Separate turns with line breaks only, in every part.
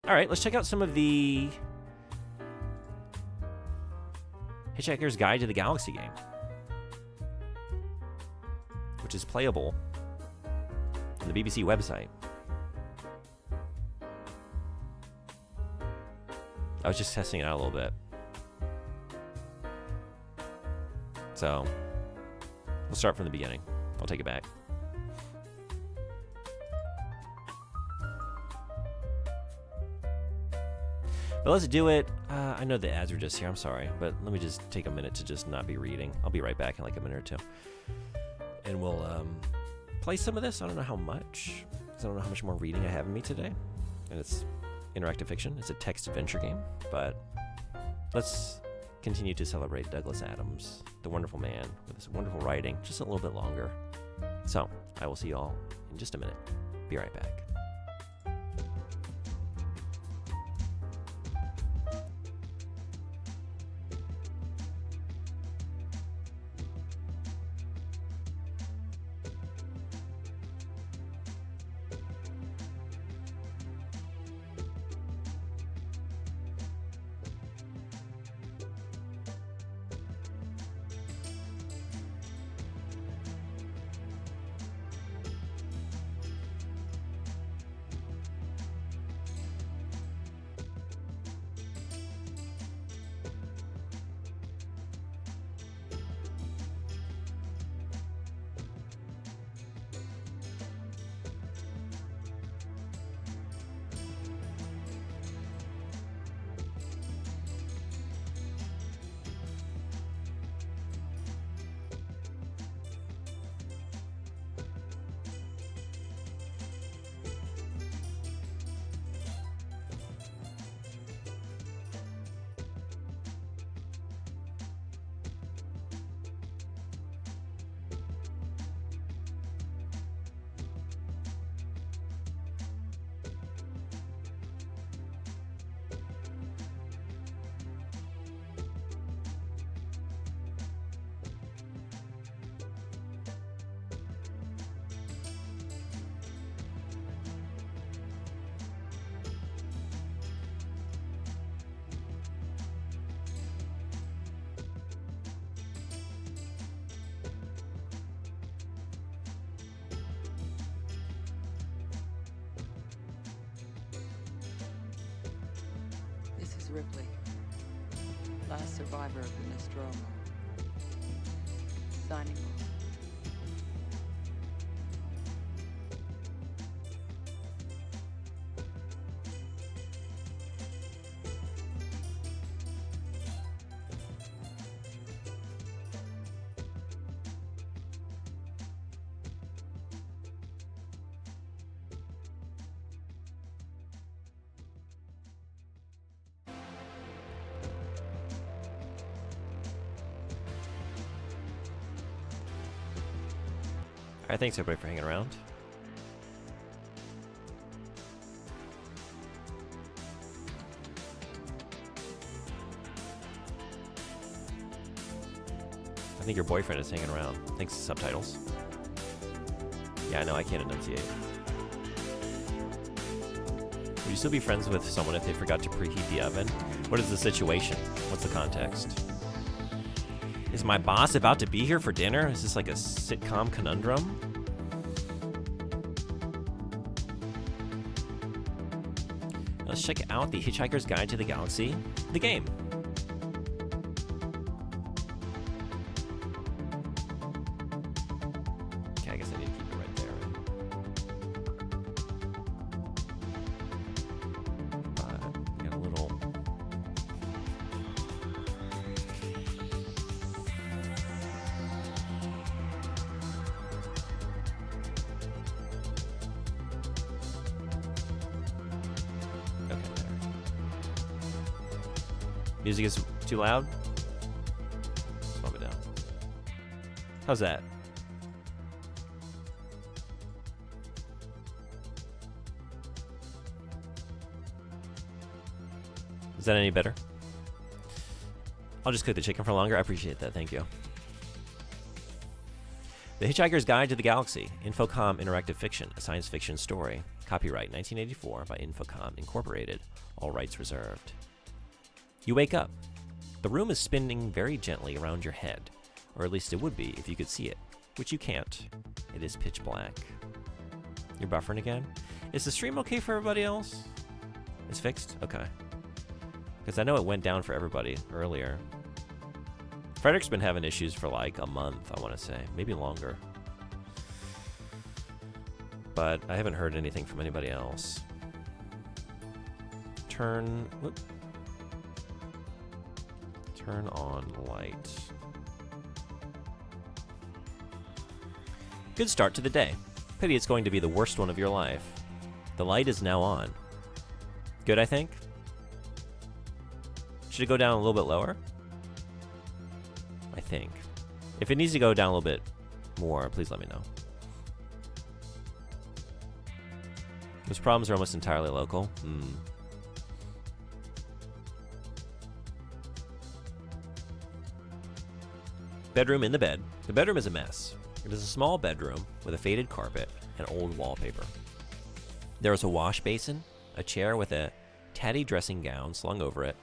All right, let's check out some of the Hitchhiker's Guide to the Galaxy game, which is playable on the BBC website. I was just testing it out a little bit. So, we'll start from the beginning. I'll take it back. But let's do it. I know the ads are just here. I'm sorry. But let me just take a minute to just not be reading. I'll be right back in like a minute or two. And we'll play some of this. I don't know how much. Because I don't know how much more reading I have in me today. And it's interactive fiction. It's a text adventure game. But let's continue to celebrate Douglas Adams, the wonderful man with his wonderful writing, just a little bit longer. So I will see you all in just a minute. Be right back.
Ripley, last survivor of the Nostromo. Signing off.
All right, thanks everybody for hanging around. I think your boyfriend is hanging around. Thanks to subtitles. Yeah, I know, I can't enunciate. Would you still be friends with someone if they forgot to preheat the oven? What is the situation? What's the context? Is my boss about to be here for dinner? Is this like a sitcom conundrum? Let's check out the Hitchhiker's Guide to the Galaxy, the game. Okay, I guess I need to keep it right there. Got a little... Music is too loud? Slow it down. How's that? Is that any better? I'll just cook the chicken for longer. I appreciate that. Thank you. The Hitchhiker's Guide to the Galaxy, Infocom interactive fiction, a science fiction story. Copyright 1984 by Infocom Incorporated. All rights reserved. You wake up. The room is spinning very gently around your head, or at least it would be if you could see it, which you can't. It is pitch black. You're buffering again? Is the stream okay for everybody else? It's fixed? Okay. Because I know it went down for everybody earlier. Frederick's been having issues for like a month, I want to say. Maybe longer. But I haven't heard anything from anybody else. Turn on light. Good start to the day. Pity it's going to be the worst one of your life. The light is now on. Good, I think? Should it go down a little bit lower? I think. If it needs to go down a little bit more, please let me know. Those problems are almost entirely local. Bedroom in the bed. The bedroom is a mess. It is a small bedroom with a faded carpet and old wallpaper. There is a wash basin, a chair with a tatty dressing gown slung over it,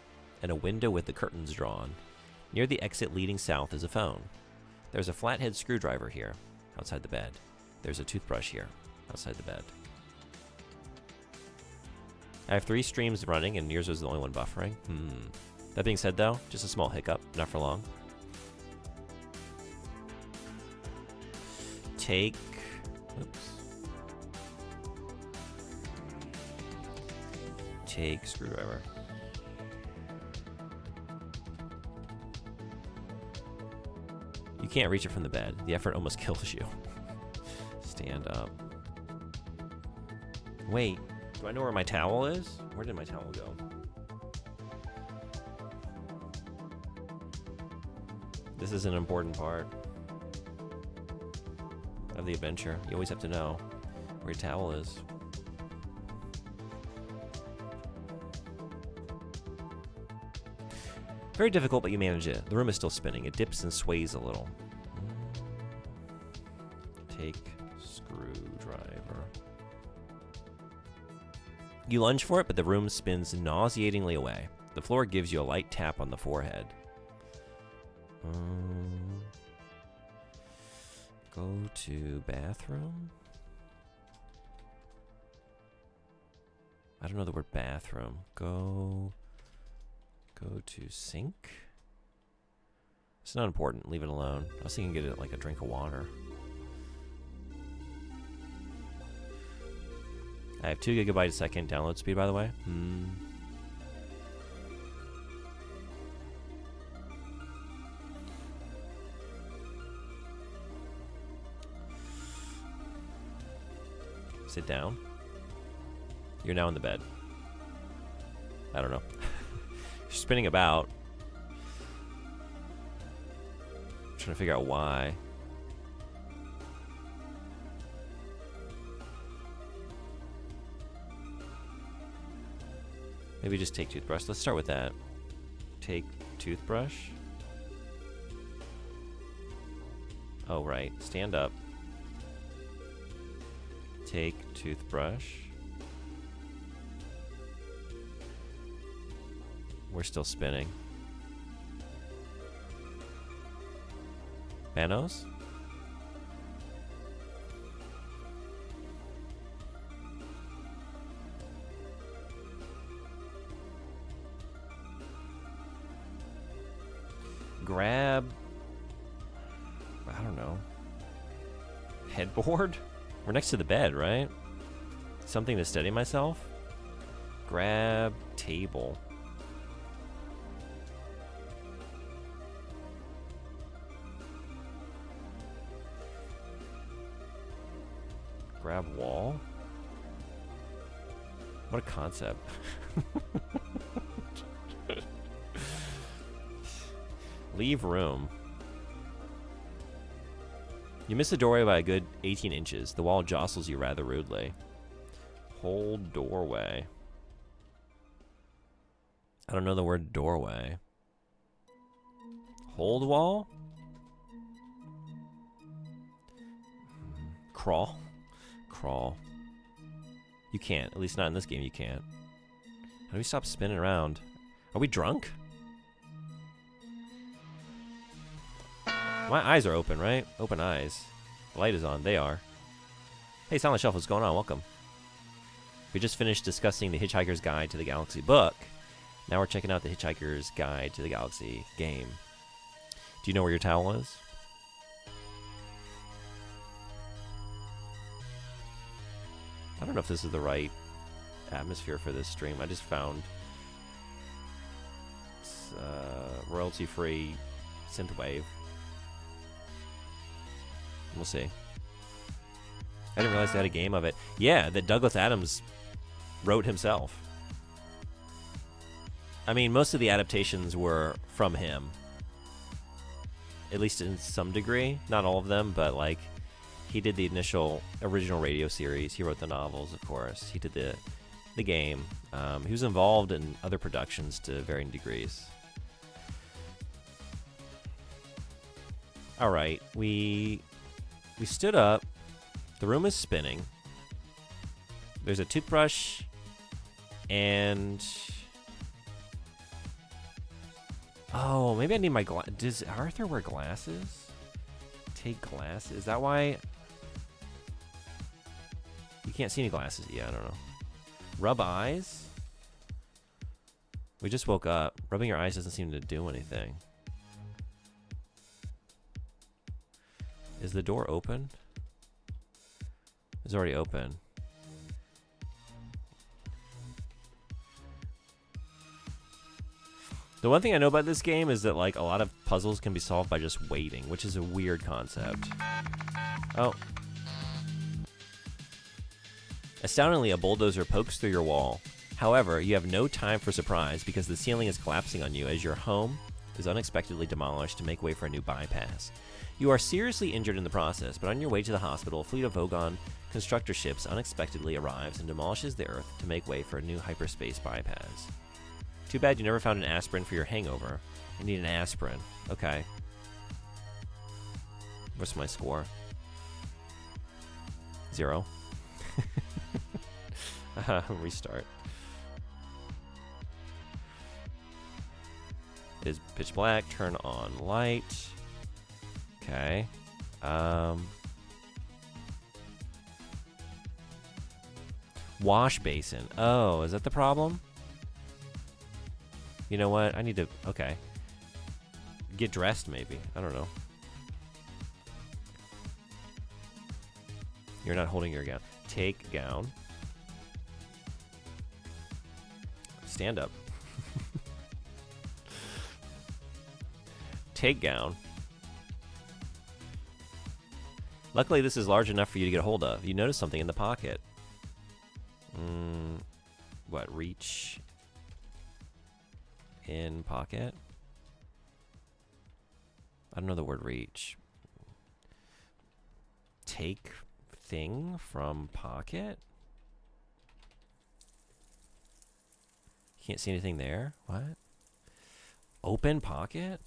and a window with the curtains drawn. Near the exit leading south is a phone. There's a flathead screwdriver here, outside the bed. There's a toothbrush here, outside the bed. I have 3 streams running, and yours was the only one buffering. That being said, though, just a small hiccup, not for long. Take screwdriver. You can't reach it from the bed. The effort almost kills you. Stand up. Wait, do I know where my towel is? Where did my towel go? This is an important part of the adventure. You always have to know where your towel is. Very difficult, but you manage it. The room is still spinning. It dips and sways a little. Take screwdriver. You lunge for it, but the room spins nauseatingly away. The floor gives you a light tap on the forehead. Go to bathroom? I don't know the word bathroom. Go to sink? It's not important. Leave it alone. I was thinking get it like a drink of water. I have 2 gigabytes a second download speed, by the way. Sit down. You're now in the bed. I don't know. You're spinning about. I'm trying to figure out why. Maybe just take toothbrush. Let's start with that. Take toothbrush. Oh, right. Stand up. Take toothbrush. We're still spinning. Manos? Grab, I don't know, headboard? We're next to the bed, right? Something to steady myself? Grab table. Grab wall? What a concept. Leave room. You miss the doorway by a good 18 inches. The wall jostles you rather rudely. Hold doorway. I don't know the word doorway. Hold wall? Crawl. Crawl. You can't. At least not in this game, you can't. How do we stop spinning around? Are we drunk? My eyes are open, right? Open eyes. The light is on. They are. Hey, Silent Shelf, what's going on? Welcome. We just finished discussing the Hitchhiker's Guide to the Galaxy book. Now we're checking out the Hitchhiker's Guide to the Galaxy game. Do you know where your towel is? I don't know if this is the right atmosphere for this stream. I just found royalty-free synthwave. We'll see. I didn't realize they had a game of it. Yeah, that Douglas Adams wrote himself. I mean, most of the adaptations were from him. At least in some degree. Not all of them, but like, he did the initial original radio series. He wrote the novels, of course. He did the game. He was involved in other productions to varying degrees. All right, we stood up. The room is spinning. There's a toothbrush and... Oh, maybe I need my glass. Does Arthur wear glasses? Take glasses? Is that why? You can't see any glasses. Yeah, I don't know. Rub eyes? We just woke up. Rubbing your eyes doesn't seem to do anything. Is the door open? It's already open. The one thing I know about this game is that like a lot of puzzles can be solved by just waiting, which is a weird concept. Oh. Astoundingly, a bulldozer pokes through your wall. However, you have no time for surprise because the ceiling is collapsing on you as your home is unexpectedly demolished to make way for a new bypass. You are seriously injured in the process, but on your way to the hospital, a fleet of Vogon constructor ships unexpectedly arrives and demolishes the Earth to make way for a new hyperspace bypass. Too bad you never found an aspirin for your hangover. I need an aspirin. Okay. What's my score? 0. Restart. It is pitch black. Turn on light. Okay. Wash basin. Oh, is that the problem? You know what? I need to... Okay. Get dressed, maybe. I don't know. You're not holding your gown. Take gown. Stand up. Take gown. Luckily, this is large enough for you to get a hold of. You notice something in the pocket. What? Reach in pocket? I don't know the word reach. Take thing from pocket? Can't see anything there? What? Open pocket?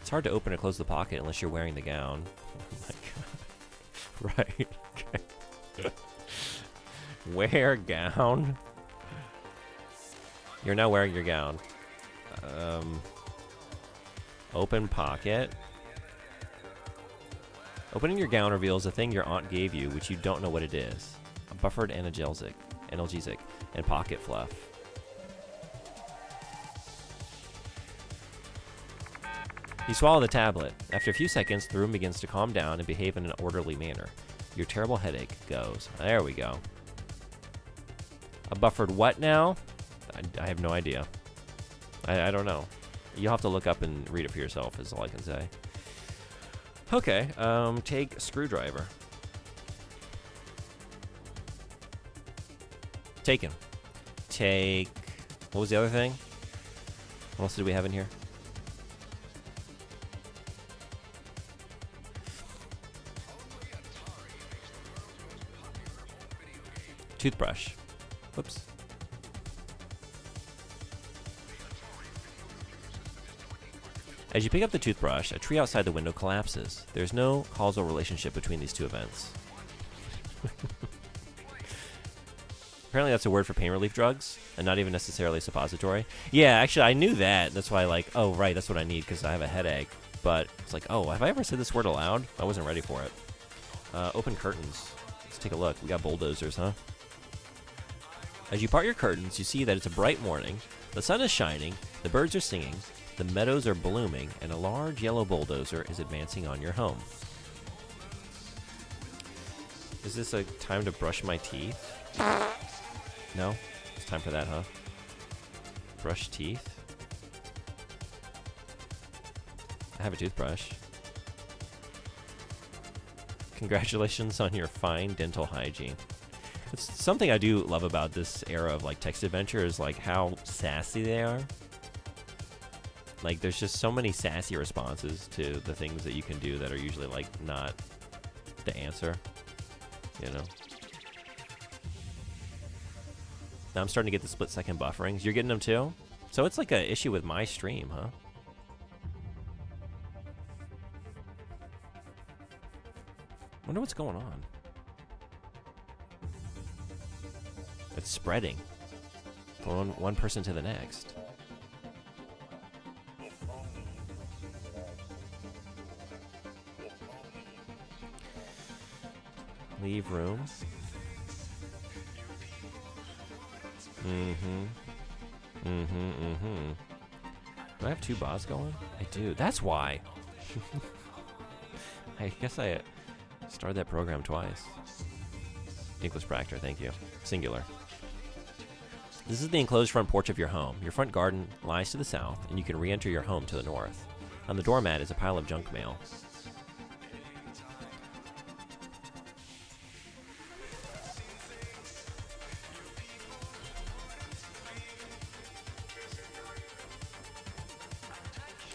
It's hard to open or close the pocket unless you're wearing the gown. Oh my god. Right. Okay. Wear gown? You're now wearing your gown. Open pocket. Opening your gown reveals a thing your aunt gave you, which you don't know what it is. A buffered analgesic, and pocket fluff. You swallow the tablet. After a few seconds, the room begins to calm down and behave in an orderly manner. Your terrible headache goes. There we go. A buffered what now? I have no idea. I don't know. You'll have to look up and read it for yourself, is all I can say. Okay, take screwdriver. Taken. Take... What was the other thing? What else did we have in here? Toothbrush. Whoops. As you pick up the toothbrush, a tree outside the window collapses. There's no causal relationship between these two events. Apparently that's a word for pain relief drugs, and not even necessarily suppository. Yeah, actually, I knew that. That's why, like, oh, right, that's what I need because I have a headache. But it's like, oh, have I ever said this word aloud? I wasn't ready for it. Open curtains. Let's take a look. We got bulldozers, huh? As you part your curtains, you see that it's a bright morning. The sun is shining, the birds are singing, the meadows are blooming, and a large yellow bulldozer is advancing on your home. Is this a time to brush my teeth? No? It's time for that, huh? Brush teeth? I have a toothbrush. Congratulations on your fine dental hygiene. It's something I do love about this era of like text adventure is like how sassy they are. Like there's just so many sassy responses to the things that you can do that are usually like not the answer, you know? Now I'm starting to get the split-second bufferings. You're getting them too? So it's like an issue with my stream, huh? Wonder what's going on. It's spreading from one person to the next. Leave room. Do I have two bots going? I do. That's why. I guess I started that program twice. Nicholas Proctor, thank you. Singular. This is the enclosed front porch of your home. Your front garden lies to the south, and you can re-enter your home to the north. On the doormat is a pile of junk mail.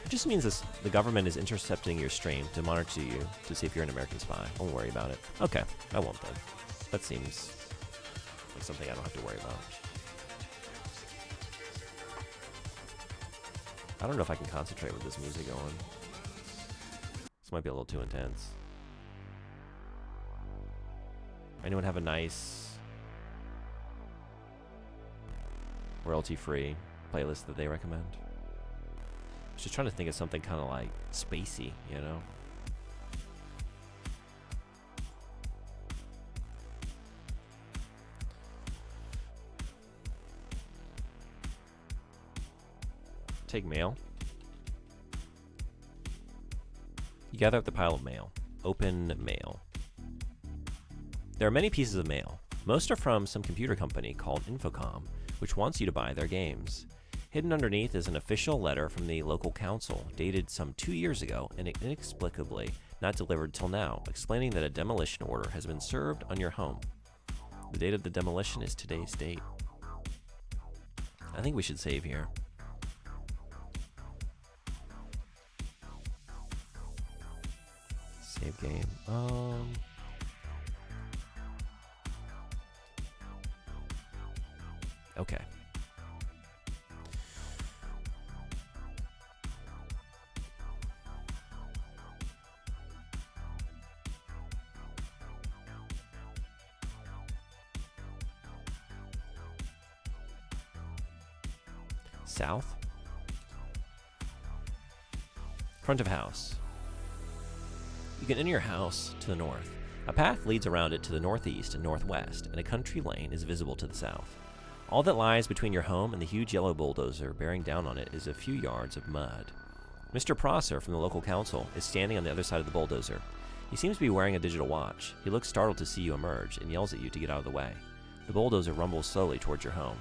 It just means this, the government is intercepting your stream to monitor you to see if you're an American spy. Don't worry about it. Okay, I won't then. That seems like something I don't have to worry about. I don't know if I can concentrate with this music going. This might be a little too intense. Anyone have a nice royalty-free playlist that they recommend? I was just trying to think of something kind of like spacey, you know? Take mail. You gather up the pile of mail. Open mail. There are many pieces of mail. Most are from some computer company called Infocom, which wants you to buy their games. Hidden underneath is an official letter from the local council, dated some 2 years ago and inexplicably not delivered till now, explaining that a demolition order has been served on your home. The date of the demolition is today's date. I think we should save here. Save game. Okay. South. Front of house. You can enter your house to the north. A path leads around it to the northeast and northwest, and a country lane is visible to the south. All that lies between your home and the huge yellow bulldozer bearing down on it is a few yards of mud. Mr. Prosser from the local council is standing on the other side of the bulldozer. He seems to be wearing a digital watch. He looks startled to see you emerge and yells at you to get out of the way. The bulldozer rumbles slowly towards your home.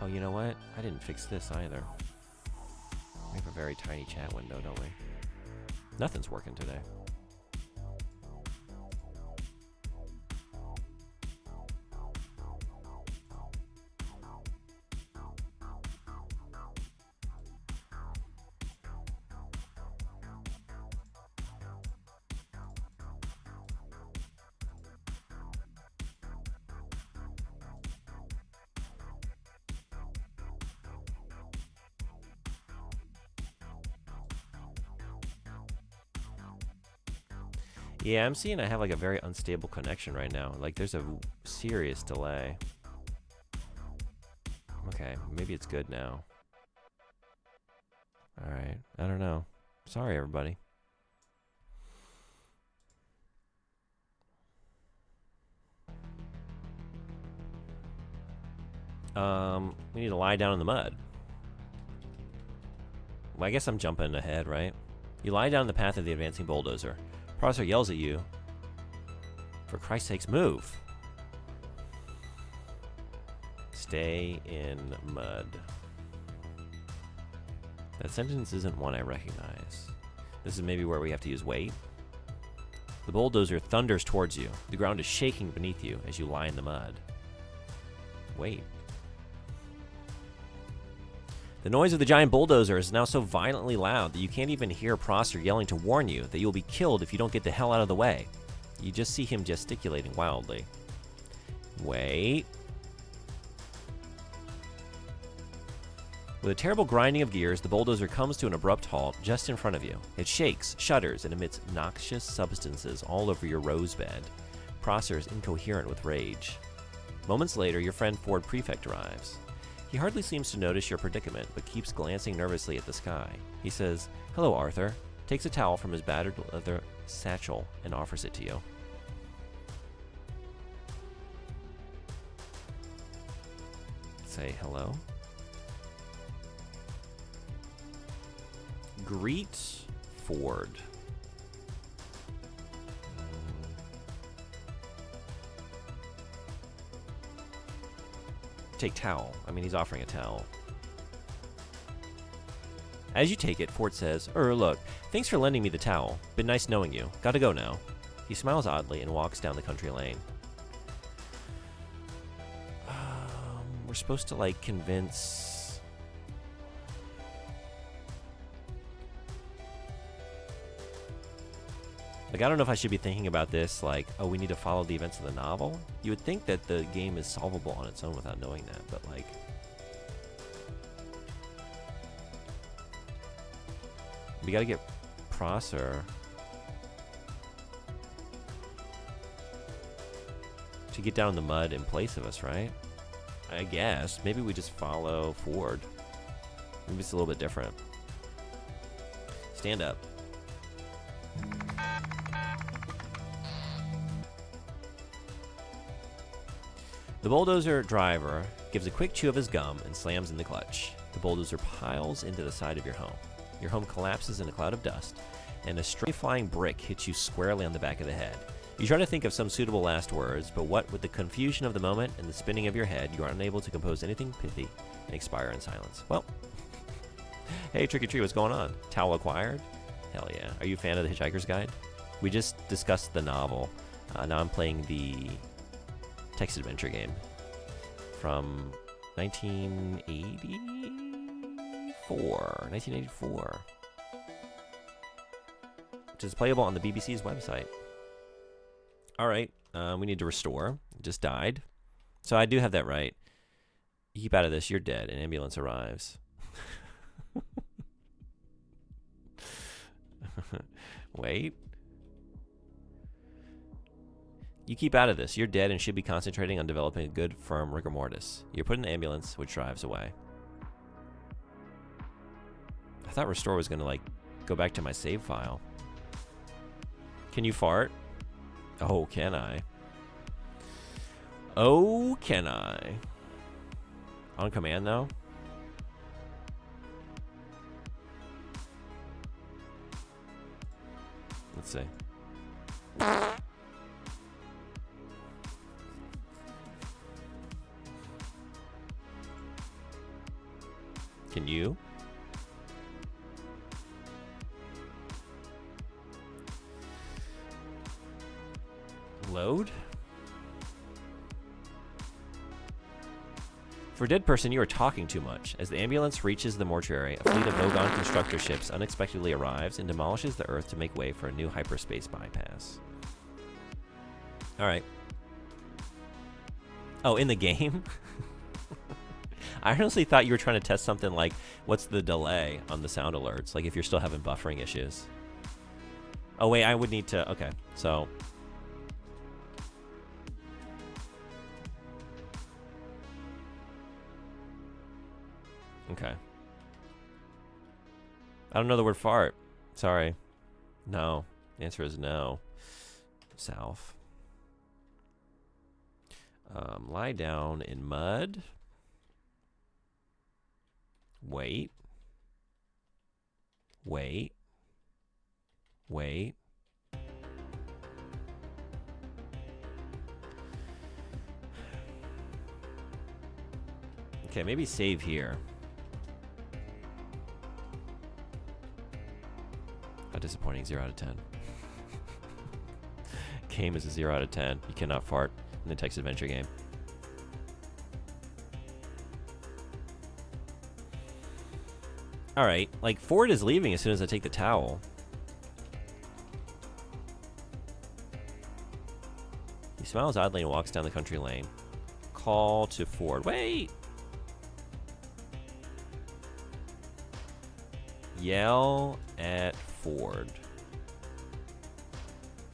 Oh, you know what? I didn't fix this either. We have a very tiny chat window, don't we? Nothing's working today. Yeah, I'm seeing I have like a very unstable connection right now. Like there's a serious delay. Okay, maybe it's good now. All right, I don't know. Sorry, everybody. We need to lie down in the mud. Well, I guess I'm jumping ahead, right? You lie down in the path of the advancing bulldozer. Processor yells at you. For Christ's sakes, move. Stay in mud. That sentence isn't one I recognize. This is maybe where we have to use weight. The bulldozer thunders towards you. The ground is shaking beneath you as you lie in the mud. Wait. The noise of the giant bulldozer is now so violently loud that you can't even hear Prosser yelling to warn you that you'll be killed if you don't get the hell out of the way. You just see him gesticulating wildly. Wait. With a terrible grinding of gears, the bulldozer comes to an abrupt halt just in front of you. It shakes, shudders, and emits noxious substances all over your rose bed. Prosser is incoherent with rage. Moments later, your friend Ford Prefect arrives. He hardly seems to notice your predicament, but keeps glancing nervously at the sky. He says, "Hello, Arthur," takes a towel from his battered leather satchel and offers it to you. Say hello. Greet Ford. Take towel. I mean, he's offering a towel. As you take it, Ford says, Look, thanks for lending me the towel. Been nice knowing you. Gotta go now." He smiles oddly and walks down the country lane. We're supposed to, like, convince... Like, I don't know if I should be thinking about this, like, oh, we need to follow the events of the novel? You would think that the game is solvable on its own without knowing that, but, like... We gotta get Prosser to get down in the mud in place of us, right? I guess. Maybe we just follow Ford. Maybe it's a little bit different. Stand up. The bulldozer driver gives a quick chew of his gum and slams in the clutch. The bulldozer piles into the side of your home. Your home collapses in a cloud of dust, and a stray flying brick hits you squarely on the back of the head. You try to think of some suitable last words, but what with the confusion of the moment and the spinning of your head, you are unable to compose anything pithy and expire in silence. Well, hey, Trick or Treat, what's going on? Towel acquired? Hell yeah. Are you a fan of the Hitchhiker's Guide? We just discussed the novel. Now I'm playing the text adventure game from 1984, which is playable on the BBC's website. All right, we need to restore. Just died. So I do have that right. You keep out of this, you're dead. An ambulance arrives. Wait. You keep out of this. You're dead and should be concentrating on developing a good, firm rigor mortis. You're put in an ambulance, which drives away. I thought restore was going to, like, go back to my save file. Can you fart? Oh, can I? Oh, can I? On command, though? Let's see. Can you? Load? For a dead person, you are talking too much. As the ambulance reaches the mortuary, a fleet of Nogon constructor ships unexpectedly arrives and demolishes the Earth to make way for a new hyperspace bypass. Alright. Oh, in the game? I honestly thought you were trying to test something like, what's the delay on the sound alerts? Like if you're still having buffering issues. Oh wait, I would need to, okay. So okay. I don't know the word fart. Sorry. No. The answer is no. South. Lie down in mud. Wait. Wait. Wait. Okay, maybe save here. How disappointing. 0 out of 10. Game is a 0 out of 10. You cannot fart in a text adventure game. Alright, like, Ford is leaving as soon as I take the towel. He smiles oddly and walks down the country lane. Call to Ford. Wait! Yell at Ford.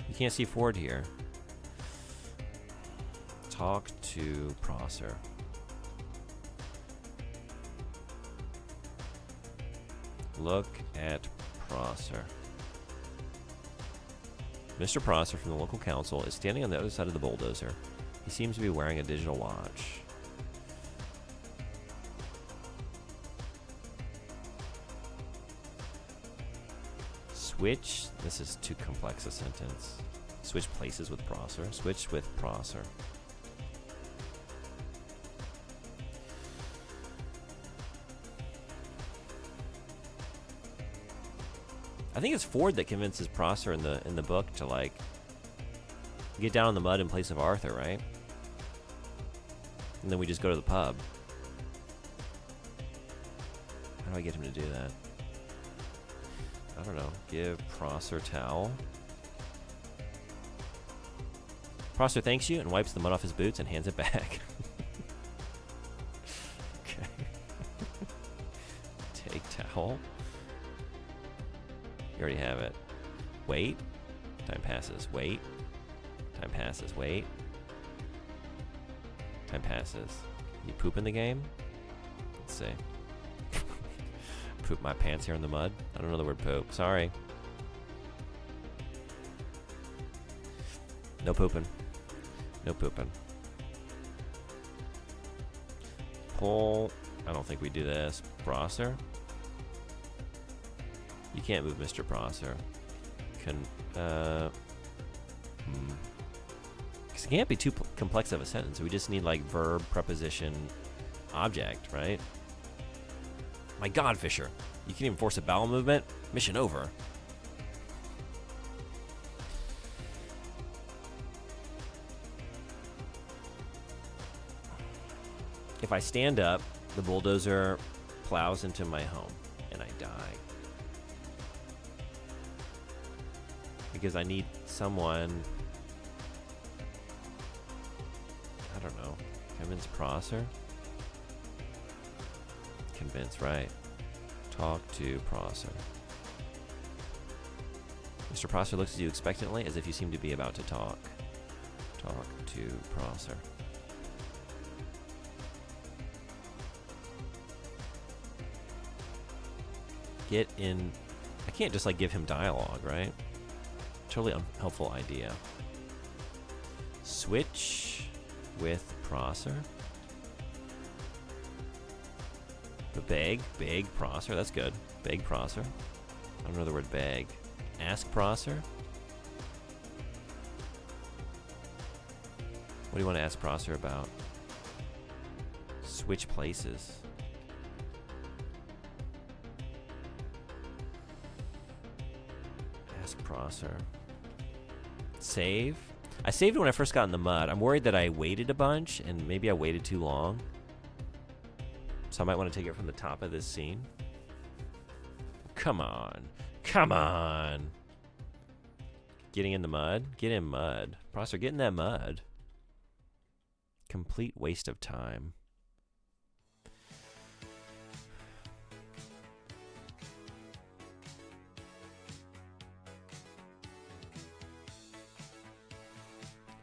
You can't see Ford here. Talk to Prosser. Look at Prosser. Mr. Prosser from the local council is standing on the other side of the bulldozer. He seems to be wearing a digital watch. Switch. This is too complex a sentence. Switch places with Prosser. Switch with Prosser. I think it's Ford that convinces Prosser in the book to like get down in the mud in place of Arthur, right? And then we just go to the pub. How do I get him to do that? I don't know. Give Prosser towel. Prosser thanks you and wipes the mud off his boots and hands it back. Okay. Take towel. You already have it. Wait. Time passes. Wait. Time passes. Wait. Time passes. You poop in the game? Let's see. Poop my pants here in the mud? I don't know the word poop. Sorry. No pooping. No pooping. Pull. I don't think we do this. Prosser. You can't move Mr. Prosser. Because it can't be too complex of a sentence. We just need like verb, preposition, object, right? My God, Fisher. You can't even force a bowel movement? Mission over. If I stand up, the bulldozer plows into my home and I die. Because I need someone, I don't know, convince Prosser? Convince, right. Talk to Prosser. Mr. Prosser looks at you expectantly as if you seem to be about to talk. Talk to Prosser. Get in. I can't just like give him dialogue, right? Totally unhelpful idea. Switch with Prosser. But beg Prosser. That's good. Beg Prosser. I don't know the word beg. Ask Prosser. What do you want to ask Prosser about? Switch places. Ask Prosser. Save. I saved it when I first got in the mud. I'm worried that I waited a bunch and maybe I waited too long. So I might want to take it from the top of this scene. Come on. Come on. Getting in the mud? Get in mud. Prosser, get in that mud. Complete waste of time.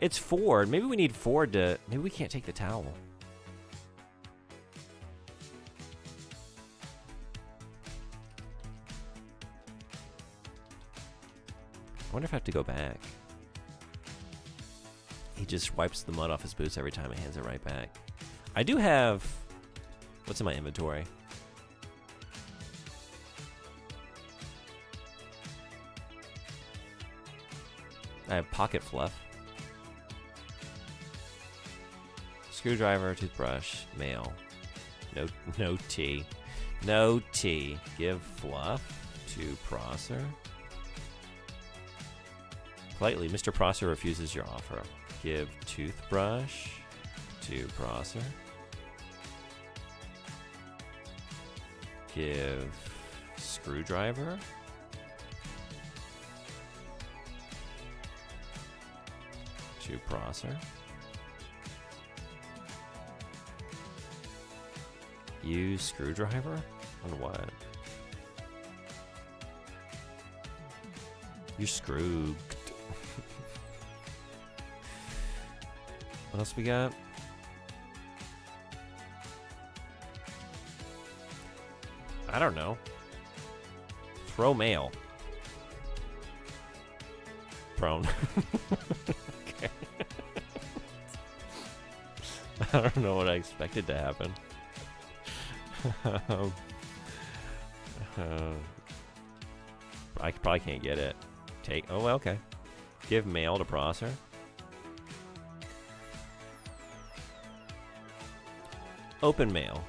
It's Ford. Maybe we need Ford to... Maybe we can't take the towel. I wonder if I have to go back. He just wipes the mud off his boots every time and hands it right back. I do have... What's in my inventory? I have pocket fluff. Screwdriver, toothbrush, mail. No tea. No tea. Give fluff to Prosser. Politely, Mr. Prosser refuses your offer. Give toothbrush to Prosser. Give screwdriver to Prosser. Use screwdriver? On what? You're screwed. What else we got? I don't know. Throw mail. Prone. Okay. I don't know what I expected to happen. I probably can't get it. Take. Oh, okay. Give mail to Prosser. Open mail.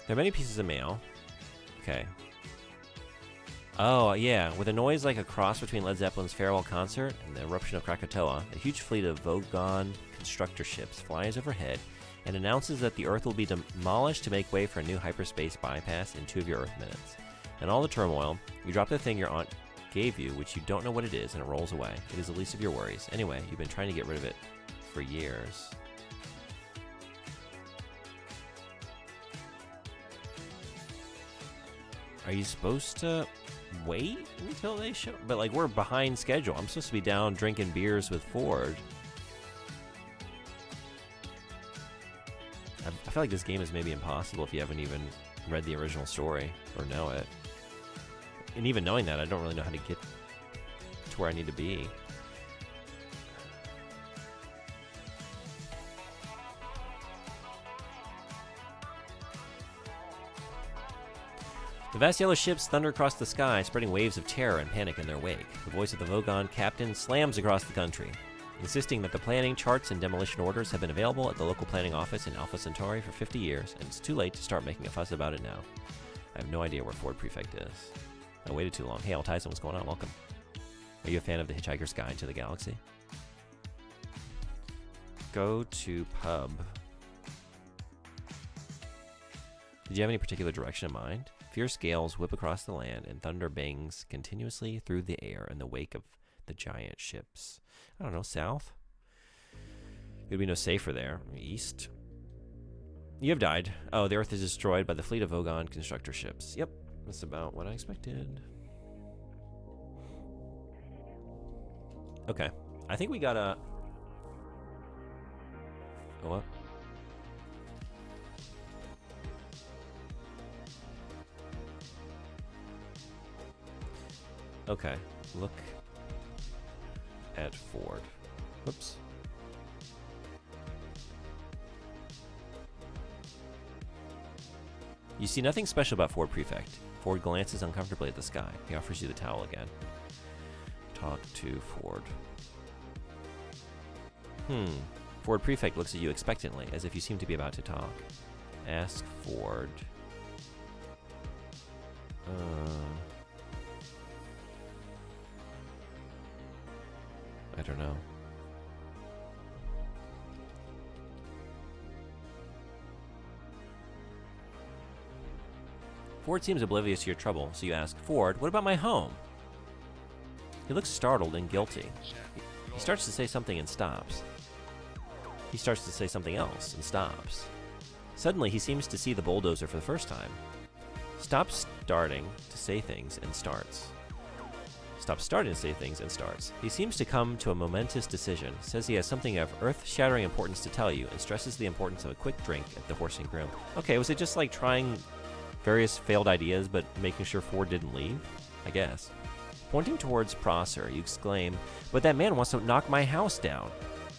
There are many pieces of mail. Okay. Oh, yeah. With a noise like a cross between Led Zeppelin's farewell concert and the eruption of Krakatoa, a huge fleet of Vogon constructor ships flies overhead and announces that the Earth will be demolished to make way for a new hyperspace bypass in 2 of your Earth minutes. In all the turmoil, you drop the thing your aunt gave you, which you don't know what it is, and it rolls away. It is the least of your worries. Anyway, you've been trying to get rid of it for years. Are you supposed to wait until they show? But like, we're behind schedule. I'm supposed to be down drinking beers with Ford. I feel like this game is maybe impossible if you haven't even read the original story or know it. And even knowing that, I don't really know how to get to where I need to be. The vast yellow ships thunder across the sky, spreading waves of terror and panic in their wake. The voice of the Vogon captain slams across the country, insisting that the planning, charts, and demolition orders have been available at the local planning office in Alpha Centauri for 50 years, and it's too late to start making a fuss about it now. I have no idea where Ford Prefect is. I waited too long. Hey, Al Tyson, what's going on? Welcome. Are you a fan of the Hitchhiker's Guide to the Galaxy? Go to pub. Did you have any particular direction in mind? Fierce gales whip across the land, and thunder bangs continuously through the air in the wake of the giant ships. I don't know, south? It would be no safer there. East? You have died. Oh, the Earth is destroyed by the fleet of Vogon constructor ships. Yep, that's about what I expected. Okay, I think we gotta... Oh, what? Okay, look at Ford. Whoops. You see nothing special about Ford Prefect. Ford glances uncomfortably at the sky. He offers you the towel again. Talk to Ford. Ford Prefect looks at you expectantly, as if you seem to be about to talk. Ask Ford. I don't know. Ford seems oblivious to your trouble, so you ask, Ford, what about my home? He looks startled and guilty. He starts to say something and stops. He starts to say something else and stops. Suddenly, he seems to see the bulldozer for the first time. Stops starting to say things and starts. Stops starting to say things and starts. He seems to come to a momentous decision, says he has something of earth-shattering importance to tell you, and stresses the importance of a quick drink at the Horse and Groom. Okay, was it just like trying various failed ideas, but making sure Ford didn't leave? I guess. Pointing towards Prosser, you exclaim, "But that man wants to knock my house down."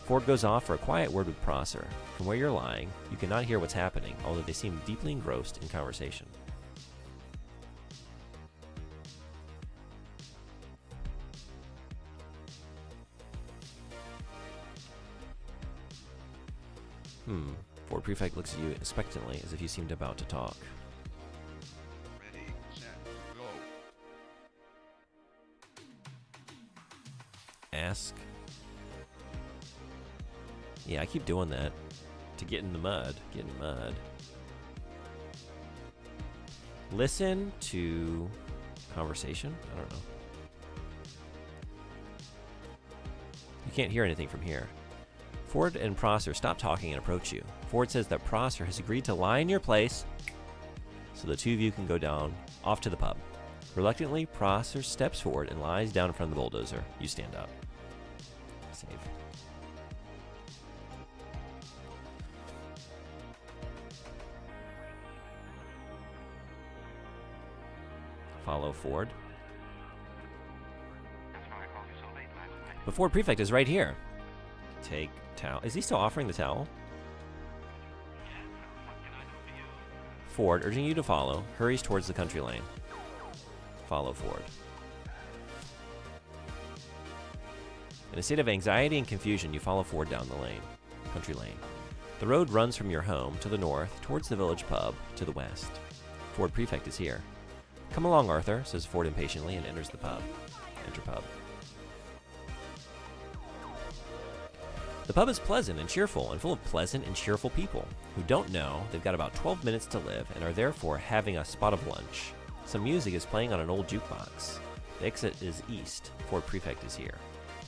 Ford goes off for a quiet word with Prosser. From where you're lying, you cannot hear what's happening, although they seem deeply engrossed in conversation. Ford Prefect looks at you expectantly, as if you seemed about to talk.
Ready, set, go.
Ask. Yeah, I keep doing that. To get in the mud. Get in the mud. Listen to conversation? I don't know. You can't hear anything from here. Ford and Prosser stop talking and approach you. Ford says that Prosser has agreed to lie in your place so the two of you can go down off to the pub. Reluctantly, Prosser steps forward and lies down in front of the bulldozer. You stand up. Save. Follow Ford. But Ford Prefect is right here. Take towel. Is he still offering the towel? Ford, urging you to follow, hurries towards the country lane. Follow Ford. In a state of anxiety and confusion, you follow Ford down the lane. Country lane. The road runs from your home to the north, towards the village pub, to the west. Ford Prefect is here. Come along, Arthur, says Ford impatiently, and enters the pub. Enter pub. The pub is pleasant and cheerful and full of pleasant and cheerful people who don't know they've got about 12 minutes to live and are therefore having a spot of lunch. Some music is playing on an old jukebox. The exit is east. Ford Prefect is here.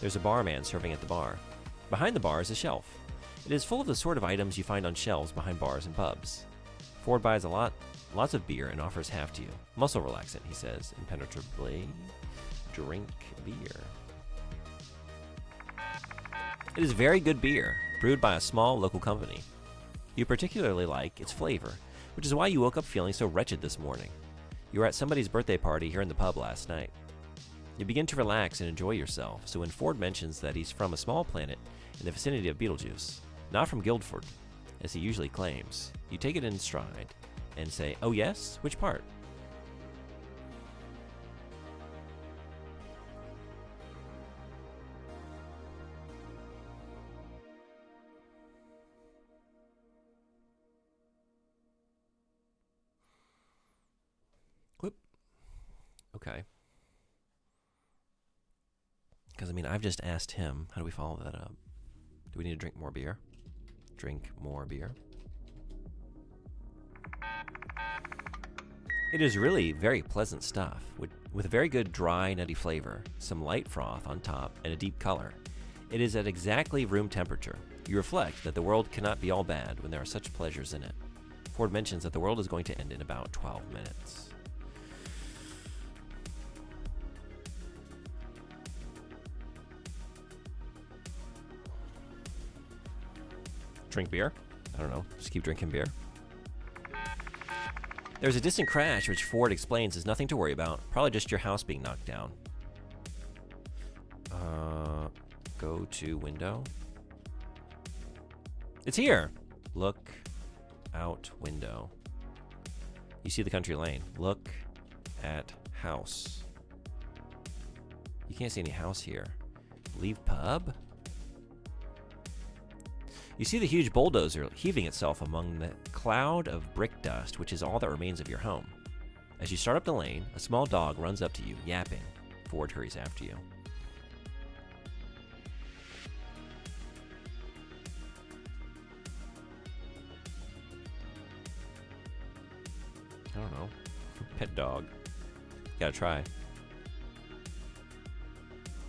There's a barman serving at the bar. Behind the bar is a shelf. It is full of the sort of items you find on shelves behind bars and pubs. Ford buys lots of beer and offers half to you. Muscle relaxant, he says, impenetrably. Drink beer. It is very good beer, brewed by a small local company. You particularly like its flavor, which is why you woke up feeling so wretched this morning. You were at somebody's birthday party here in the pub last night. You begin to relax and enjoy yourself, so when Ford mentions that he's from a small planet in the vicinity of Beetlejuice, not from Guildford, as he usually claims, you take it in stride and say, "Oh yes? Which part?" Whoop. Okay. Because, I mean, I've just asked him. How do we follow that up? Do we need to drink more beer? Drink more beer. It is really very pleasant stuff, with a very good dry, nutty flavor, some light froth on top, and a deep color. It is at exactly room temperature. You reflect that the world cannot be all bad when there are such pleasures in it. Ford mentions that the world is going to end in about 12 minutes. Drink beer? I don't know. Just keep drinking beer. There's a distant crash, which Ford explains is nothing to worry about. Probably just your house being knocked down. Go to window. It's here. Look out window. You see the country lane. Look at house. You can't see any house here. Leave pub? You see the huge bulldozer heaving itself among the cloud of brick dust, which is all that remains of your home. As you start up the lane, a small dog runs up to you, yapping. Ford hurries after you. I don't know. Pet dog. Gotta try.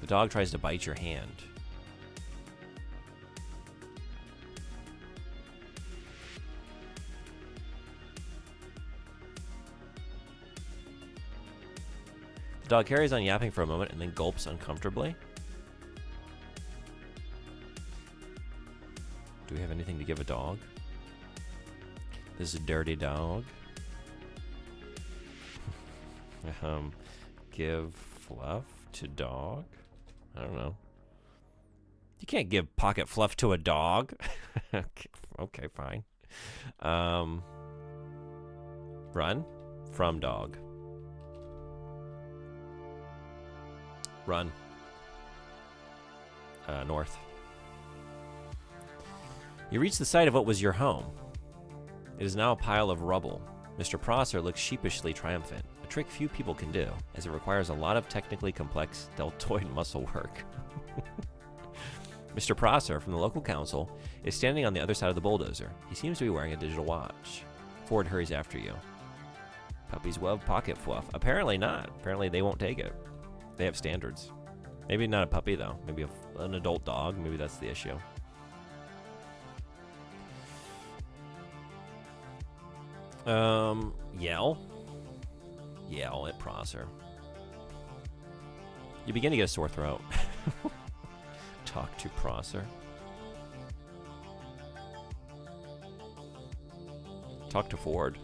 The dog tries to bite your hand. dog carries on yapping for a moment and then gulps uncomfortably. Do we have anything to give a dog? This is a dirty dog. Give fluff to dog? I don't know. You can't give pocket fluff to a dog. Okay, fine. Run from dog. Run. North. You reach the site of what was your home. It is now a pile of rubble. Mr. Prosser looks sheepishly triumphant, a trick few people can do, as it requires a lot of technically complex deltoid muscle work. Mr. Prosser, from the local council, is standing on the other side of the bulldozer. He seems to be wearing a digital watch. Ford hurries after you. Puppies love pocket fluff. Apparently not. Apparently they won't take it. They have standards. Maybe not a puppy, though. Maybe an adult dog. Maybe that's the issue. Yell. Yell at Prosser. You begin to get a sore throat. Talk to Prosser. Talk to Ford.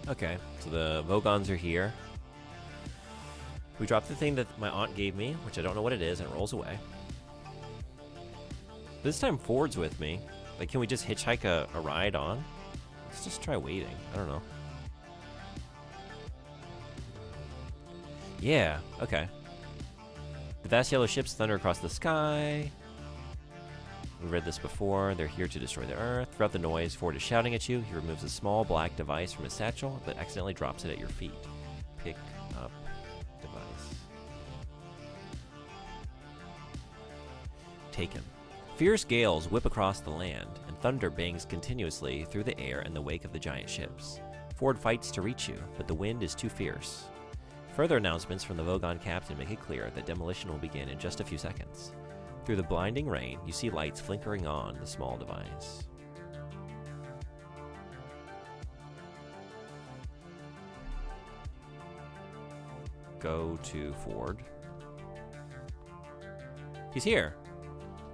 Okay, so the Vogons are here. We dropped the thing that my aunt gave me, which I don't know what it is, and it rolls away. This time Ford's with me. Like, can we just hitchhike a ride on? Let's just try waiting. I don't know. Yeah, okay. The vast yellow ships thunder across the sky. We read this before. They're here to destroy the Earth. Throughout the noise, Ford is shouting at you. He removes a small black device from his satchel, but accidentally drops it at your feet. Pick up device. Taken. Fierce gales whip across the land, and thunder bangs continuously through the air in the wake of the giant ships. Ford fights to reach you, but the wind is too fierce. Further announcements from the Vogon captain make it clear that demolition will begin in just a few seconds. Through the blinding rain, you see lights flickering on the small device. Go to Ford. He's here.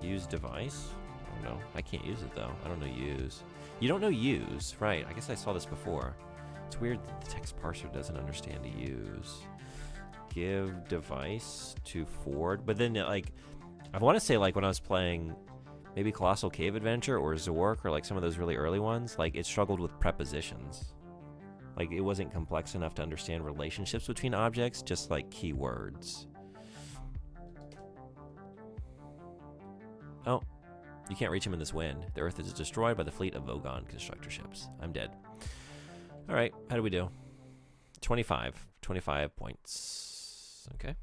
Use device. Oh no, I can't use it though. I don't know use. You don't know use, right? I guess I saw this before. It's weird that the text parser doesn't understand to use. Give device to Ford, but then like, I want to say like when I was playing maybe Colossal Cave Adventure or Zork or like some of those really early ones, like it struggled with prepositions. Like it wasn't complex enough to understand relationships between objects, just like keywords. Oh, you can't reach him in this wind. The Earth is destroyed by the fleet of Vogon constructor ships. I'm dead. All right, how do we do? 25 points. Okay.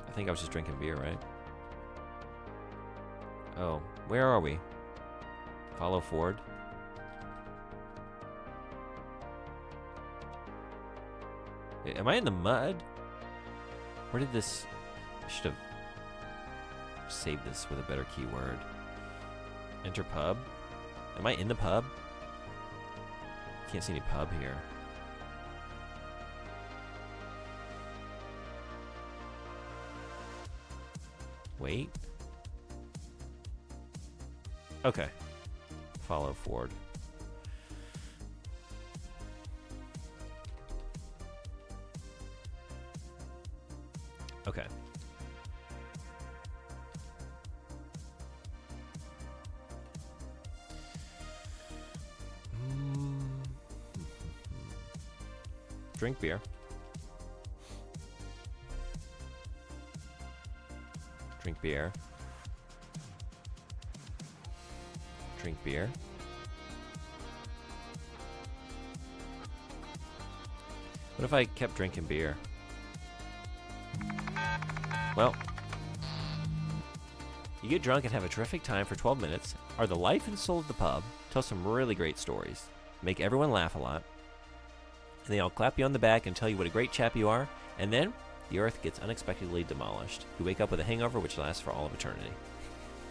I think I was just drinking beer, right? Oh, where are we? Follow Ford. Am I in the mud? Where did this... I should have saved this with a better keyword. Enter pub. Am I in the pub? Can't see any pub here. Wait. Okay. Follow Ford. Okay. Drink beer. Drink beer. Drink beer. What if I kept drinking beer? Well, you get drunk and have a terrific time for 12 minutes, are the life and soul of the pub, tell some really great stories, make everyone laugh a lot, and they all clap you on the back and tell you what a great chap you are, and then the earth gets unexpectedly demolished. You wake up with a hangover which lasts for all of eternity.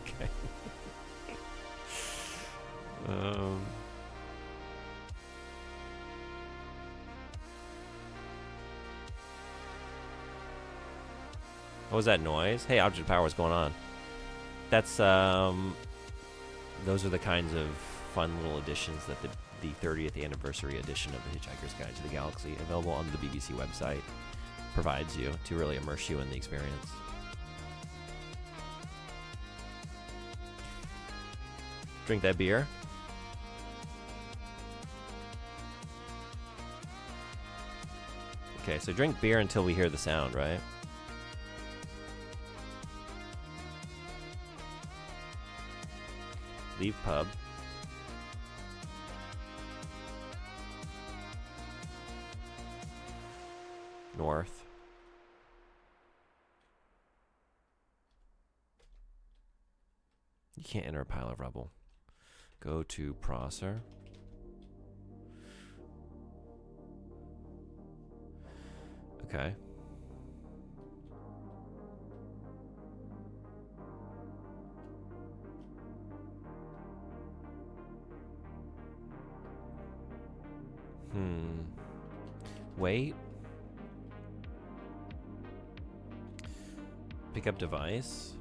Okay. What was that noise? Hey, Object Power, what's going on? That's, those are the kinds of fun little additions that the 30th anniversary edition of the Hitchhiker's Guide to the Galaxy, available on the BBC website, provides you to really immerse you in the experience. Drink that beer. Okay, so drink beer until we hear the sound, right? Leave pub. North. You can't enter a pile of rubble. Go to Prosser. Okay. Wait. Pick up device.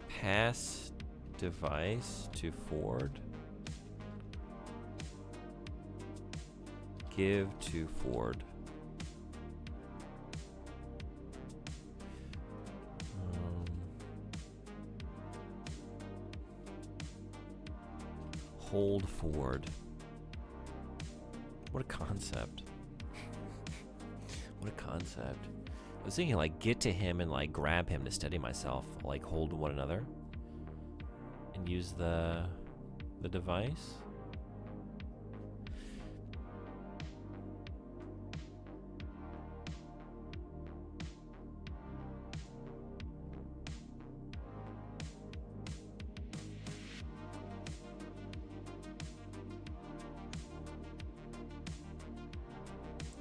Pass device to Ford. Give to Ford. Hold Ford. What a concept. What a concept. I was thinking like get to him and like grab him to steady myself, like hold one another and use the device.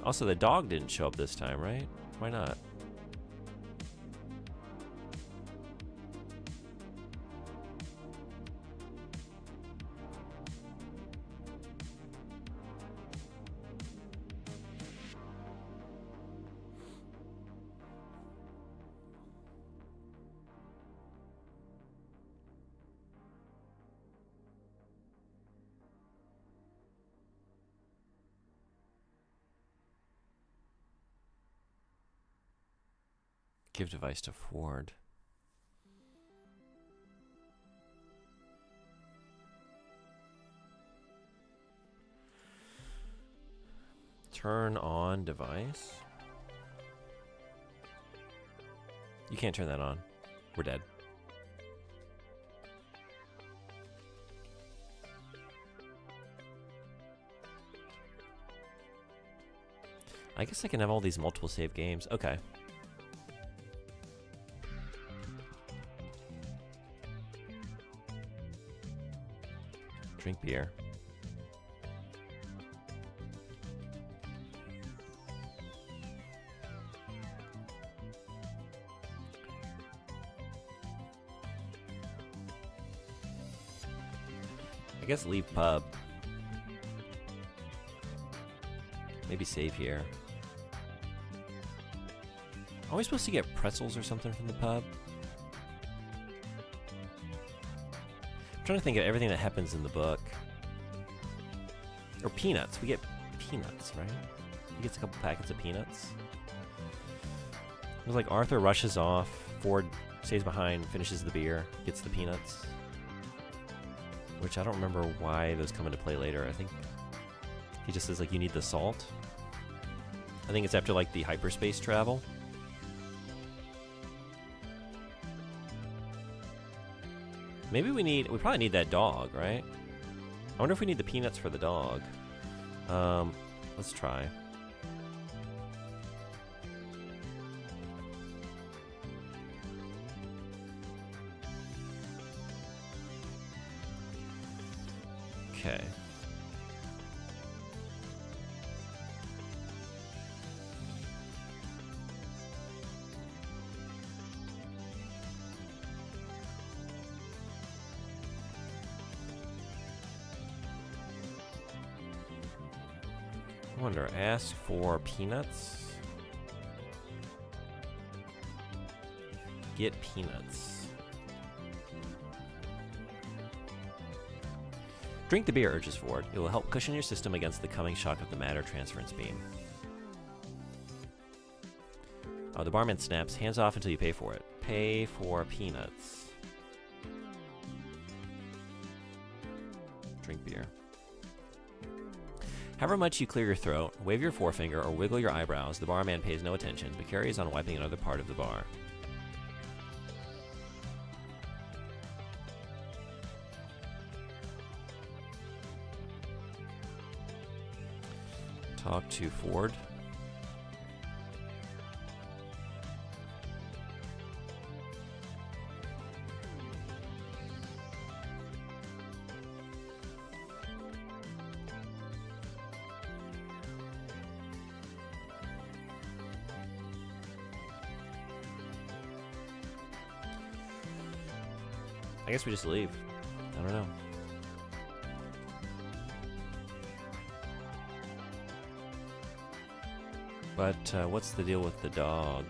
Also, the dog didn't show up this time, right? Why not? Give device to Ford. Turn on device. You can't turn that on. We're dead. I guess I can have all these multiple save games. Okay. Drink beer. I guess leave pub. Maybe save here. Are we supposed to get pretzels or something from the pub? I'm trying to think of everything that happens in the book. Or peanuts. We get peanuts, right? He gets a couple packets of peanuts. It was like Arthur rushes off, Ford stays behind, finishes the beer, gets the peanuts. Which I don't remember why those come into play later. I think he just says like you need the salt. I think it's after like the hyperspace travel. Maybe we probably need that dog, right? I wonder if we need the peanuts for the dog. Let's try. Okay. I wonder, ask for peanuts? Get peanuts. Drink the beer, urges Ford. It will help cushion your system against the coming shock of the matter transference beam. Oh, the barman snaps. Hands off until you pay for it. Pay for peanuts. Drink beer. However much you clear your throat, wave your forefinger, or wiggle your eyebrows, the barman pays no attention, but carries on wiping another part of the bar. Talk to Ford. I guess we just leave. I don't know. But what's the deal with the dog?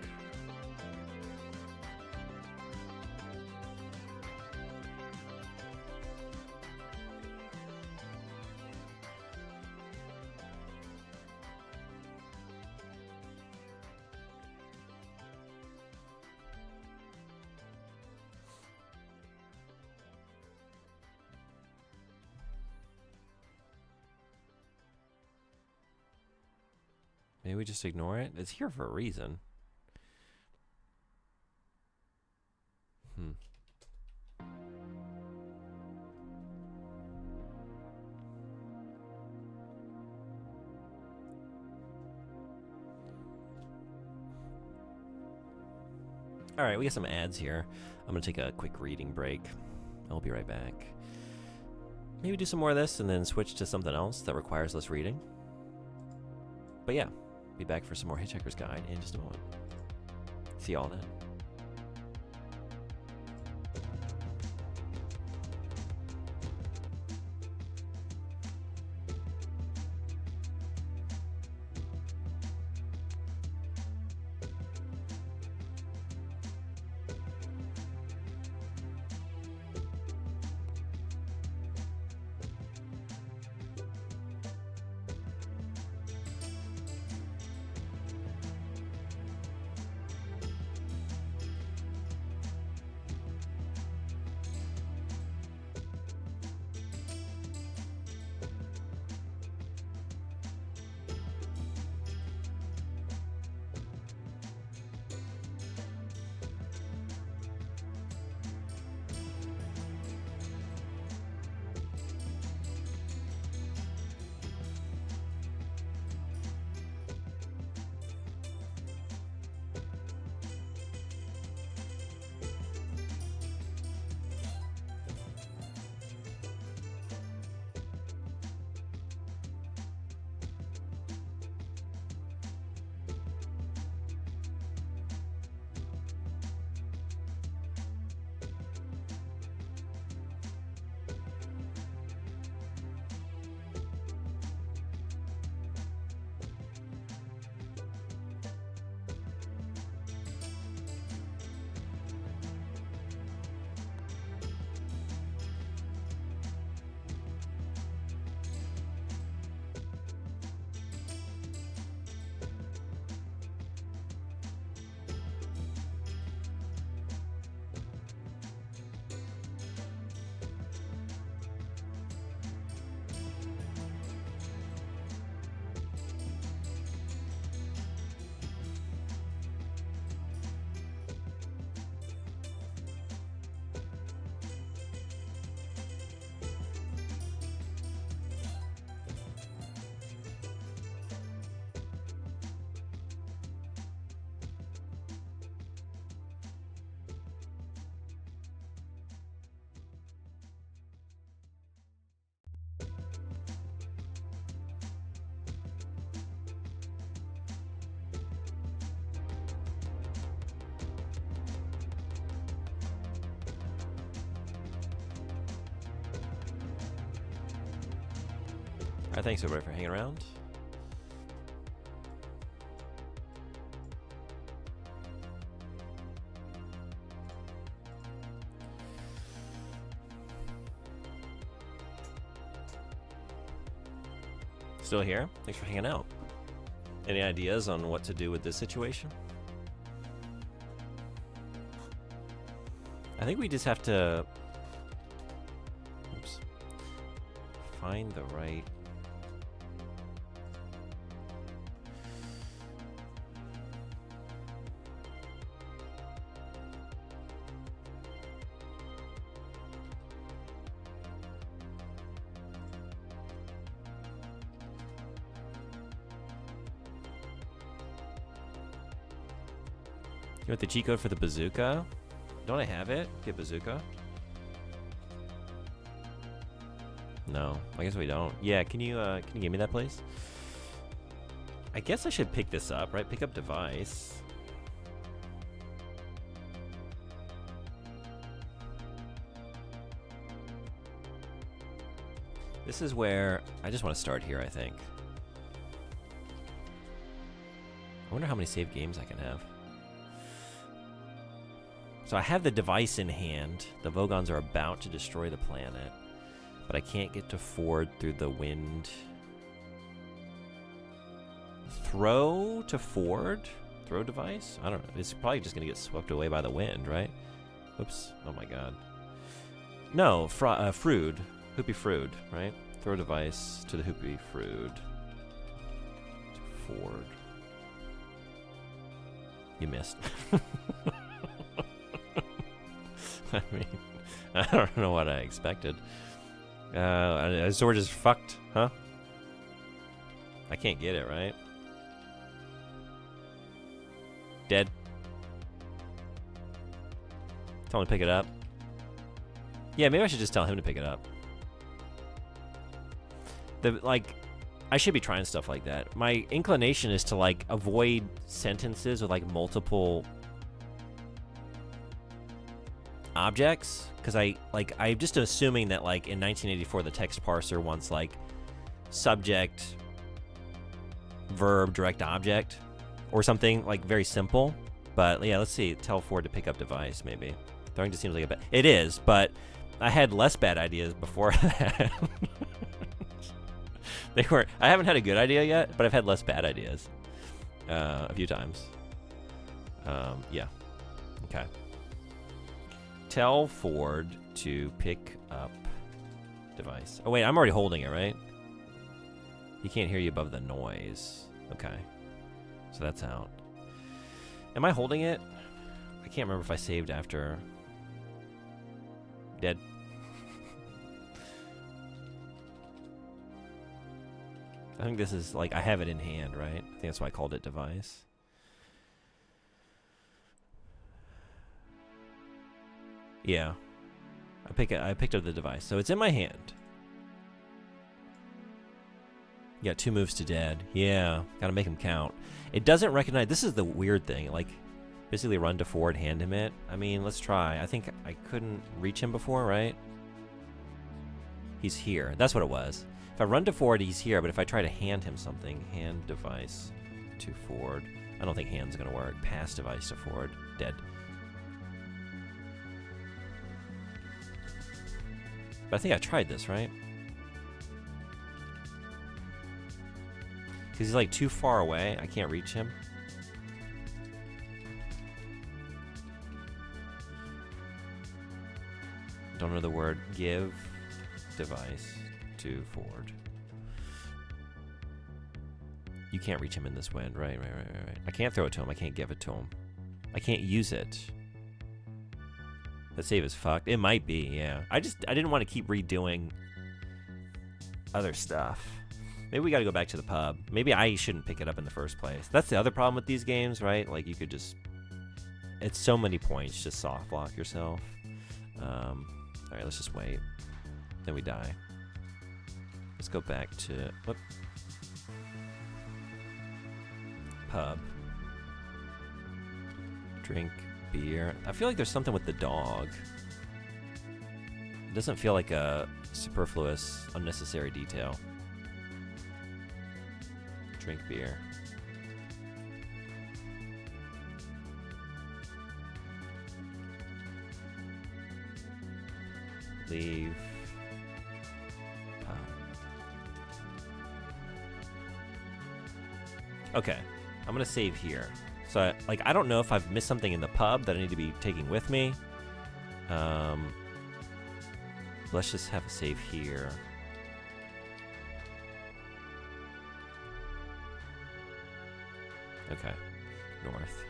Maybe we just ignore it? It's here for a reason. Alright, we got some ads here. I'm going to take a quick reading break. I'll be right back. Maybe do some more of this and then switch to something else that requires less reading. But yeah, be back for some more Hitchhiker's Guide in just a moment. See y'all then. Alright, thanks everybody for hanging around. Still here? Thanks for hanging out. Any ideas on what to do with this situation? I think we just have to... Oops. Find the right... You want the cheat code for the bazooka? Don't I have it? Get bazooka? No, I guess we don't. Yeah, can you give me that, please? I guess I should pick this up, right? Pick up device. This is where I just want to start here, I think. I wonder how many saved games I can have. So I have the device in hand. The Vogons are about to destroy the planet, but I can't get to Ford through the wind. Throw to Ford? Throw device? I don't know. It's probably just gonna get swept away by the wind, right? Oops. Oh my god. No, Frood. Hoopy Frood, right? Throw device to the Hoopy Frood. To Ford. You missed. I mean, I don't know what I expected. So we're just fucked, huh? I can't get it, right? Dead. Tell him to pick it up. Yeah, maybe I should just tell him to pick it up. I should be trying stuff like that. My inclination is to, like, avoid sentences with, like, multiple objects, because I'm just assuming that, like, in 1984 the text parser wants, like, subject, verb, direct object, or something, like, very simple. But yeah, let's see. Tell Ford to pick up device, maybe. Throwing just seems like a bad... It is, but I had less bad ideas before that. I haven't had a good idea yet, but I've had less bad ideas a few times. Yeah. Okay. Tell Ford to pick up device. Oh wait, I'm already holding it, right? He can't hear you above the noise. Okay. So that's out. Am I holding it? I can't remember if I saved after. Dead. I think this is, like, I have it in hand, right? I think that's why I called it device. Yeah. I picked up the device. So it's in my hand. You got 2 moves to dead. Yeah. Gotta make him count. It doesn't recognize... This is the weird thing. Like, basically run to Ford, hand him it. I mean, let's try. I think I couldn't reach him before, right? He's here. That's what it was. If I run to Ford, he's here. But if I try to hand him something... Hand device to Ford. I don't think hand's gonna work. Pass device to Ford. Dead. But I think I tried this, right? Because he's, like, too far away. I can't reach him. Don't know the word. Give device to Ford. You can't reach him in this wind. Right. I can't throw it to him. I can't give it to him. I can't use it. That save is fucked. It might be, yeah. I didn't want to keep redoing other stuff. Maybe we got to go back to the pub. Maybe I shouldn't pick it up in the first place. That's the other problem with these games, right? Like, you could just... It's so many points. Just soft block yourself. All right, let's just wait. Then we die. Let's go back to... Whoop. Pub. Drink beer. I feel like there's something with the dog. It doesn't feel like a superfluous, unnecessary detail. Drink beer. Leave. Okay, I'm gonna save here. So, I don't know if I've missed something in the pub that I need to be taking with me. Let's just have a save here. Okay, north.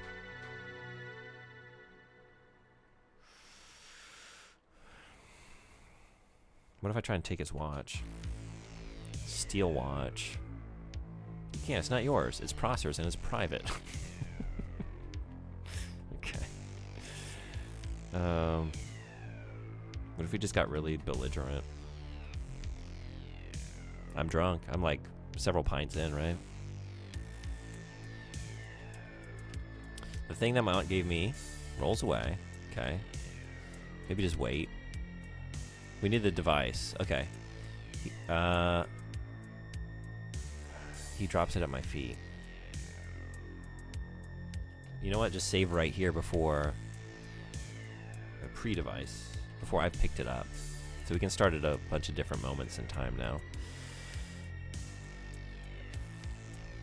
What if I try and take his watch? Steal watch. You can't, it's not yours. It's Prosser's and it's private. Okay. What if we just got really belligerent? I'm drunk. I'm like several pints in, right? The thing that my aunt gave me rolls away. Okay. Maybe just wait. We need the device. Okay. He drops it at my feet. You know what? Just save right here before a pre-device, before I've picked it up. So we can start at a bunch of different moments in time now.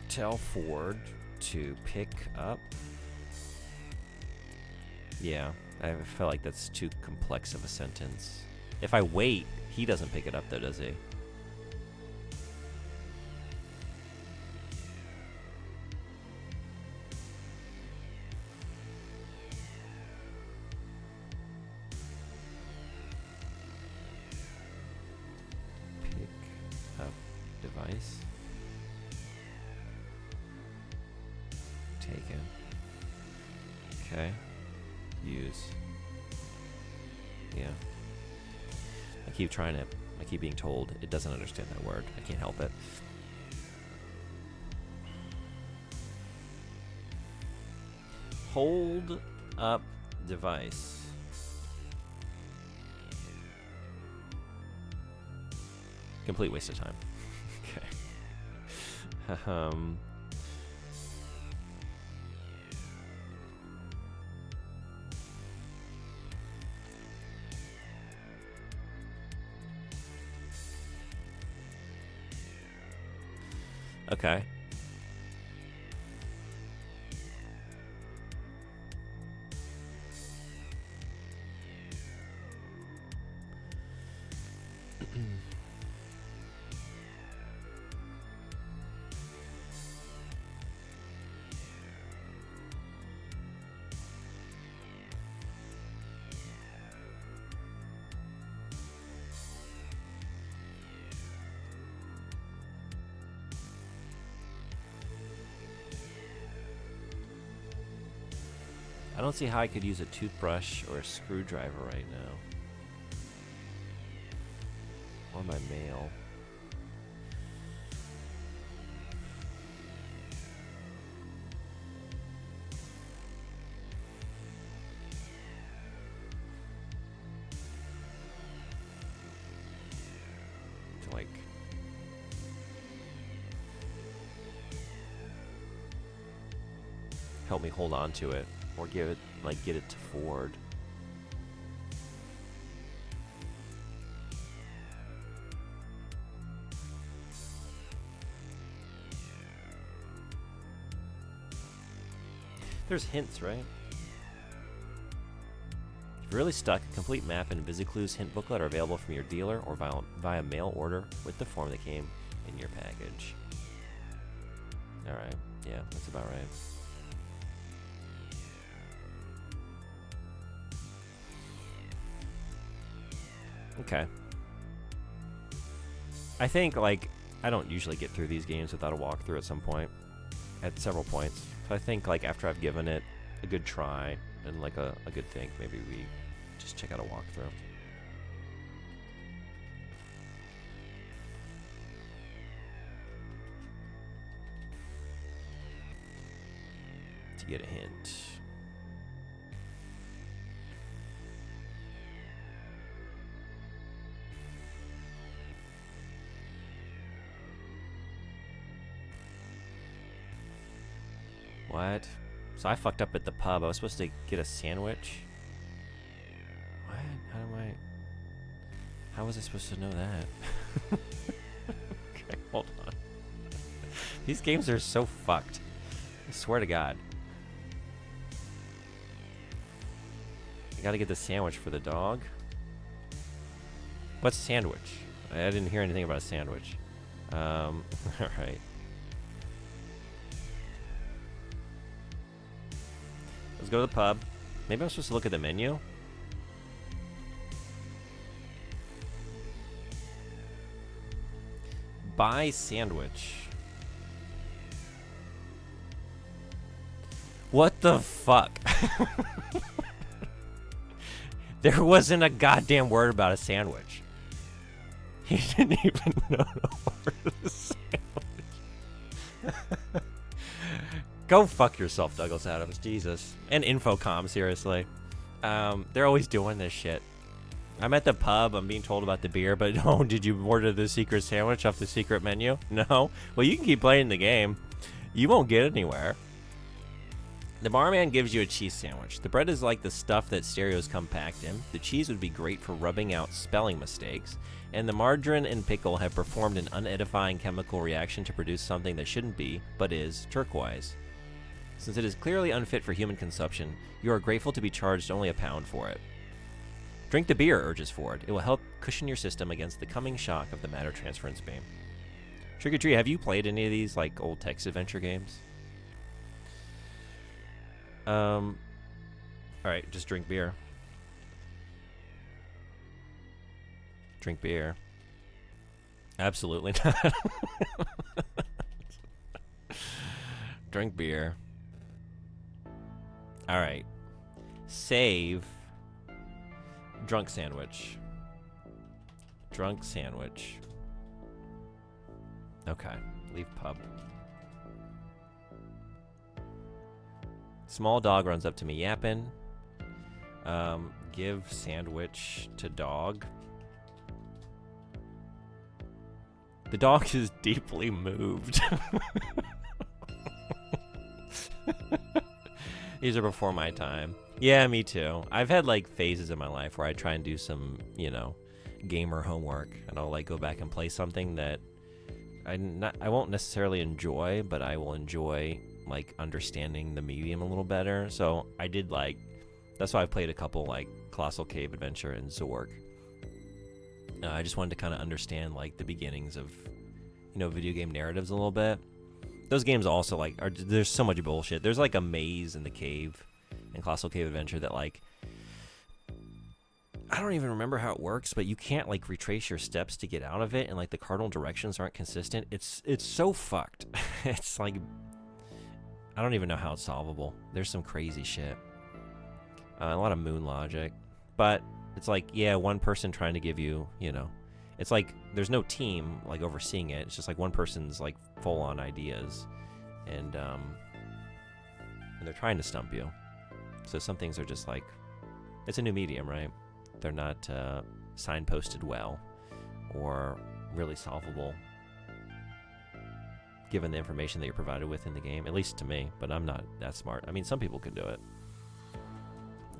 Tell Ford to pick up. Yeah, I feel like that's too complex of a sentence. If I wait, he doesn't pick it up though, does he? Pick up device. Taken. Okay. Use. Yeah. I keep trying it. I keep being told it doesn't understand that word. I can't help it. Hold up device. Complete waste of time. Okay. Okay. I don't see how I could use a toothbrush or a screwdriver right now. Or my mail. To like help me hold on to it. Or give it, like, get it to Ford. There's hints, right? If you're really stuck, a complete map and VisiClue's hint booklet are available from your dealer or via mail order with the form that came in your package. Alright, yeah, that's about right. Okay. I think, like, I don't usually get through these games without a walkthrough at some point. At several points. So I think, like, after I've given it a good try and, like, a good think, maybe we just check out a walkthrough. To get a hint. What? So I fucked up at the pub. I was supposed to get a sandwich. What? How was I supposed to know that? Okay, hold on. These games are so fucked. I swear to God. I gotta get the sandwich for the dog. What's sandwich? I didn't hear anything about a sandwich. Alright. Let's go to the pub. Maybe I'm supposed to look at the menu? Buy sandwich. What the fuck? There wasn't a goddamn word about a sandwich. He didn't even know to order the sandwich. Go fuck yourself, Douglas Adams. Jesus. And Infocom, seriously. They're always doing this shit. I'm at the pub. I'm being told about the beer, but oh, did you order the secret sandwich off the secret menu? No? Well, you can keep playing the game. You won't get anywhere. The barman gives you a cheese sandwich. The bread is like the stuff that stereos come packed in. The cheese would be great for rubbing out spelling mistakes. And the margarine and pickle have performed an unedifying chemical reaction to produce something that shouldn't be, but is, turquoise. Since it is clearly unfit for human consumption, you are grateful to be charged only £1 for it. Drink the beer, urges Ford. It will help cushion your system against the coming shock of the matter transference beam. Trick or Treat, have you played any of these, like, old text adventure games? Alright, just drink beer. Drink beer. Absolutely not. Drink beer. Alright. Save. Drunk sandwich. Drunk sandwich. Okay. Leave pub. Small dog runs up to me yapping. Give sandwich to dog. The dog is deeply moved. These are before my time. Yeah, me too. I've had like phases in my life where I try and do some, you know, gamer homework, and I'll like go back and play something that I won't necessarily enjoy, but I will enjoy like understanding the medium a little better. So I did like, that's why I played a couple like Colossal Cave Adventure and Zork. I just wanted to kind of understand like the beginnings of, you know, video game narratives a little bit. Those games also like there's so much bullshit. There's like a maze in the cave in Colossal Cave Adventure that like, I don't even remember how it works, but you can't like retrace your steps to get out of it, and like the cardinal directions aren't consistent. It's so fucked. It's like, I don't even know how it's solvable. There's some crazy shit. A lot of moon logic. But it's like, yeah, one person trying to give you, you know, it's like there's no team like overseeing it. It's just like one person's like full on ideas, and they're trying to stump you. So some things are just like, it's a new medium, right? They're not signposted well or really solvable given the information that you're provided with in the game, at least to me, but I'm not that smart. I mean, some people could do it.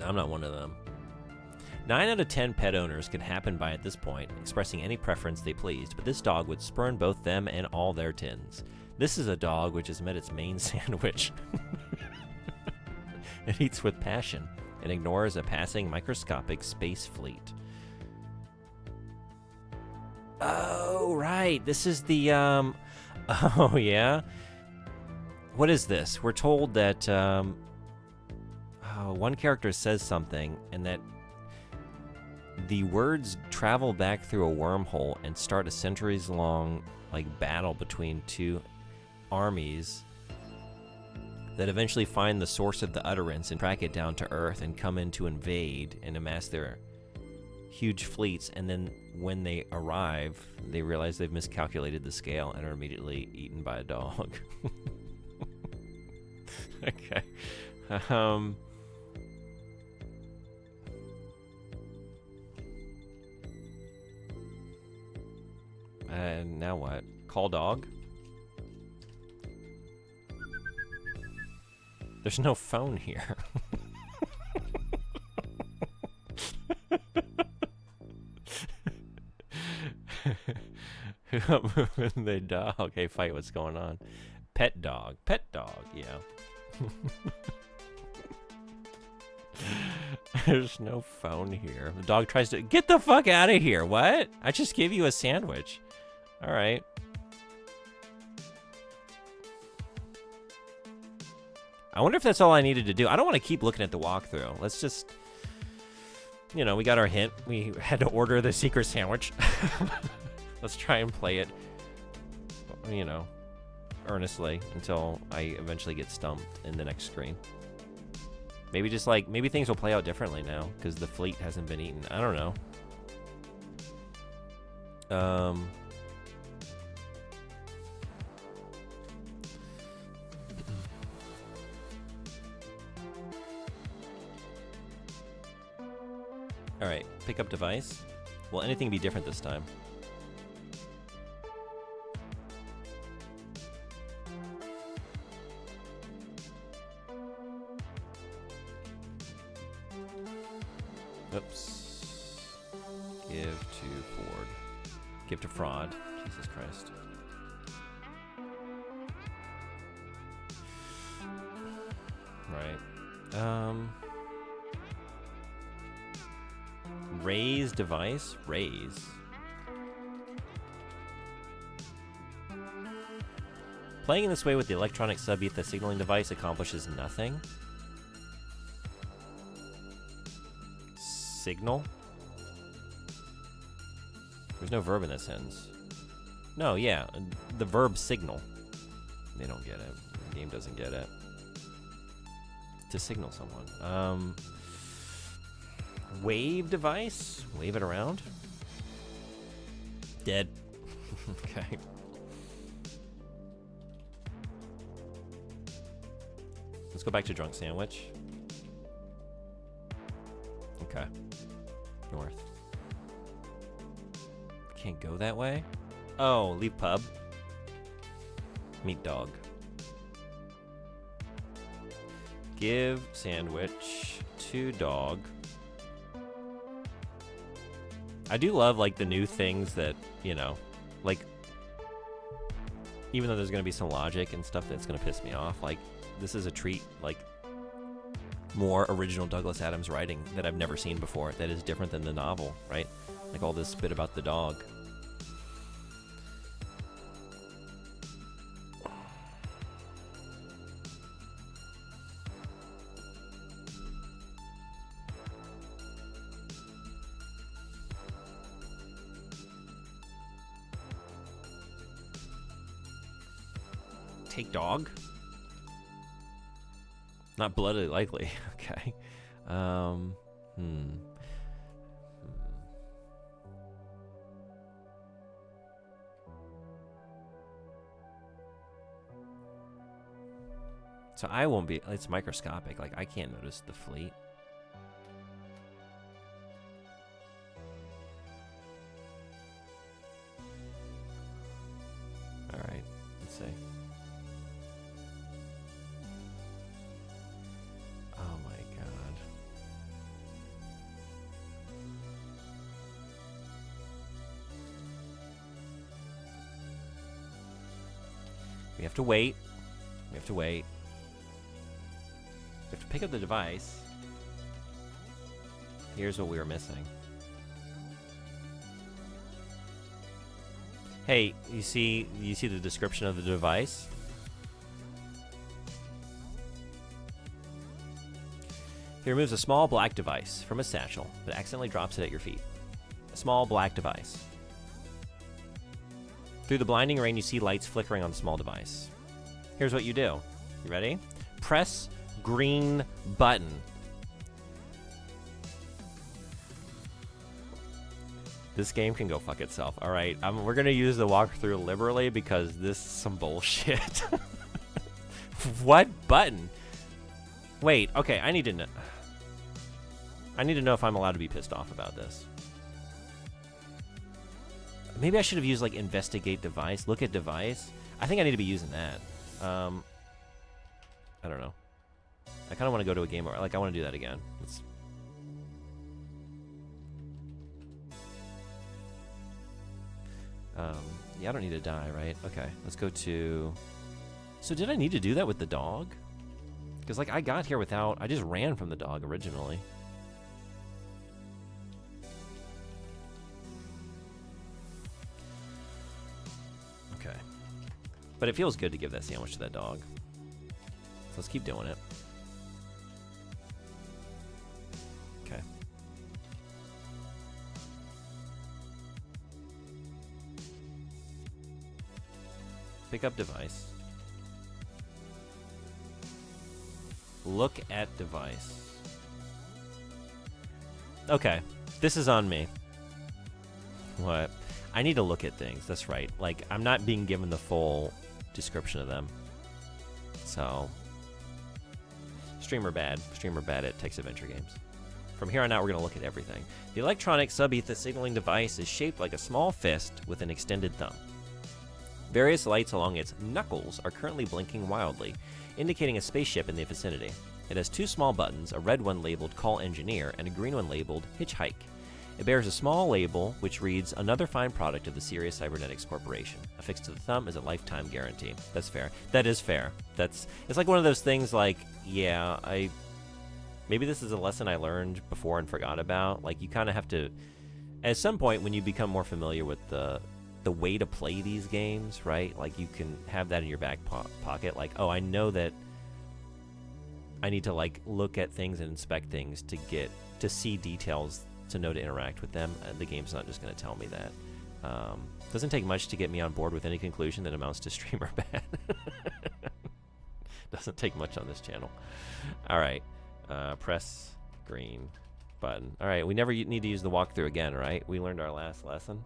I'm not one of them. 9 out of 10 pet owners could happen by at this point, expressing any preference they pleased, but this dog would spurn both them and all their tins. This is a dog which has met its main sandwich. It eats with passion and ignores a passing microscopic space fleet. Oh, right. This is the, oh, yeah? What is this? We're told that, one character says something, and that the words travel back through a wormhole and start a centuries-long, like, battle between two armies that eventually find the source of the utterance and track it down to Earth and come in to invade and amass their huge fleets. And then when they arrive, they realize they've miscalculated the scale and are immediately eaten by a dog. Okay. And now what? Call dog? There's no phone here. Moving the dog. Okay, fight. What's going on? Pet dog. Pet dog. Yeah. There's no phone here. The dog tries to get the fuck out of here. What? I just gave you a sandwich. All right. I wonder if that's all I needed to do. I don't want to keep looking at the walkthrough. Let's just, you know, we got our hint. We had to order the secret sandwich. Let's try and play it, you know, earnestly until I eventually get stumped in the next screen. Maybe just like, maybe things will play out differently now because the fleet hasn't been eaten. I don't know. All right, pick up device. Will anything be different this time? Oops. Give to Ford. Give to fraud. Jesus Christ. Right. Raise device. Raise. Playing in this way with the electronic sub-ether signaling device accomplishes nothing. Signal? There's no verb in this sentence. No, yeah, the verb signal. They don't get it. The game doesn't get it. To signal someone. Wave device? Wave it around? Dead. Okay. Let's go back to drunk sandwich. Okay. North. Can't go that way? Oh, leave pub. Meet dog. Give sandwich to dog. I do love, like, the new things that, you know, like, even though there's going to be some logic and stuff that's going to piss me off, like, this is a treat, like, more original Douglas Adams writing that I've never seen before that is different than the novel, right? Like all this bit about the dog. Take dog? Not bloodily likely. Okay. So I won't be, it's microscopic. Like, I can't notice the fleet. All right, let's see. Oh my God. We have to wait. We have to wait. We have to pick up the device. Here's what we were missing. Hey, you see the description of the device? He removes a small black device from a satchel, but accidentally drops it at your feet. A small black device. Through the blinding rain, you see lights flickering on the small device. Here's what you do. You ready? Press green button. This game can go fuck itself. All right, we're gonna use the walkthrough liberally because this is some bullshit. What button? Wait. Okay, I need to know. I need to know if I'm allowed to be pissed off about this. Maybe I should have used like investigate device, look at device. I think I need to be using that. I don't know. I kind of want to go to a game where, like, I want to do that again. Let's... yeah, I don't need to die, right? Okay, let's go to... So did I need to do that with the dog? Because, like, I got here without... I just ran from the dog originally. Okay. But it feels good to give that sandwich to that dog. So let's keep doing it. Okay. Pick up device. Look at device. Okay, this is on me. What? I need to look at things, that's right. Like, I'm not being given the full description of them. So, streamer bad at text adventure games. From here on out, we're going to look at everything. The electronic sub-ether signaling device is shaped like a small fist with an extended thumb. Various lights along its knuckles are currently blinking wildly, indicating a spaceship in the vicinity. It has two small buttons, a red one labeled Call Engineer and a green one labeled Hitchhike. It bears a small label which reads, another fine product of the Sirius Cybernetics Corporation. Affixed to the thumb is a lifetime guarantee. That's fair. That is fair. It's like one of those things like, yeah, maybe this is a lesson I learned before and forgot about. Like, you kind of have to, at some point when you become more familiar with the way to play these games, right? Like, you can have that in your back pocket. Like, oh, I know that I need to, like, look at things and inspect things to see details, to know to interact with them. The game's not just going to tell me that. Doesn't take much to get me on board with any conclusion that amounts to streamer bad. Doesn't take much on this channel. All right. Press green button. All right. We never need to use the walkthrough again, right? We learned our last lesson.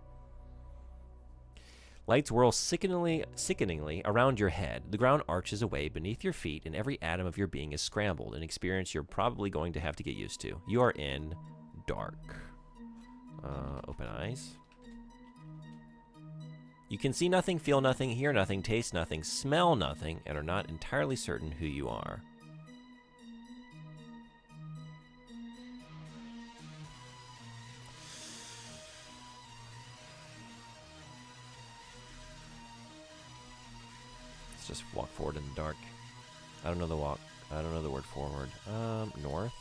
Lights whirl sickeningly around your head. The ground arches away beneath your feet, and every atom of your being is scrambled, an experience you're probably going to have to get used to. You are in dark. Open eyes. You can see nothing, feel nothing, hear nothing, taste nothing, smell nothing, and are not entirely certain who you are. Just walk forward in the dark. I don't know the word forward. North.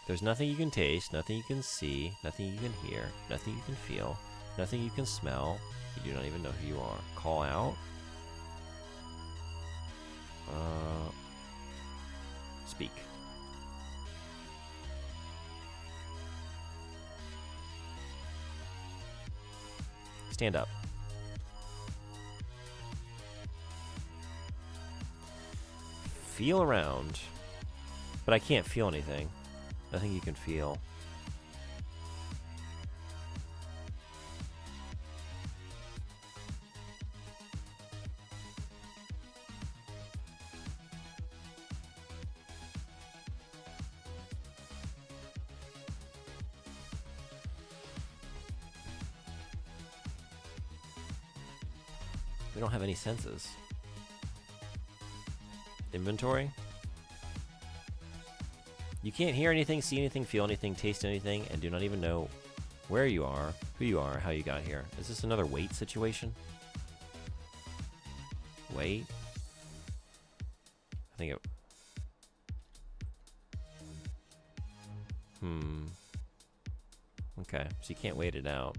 There's nothing you can taste, nothing you can see, nothing you can hear, nothing you can feel, nothing you can smell. You do not even know who you are. Call out. Speak. Stand up. Feel around, but I can't feel anything. Nothing you can feel. We don't have any senses. Inventory. You can't hear anything, see anything, feel anything, taste anything, and do not even know where you are, who you are, how you got here. Is this another wait situation? Wait? I think it... Okay, so you can't wait it out.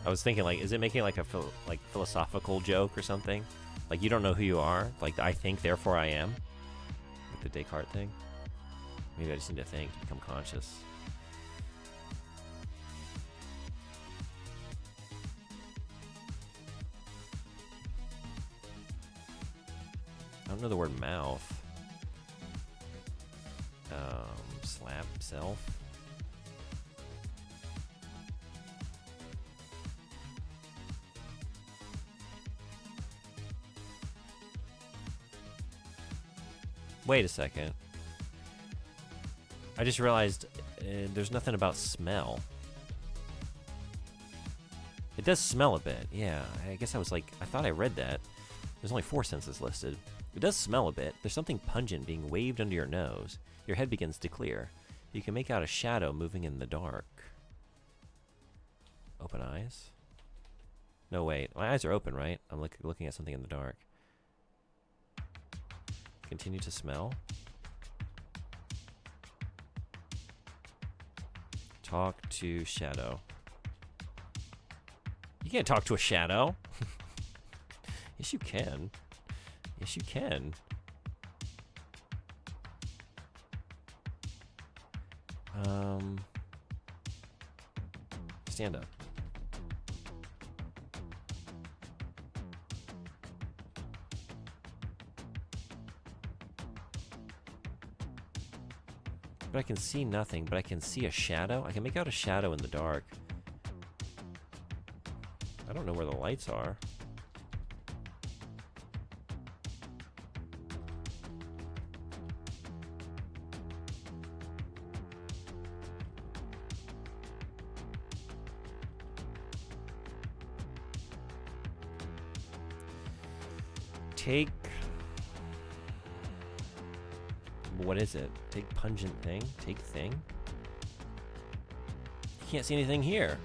I was thinking, like, is it making like a philosophical joke or something? Like, you don't know who you are. Like, I think, therefore I am. Like the Descartes thing. Maybe I just need to think to become conscious. don't know the word mouth. Slap self. Wait a second. I just realized there's nothing about smell. It does smell a bit. Yeah, I guess I was like, I thought I read that. There's only 4 senses listed. It does smell a bit. There's something pungent being waved under your nose. Your head begins to clear. You can make out a shadow moving in the dark. Open eyes? No, wait. My eyes are open, right? I'm looking at something in the dark. Continue to smell. Talk to shadow. You can't talk to a shadow. Yes, you can. Yes, you can. Stand up. But I can see nothing, but I can see a shadow. I can make out a shadow in the dark. I don't know where the lights are. Take... What is it? Take pungent thing? Take thing? Can't see anything here.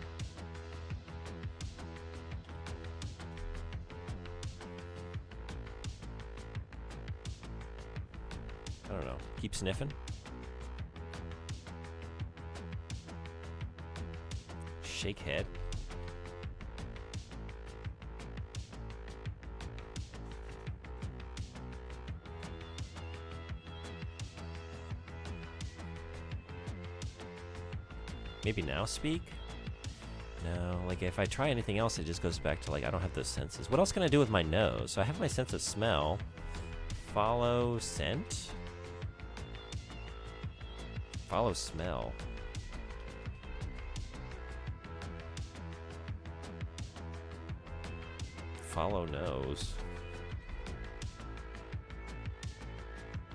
I don't know. Keep sniffing. Shake head. Maybe now speak? No, like if I try anything else, it just goes back to like, I don't have those senses. What else can I do with my nose? So I have my sense of smell. Follow scent? Follow smell. Follow nose.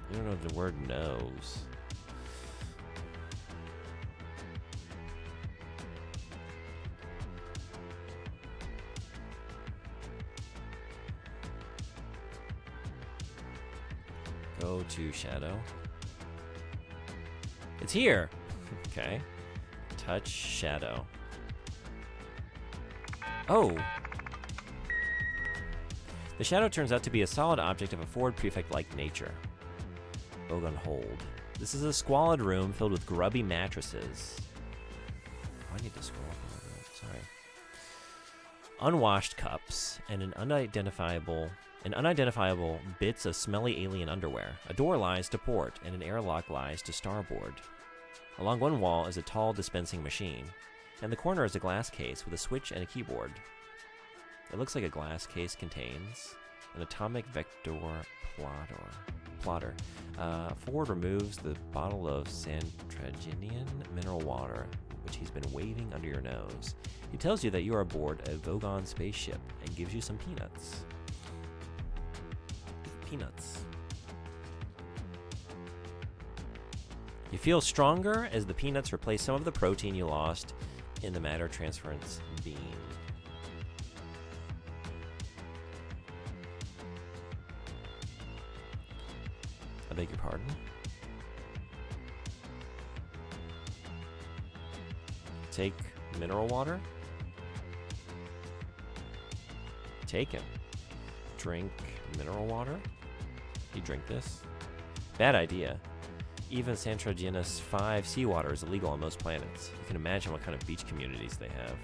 I don't know the word nose. Go to shadow. It's here. Okay. Touch shadow. Oh. The shadow turns out to be a solid object of a Ford prefect-like nature. Bogon hold. This is a squalid room filled with grubby mattresses. Oh, I need to scroll up a little bit. Sorry. Unwashed cups and an unidentifiable bits of smelly alien underwear. A door lies to port, and an airlock lies to starboard. Along one wall is a tall dispensing machine, and the corner is a glass case with a switch and a keyboard. It looks like a glass case contains an atomic vector plotter. Ford removes the bottle of Santraginian mineral water, which he's been waving under your nose. He tells you that you are aboard a Vogon spaceship and gives you some peanuts. Peanuts. You feel stronger as the peanuts replace some of the protein you lost in the matter transference beam. I beg your pardon? Take mineral water? Take it. Drink mineral water? You drink this? Bad idea. Even Santrogenus 5 seawater is illegal on most planets. You can imagine what kind of beach communities they have.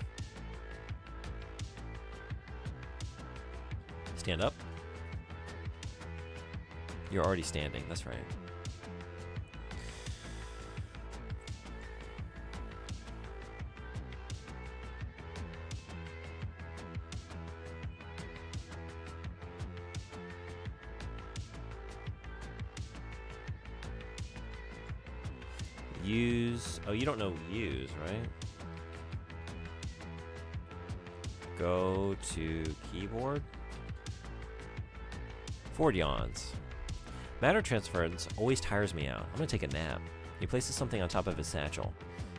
Stand up. You're already standing, that's right. Use. Oh, you don't know use, right? Go to keyboard. Ford yawns. Matter transference always tires me out. I'm gonna take a nap. He places something on top of his satchel.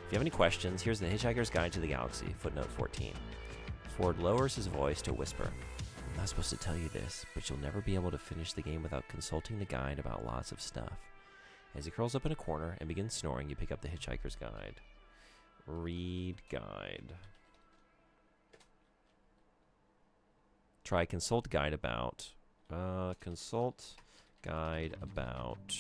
If you have any questions, here's the Hitchhiker's Guide to the Galaxy, footnote 14. Ford lowers his voice to a whisper. I'm not supposed to tell you this, but you'll never be able to finish the game without consulting the guide about lots of stuff. As he curls up in a corner and begins snoring, you pick up the Hitchhiker's Guide. Read guide. Try consult guide about. Consult guide about.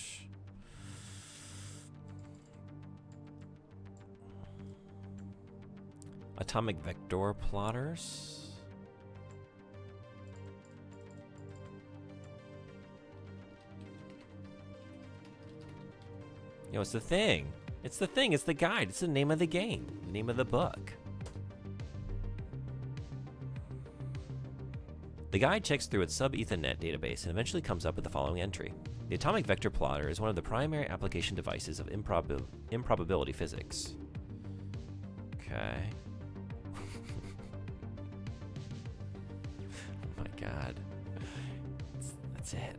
Atomic vector plotters. Yo, it's the thing. It's the thing. It's the guide. It's the name of the game. The name of the book. The guide checks through its sub-Ethernet database and eventually comes up with the following entry. The atomic vector plotter is one of the primary application devices of improbability physics. Okay. Oh my god. That's it.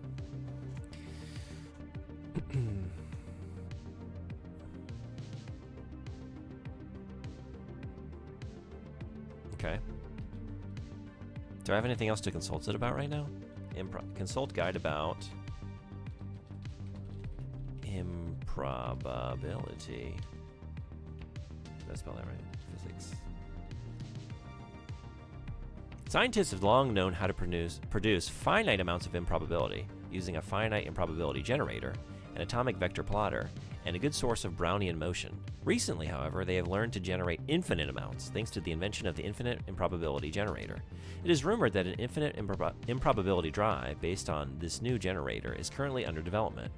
Okay. Do I have anything else to consult it about right now? Consult guide about improbability. Did I spell that right? Physics. Scientists have long known how to produce finite amounts of improbability using a finite improbability generator, an atomic vector plotter, and a good source of Brownian motion. Recently, however, they have learned to generate infinite amounts thanks to the invention of the infinite improbability generator. It is rumored that an infinite improbability drive based on this new generator is currently under development.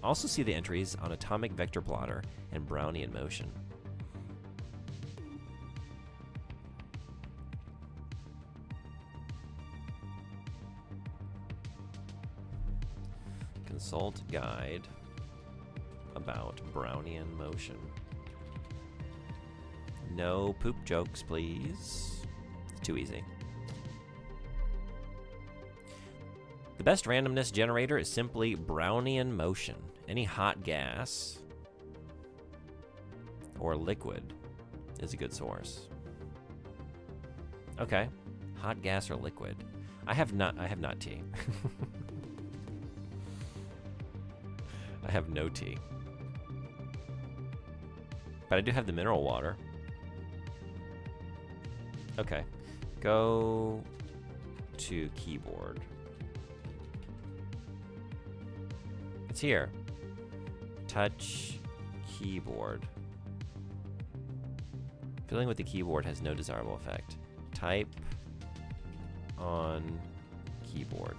Also see the entries on atomic vector plotter and Brownian motion. Consult guide about Brownian motion. No poop jokes, please. It's too easy. The best randomness generator is simply Brownian motion. Any hot gas or liquid is a good source. Okay. Hot gas or liquid. I have not tea. I have no tea. But I do have the mineral water. Okay. Go to keyboard. It's here. Touch keyboard. Fiddling with the keyboard has no desirable effect. Type on keyboard.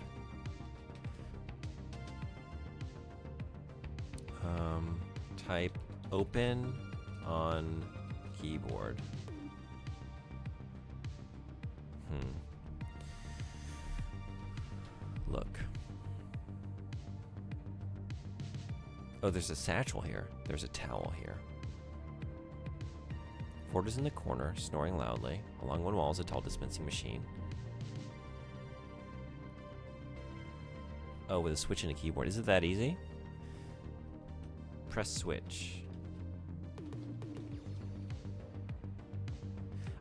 Type open on keyboard. Look. Oh, there's a satchel here. There's a towel here. Ford is in the corner, snoring loudly. Along one wall is a tall dispensing machine. Oh, with a switch and a keyboard. Is it that easy? Press switch.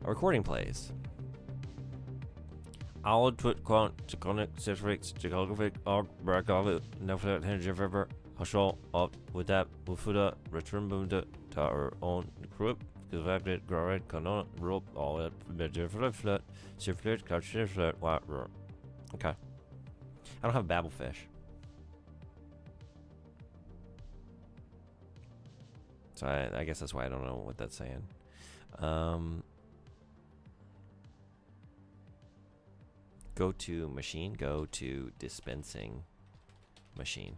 A recording plays. Output to connect certificates to calculate or back of it. Never hand ever. Hashol up with that. Wufuda return boom to our own group. Because I did grow it. Cannot rope all it. Flat. Circulate. Catch flat. Okay. I don't have Babelfish. So I guess that's why I don't know what that's saying. Go to machine, go to dispensing machine.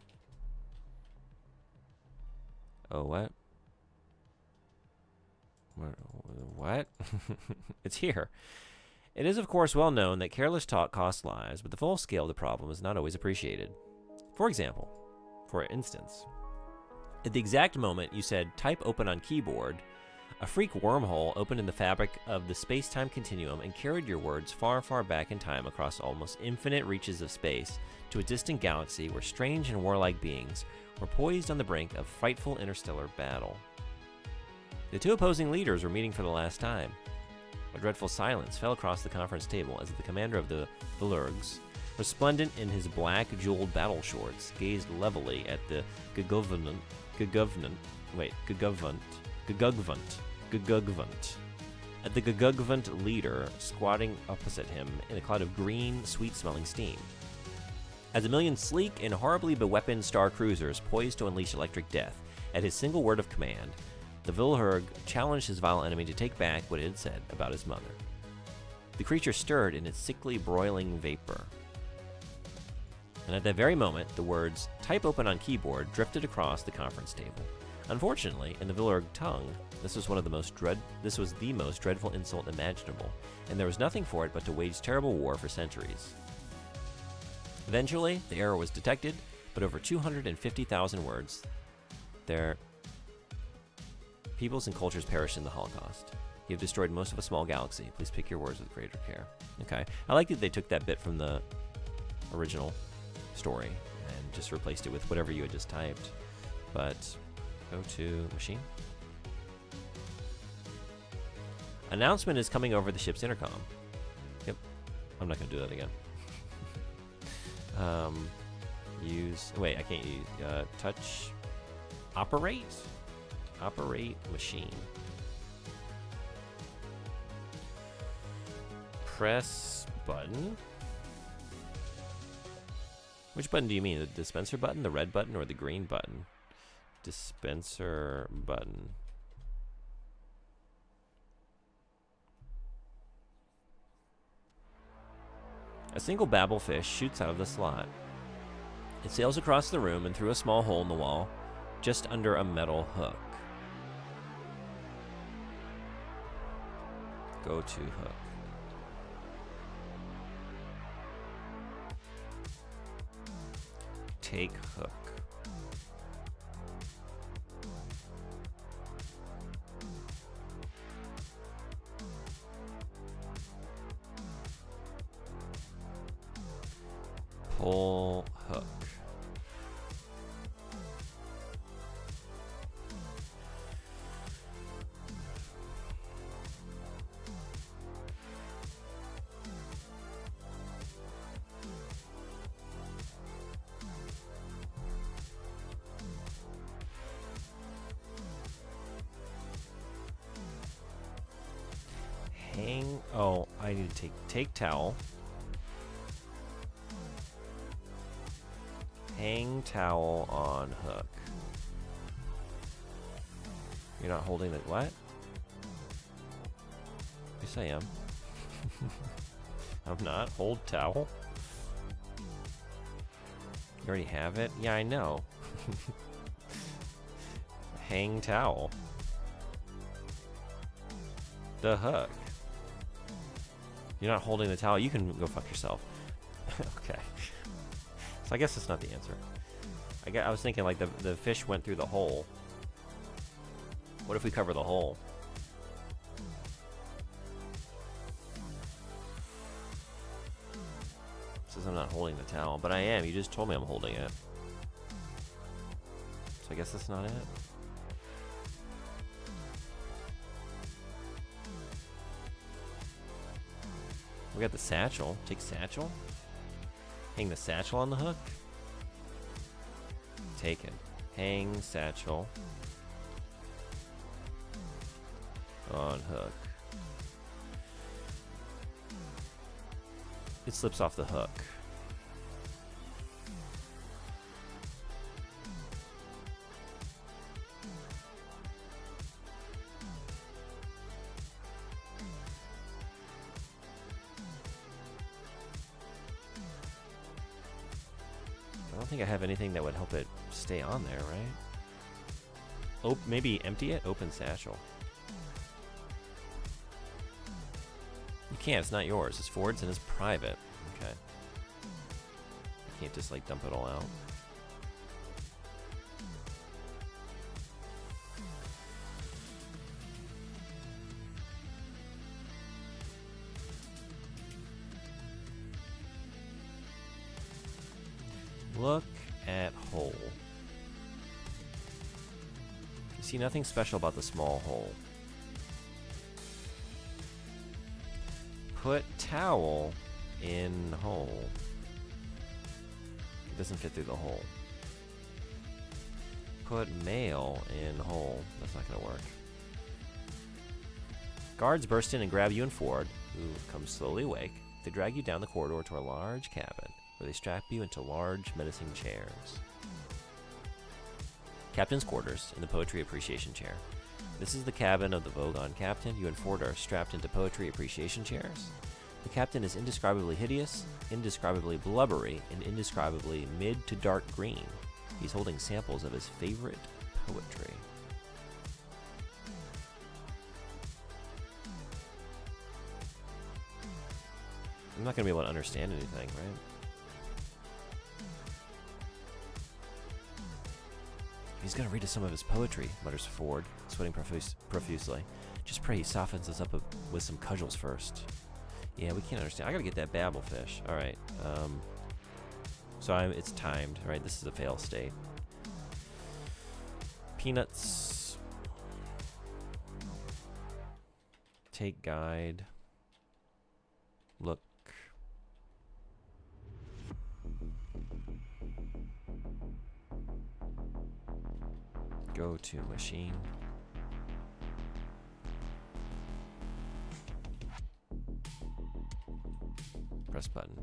Oh, what? What? It's here. It is, of course, well known that careless talk costs lives, but the full scale of the problem is not always appreciated. For instance, At the exact moment you said, type open on keyboard, a freak wormhole opened in the fabric of the space-time continuum and carried your words far, far back in time across almost infinite reaches of space to a distant galaxy where strange and warlike beings were poised on the brink of frightful interstellar battle. The two opposing leaders were meeting for the last time. A dreadful silence fell across the conference table as the commander of the Valurgs, resplendent in his black jeweled battle shorts, gazed levelly at the Gugugvant, at the Gugugvant leader squatting opposite him in a cloud of green, sweet-smelling steam. As a million sleek and horribly beweaponed star cruisers poised to unleash electric death, at his single word of command, the Valurg challenged his vile enemy to take back what it had said about his mother. The creature stirred in its sickly, broiling vapor. And at that very moment, the words, type open on keyboard, drifted across the conference table. Unfortunately, in the Valurg tongue, this was the most dreadful insult imaginable, and there was nothing for it but to wage terrible war for centuries. Eventually, the error was detected, but over 250,000 words. Their peoples and cultures perished in the Holocaust. You have destroyed most of a small galaxy. Please pick your words with greater care. Okay. I like that they took that bit from the original story and just replaced it with whatever you had just typed. But go to machine. Announcement is coming over the ship's intercom. Yep. I'm not going to do that again. Wait, I can't use touch. Operate machine. Press button. Which button do you mean? The dispenser button, the red button, or the green button? Dispenser button. A single babblefish shoots out of the slot. It sails across the room and through a small hole in the wall, just under a metal hook. Go to hook. Take hook. Pull hook. Hang. Oh, I need to take towel. Hang towel on hook. You're not holding the what? Yes, I am. I'm not. Hold towel. You already have it? Yeah, I know. Hang towel. The hook. You're not holding the towel. You can go fuck yourself. Okay. So I guess that's not the answer. I was thinking like the fish went through the hole. What if we cover the hole? It says I'm not holding the towel, but I am. You just told me I'm holding it. So I guess that's not it. We got the satchel. Take satchel. Hang the satchel on the hook. Taken. Hang satchel on hook. It slips off the hook. I don't think I have anything that would help it stay on there, right? Maybe empty it? Open satchel. You can't, it's not yours. It's Ford's and it's private. Okay. You can't just like dump it all out. Look at hole. You see nothing special about the small hole. Put towel in hole. It doesn't fit through the hole. Put mail in hole. That's not going to work. Guards burst in and grab you and Ford, who comes slowly awake. They drag you down the corridor to a large cabin, where they strap you into large, menacing chairs. Captain's quarters in the Poetry Appreciation Chair. This is the cabin of the Vogon captain. You and Ford are strapped into Poetry Appreciation chairs. The captain is indescribably hideous, indescribably blubbery, and indescribably mid to dark green. He's holding samples of his favorite poetry. I'm not going to be able to understand anything, right? He's going to read us some of his poetry, mutters Ford, sweating profusely. Just pray he softens us up with some cudgels first. Yeah, we can't understand. I got to get that babble fish. All right. So it's timed, right? This is a fail state. Peanuts. Take guide. Look. Go to machine. Press button.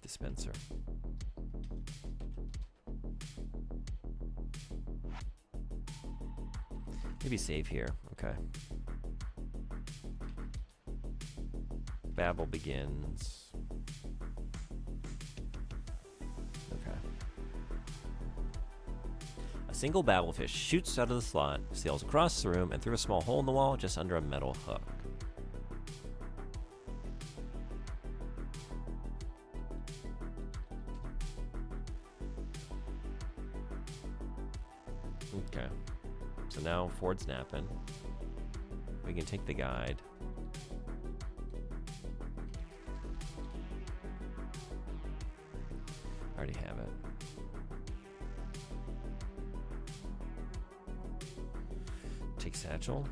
Dispenser. Maybe save here. Okay. Babble begins. Okay. A single babblefish shoots out of the slot, sails across the room, and through a small hole in the wall just under a metal hook. Okay. So now Ford's napping. We can take the guide. I already have it. Take satchel.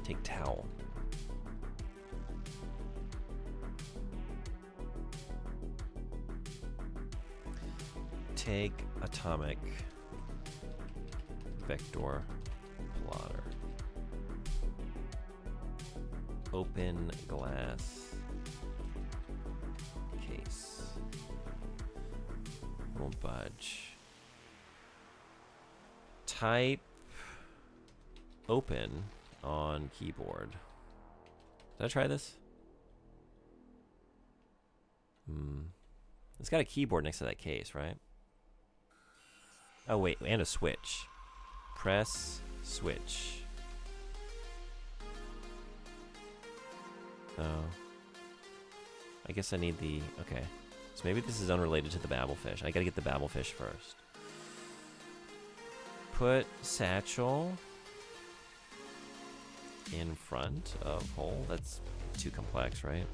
Take towel. Take atomic vector plotter. Open glass case. Won't budge. Type open on keyboard. Did I try this? It's got a keyboard next to that case, right? Oh wait, and a switch. Press switch. Oh. I guess I need the... Okay. So maybe this is unrelated to the babblefish. I gotta get the babblefish first. Put satchel in front of hole. That's too complex, right?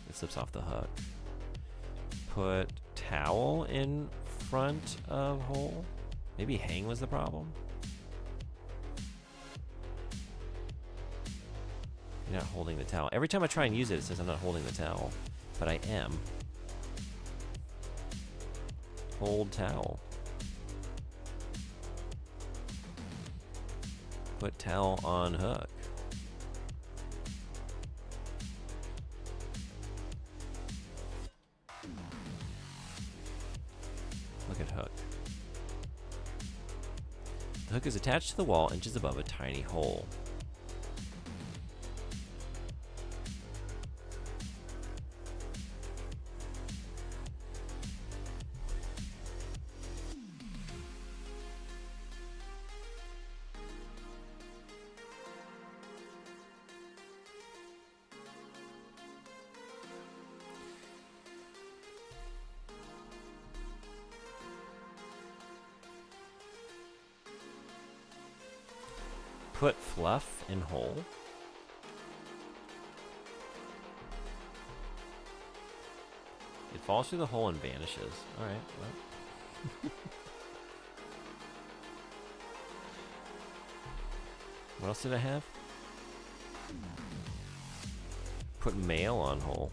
It slips off the hook. Put towel in front of hole. Maybe hang was the problem. You're not holding the towel. Every time I try and use it, it says I'm not holding the towel. But I am. Hold towel. Put towel on hook. Look at hook. The hook is attached to the wall inches above a tiny hole. Put fluff in hole. Falls through the hole and vanishes. Alright, well. What else did I have? Put mail on hole.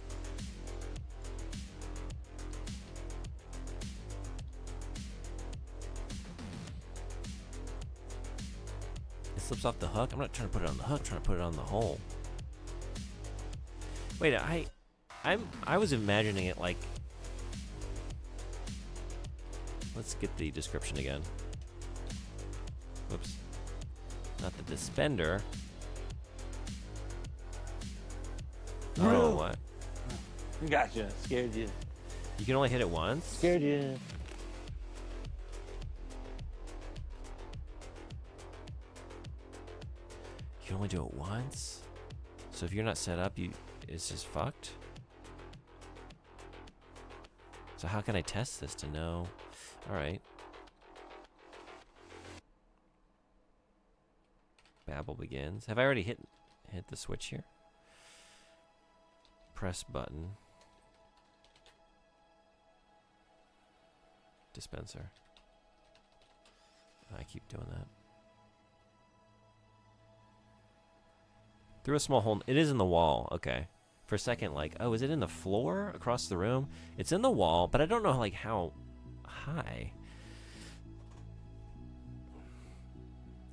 It slips off the hook. I'm not trying to put it on the hook, I'm trying to put it on the hole. Wait, I was imagining it like. Let's get the description again. Whoops. Not the dispender. Oh, what?
Gotcha. Scared you.
You can only hit it once?
Scared you.
You can only do it once? So if you're not set up, it's just fucked? So how can I test this to know? Alright. Babble begins. Have I already hit the switch here? Press button. Dispenser. I keep doing that. Through a small hole. It is in the wall. Okay. For a second, like, oh, is it in the floor across the room? It's in the wall, but I don't know, like, how high.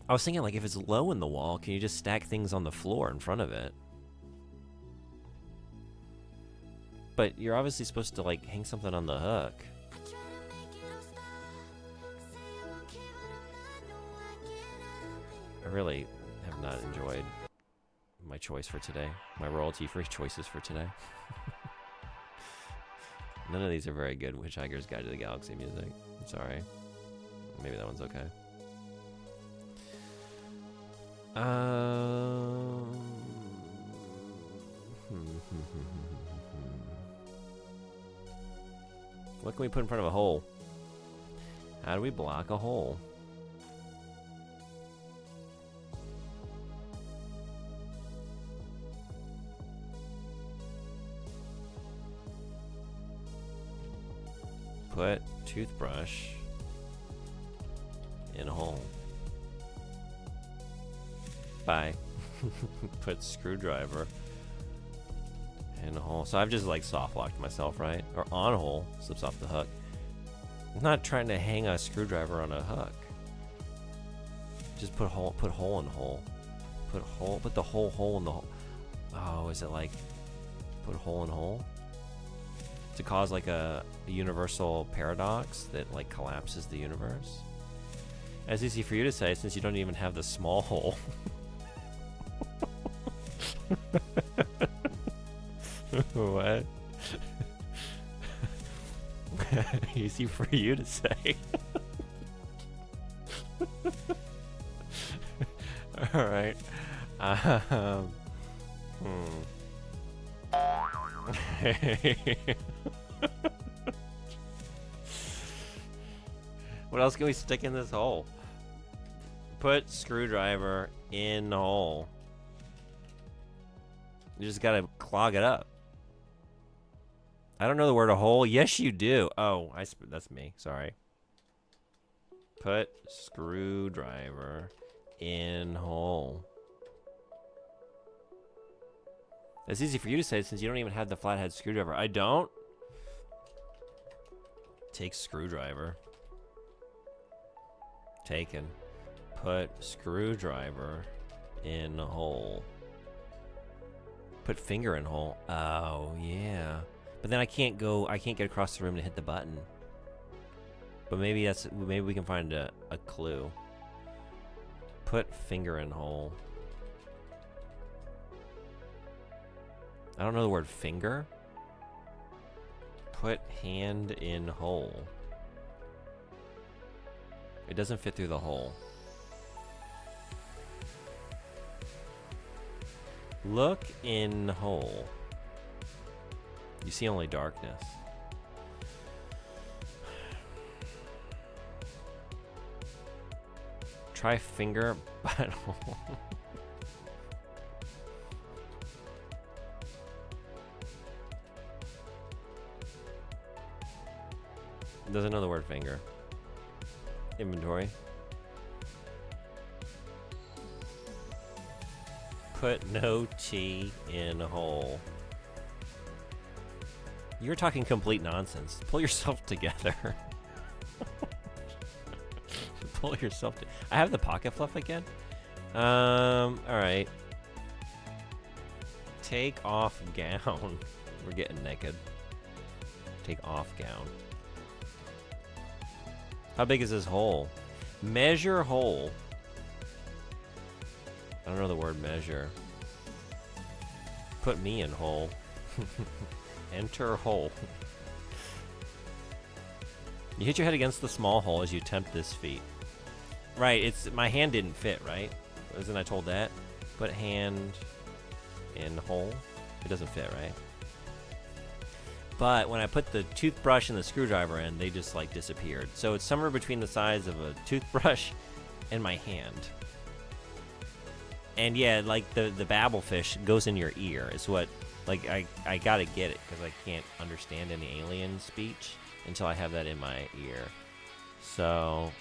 I was thinking, like, if it's low in the wall, can you just stack things on the floor in front of it? But you're obviously supposed to, like, hang something on the hook. I really have not enjoyed my choice for today. My royalty-free choices for today. None of these are very good Hitchhiker's Guide to the Galaxy music. I'm sorry. Maybe that one's okay. What can we put in front of a hole? How do we block a hole? Put toothbrush in a hole. Bye. Put screwdriver in a hole. So I've just like soft locked myself, right? Or on a hole, slips off the hook. I'm not trying to hang a screwdriver on a hook. Just put hole in hole. Put the whole hole in the hole. Oh, is it like put hole in hole? To cause like a universal paradox that like collapses the universe? As easy for you to say since you don't even have the small hole. What? Easy for you to say. All right. What else can we stick in this hole? Put screwdriver in the hole. You just gotta clog it up. I don't know the word a hole. Yes, you do. Oh, that's me. Sorry. Put screwdriver in hole. That's easy for you to say since you don't even have the flathead screwdriver. I don't. Take screwdriver. Taken. Put screwdriver in hole. Put finger in hole. Oh, yeah. But then I can't get across the room to hit the button. But maybe we can find a clue. Put finger in hole. I don't know the word finger. Put hand in hole. It doesn't fit through the hole. Look in hole. You see only darkness. Try finger butthole. Doesn't know the word finger. Inventory. Put no T in hole. You're talking complete nonsense. Pull yourself together. Pull yourself to. I have the pocket fluff again. Alright. Take off gown. We're getting naked. Take off gown. How big is this hole? Measure hole. I don't know the word measure. Put me in hole. Enter hole. You hit your head against the small hole as you attempt this feat. Right, it's my hand didn't fit, right? Wasn't I told that? Put hand in hole. It doesn't fit, right? But when I put the toothbrush and the screwdriver in, they just like disappeared. So it's somewhere between the size of a toothbrush and my hand. And yeah, like the babblefish goes in your ear is what, like I gotta get it because I can't understand any alien speech until I have that in my ear. So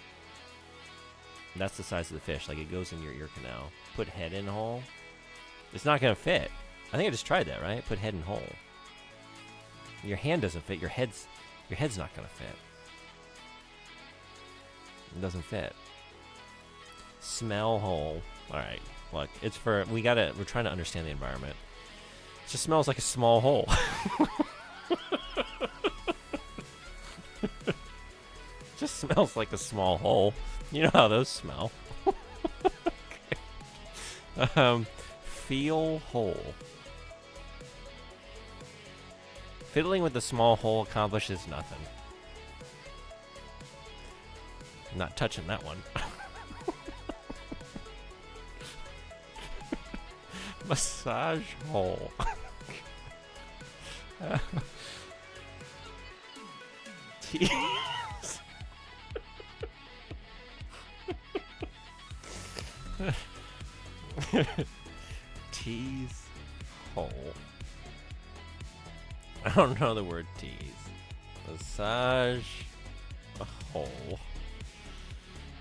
that's the size of the fish. Like it goes in your ear canal. Put head in hole. It's not gonna fit. I think I just tried that, right? Put head in hole. Your hand doesn't fit. Your head's not gonna fit. It doesn't fit. Smell hole. All right. Look, it's for we're trying to understand the environment. It just smells like a small hole. Just smells like a small hole. You know how those smell. Okay. Feel hole. Fiddling with the small hole accomplishes nothing. I'm not touching that one. Massage hole. Tease. Tease hole. I don't know the word tease. Massage a hole.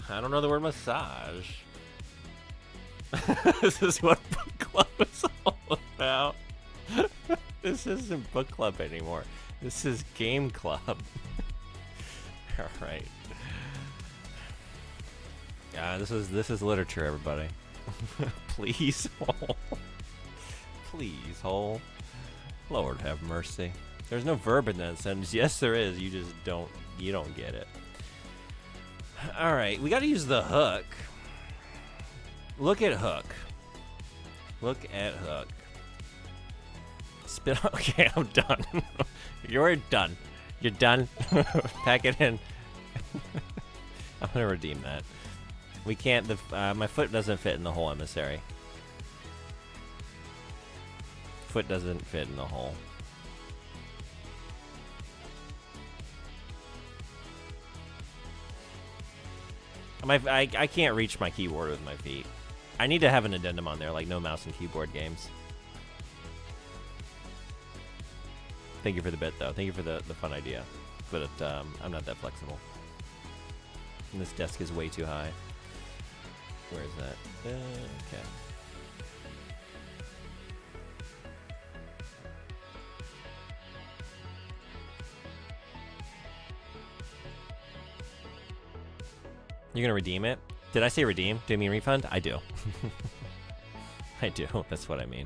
I don't know the word massage. This is what book club is all about. This isn't book club anymore. This is game club. Alright. Yeah, this is literature, everybody. Please, hole. Please, hole. Lord have mercy. There's no verb in that sentence. Yes, there is. You just don't get it. Alright, we gotta use the hook. Look at hook. Look at hook. Spit. Okay, I'm done. You're done. You're done. Pack it in. I'm gonna redeem that. We can't. My foot doesn't fit in the hole, emissary. Foot doesn't fit in the hole. I can't reach my keyboard with my feet. I need to have an addendum on there, like no mouse and keyboard games. Thank you for the bit, though. Thank you for the fun idea. But I'm not that flexible. And this desk is way too high. Where is that? Okay. You're gonna redeem it? Did I say redeem? Do you mean refund? I do. I do. That's what I mean.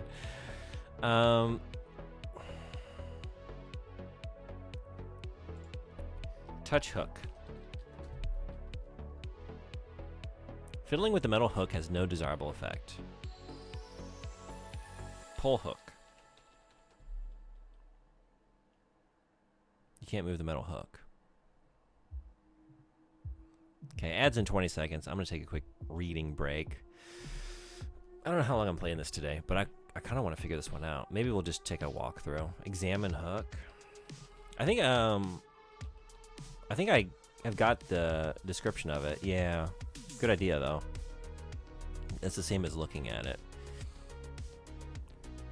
Touch hook. Fiddling with the metal hook has no desirable effect. Pull hook. You can't move the metal hook. Okay, ads in 20 seconds. I'm going to take a quick reading break. I don't know how long I'm playing this today, but I kind of want to figure this one out. Maybe we'll just take a walkthrough. Examine hook. I think I have got the description of it. Yeah. Good idea, though. It's the same as looking at it.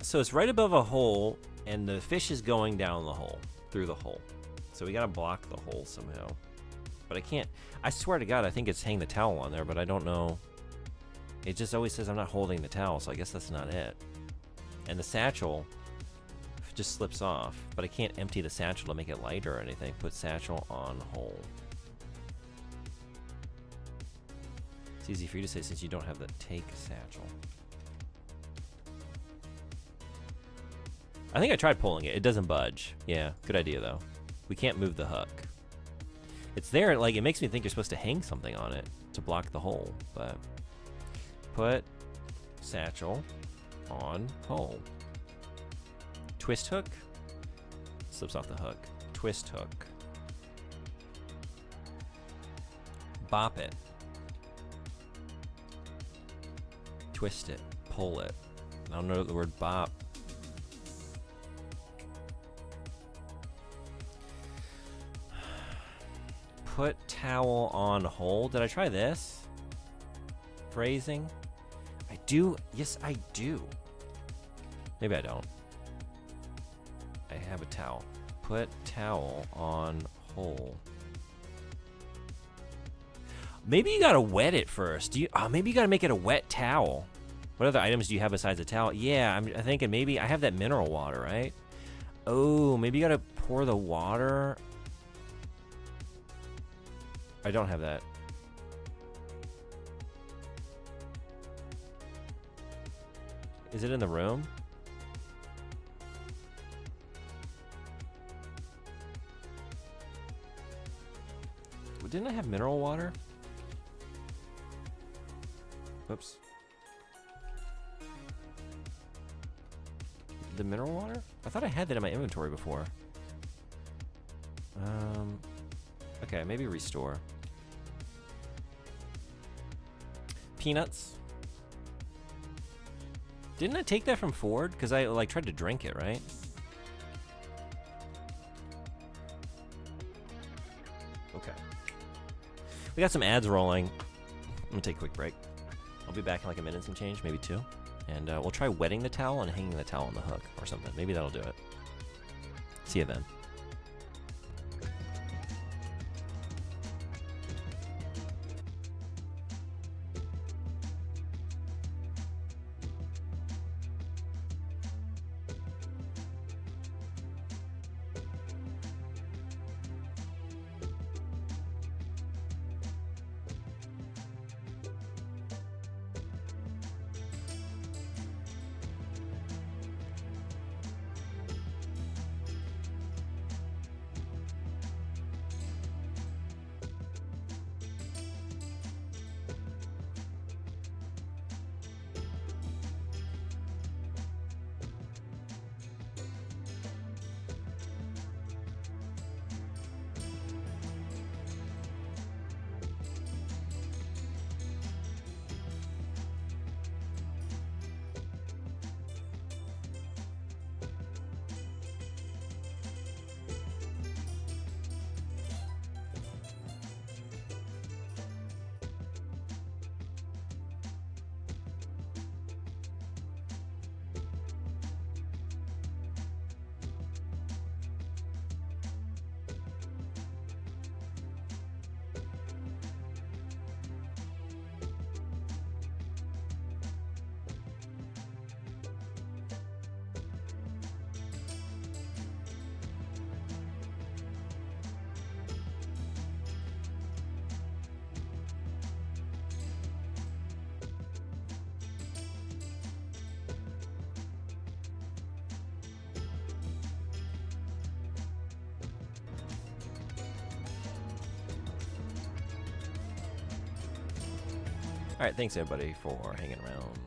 So it's right above a hole, and the fish is going down the hole, through the hole. So we gotta block the hole somehow. But I can't. I swear to God, I think it's hang the towel on there, but I don't know. It just always says I'm not holding the towel, so I guess that's not it. And the satchel just slips off, but I can't empty the satchel to make it lighter or anything. Put satchel on hole. It's easy for you to say since you don't have the take satchel. I think I tried pulling it. It doesn't budge. Yeah, good idea though. We can't move the hook. It's there, like, it makes me think you're supposed to hang something on it to block the hole, but put satchel on hole. Twist hook. Slips off the hook. Twist hook. Bop it. Twist it. Pull it. I don't know the word bop. Put towel on hole. Did I try this? Phrasing? I do. Yes, I do. Maybe I don't. I have a towel. Put towel on hole. Maybe you gotta wet it first. Maybe you gotta make it a wet towel. What other items do you have besides a towel? Yeah, I'm thinking maybe I have that mineral water, right? Oh, maybe you gotta pour the water. I don't have that. Is it in the room? Didn't I have mineral water? Whoops. The mineral water? I thought I had that in my inventory before. Okay, maybe restore. Peanuts. Didn't I take that from Ford? Because I like tried to drink it, right? Okay. We got some ads rolling. I'm gonna take a quick break. I'll be back in like a minute and some change, maybe 2. And we'll try wetting the towel and hanging the towel on the hook or something. Maybe that'll do it. See you then. All right, thanks everybody for hanging around.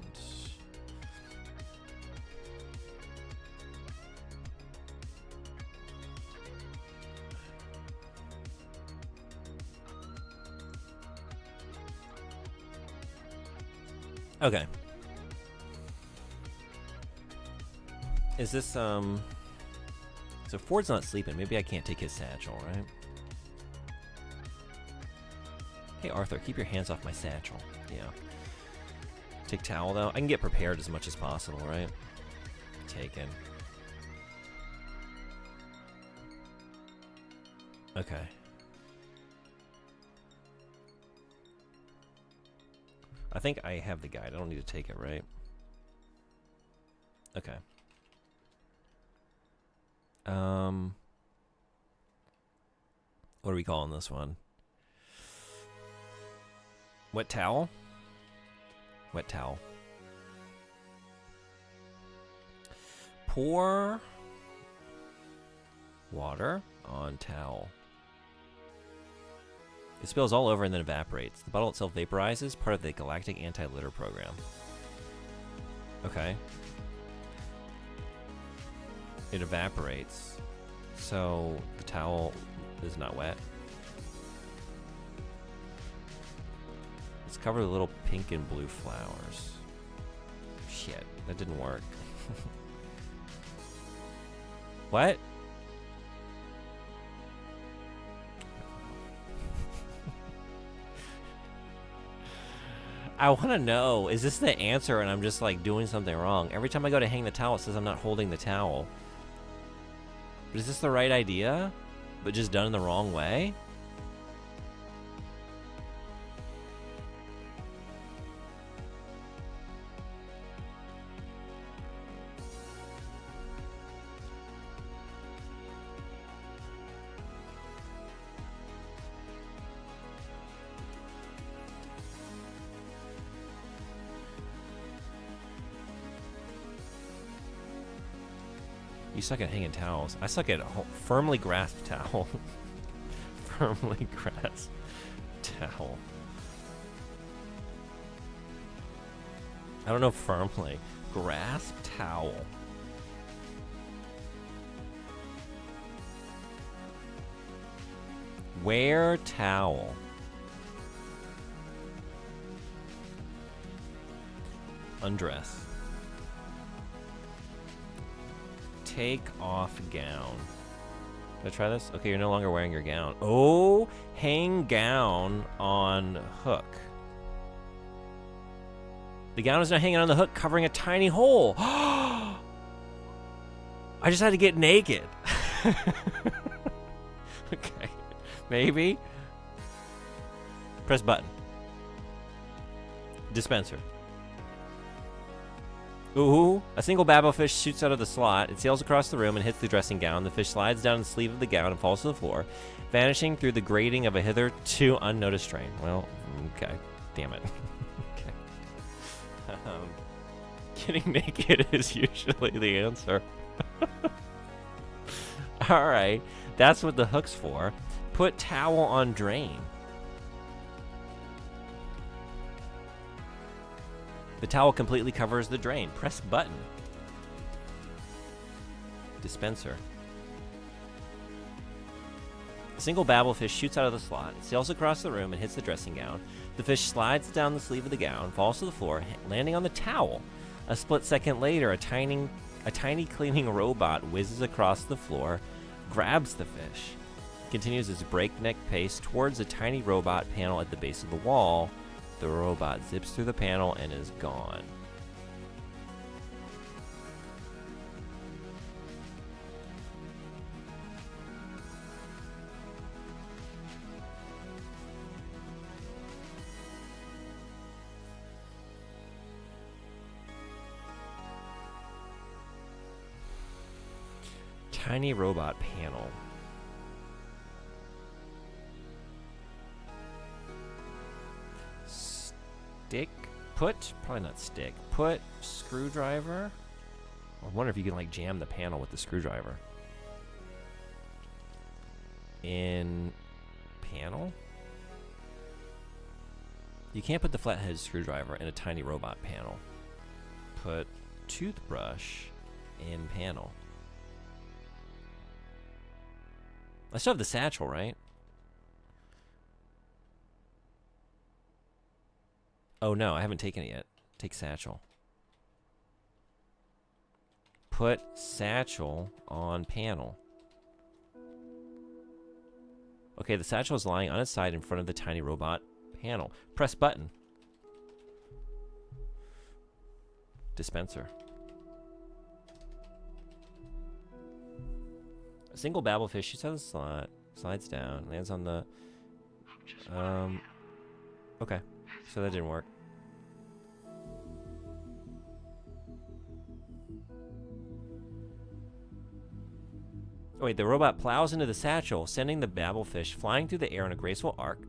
Okay. Is this, so Ford's not sleeping. Maybe I can't take his satchel, right? Hey, Arthur, keep your hands off my satchel. Yeah. Take towel, though. I can get prepared as much as possible, right? Taken. Okay. I think I have the guide. I don't need to take it, right? Okay. What are we calling this one? Wet towel? Wet towel. Pour water on towel. It spills all over and then evaporates. The bottle itself vaporizes, part of the Galactic Anti-Litter Program. Okay. It evaporates. So the towel is not wet. It's covered with little pink and blue flowers. Shit, that didn't work. What? I want to know, is this the answer and I'm just like doing something wrong? Every time I go to hang the towel, it says I'm not holding the towel. But is this the right idea? But just done in the wrong way? You suck at hanging towels. I suck at firmly grasped towel. Firmly grasped towel. I don't know firmly. Grasp towel. Wear towel. Undress. Take off gown. Did I try this? Okay, you're no longer wearing your gown. Oh, hang gown on hook. The gown is now hanging on the hook, covering a tiny hole. I just had to get naked. Okay, maybe. Press button. Dispenser. Ooh, a single babblefish shoots out of the slot. It sails across the room and hits the dressing gown. The fish slides down the sleeve of the gown and falls to the floor, vanishing through the grating of a hitherto unnoticed train. Well, okay. Damn it. Okay. Getting naked is usually the answer. All right. That's what the hook's for. Put towel on drain. The towel completely covers the drain. Press button. Dispenser. A single babblefish shoots out of the slot, sails across the room and hits the dressing gown. The fish slides down the sleeve of the gown, falls to the floor, landing on the towel. A split second later, a tiny cleaning robot whizzes across the floor, grabs the fish, continues its breakneck pace towards a tiny robot panel at the base of the wall. The robot zips through the panel and is gone. Tiny robot panel. Stick, probably not stick, put screwdriver. I wonder if you can like jam the panel with the screwdriver. In panel? You can't put the flathead screwdriver in a tiny robot panel. Put toothbrush in panel. I still have the satchel, right? Oh no, I haven't taken it yet. Take satchel. Put satchel on panel. Okay, the satchel is lying on its side in front of the tiny robot panel. Press button. Dispenser. A single babblefish shoots out of the slot, Slides down. Lands on the... Okay. So that didn't work. Oh, wait, the robot plows into the satchel, sending the babblefish flying through the air in a graceful arc.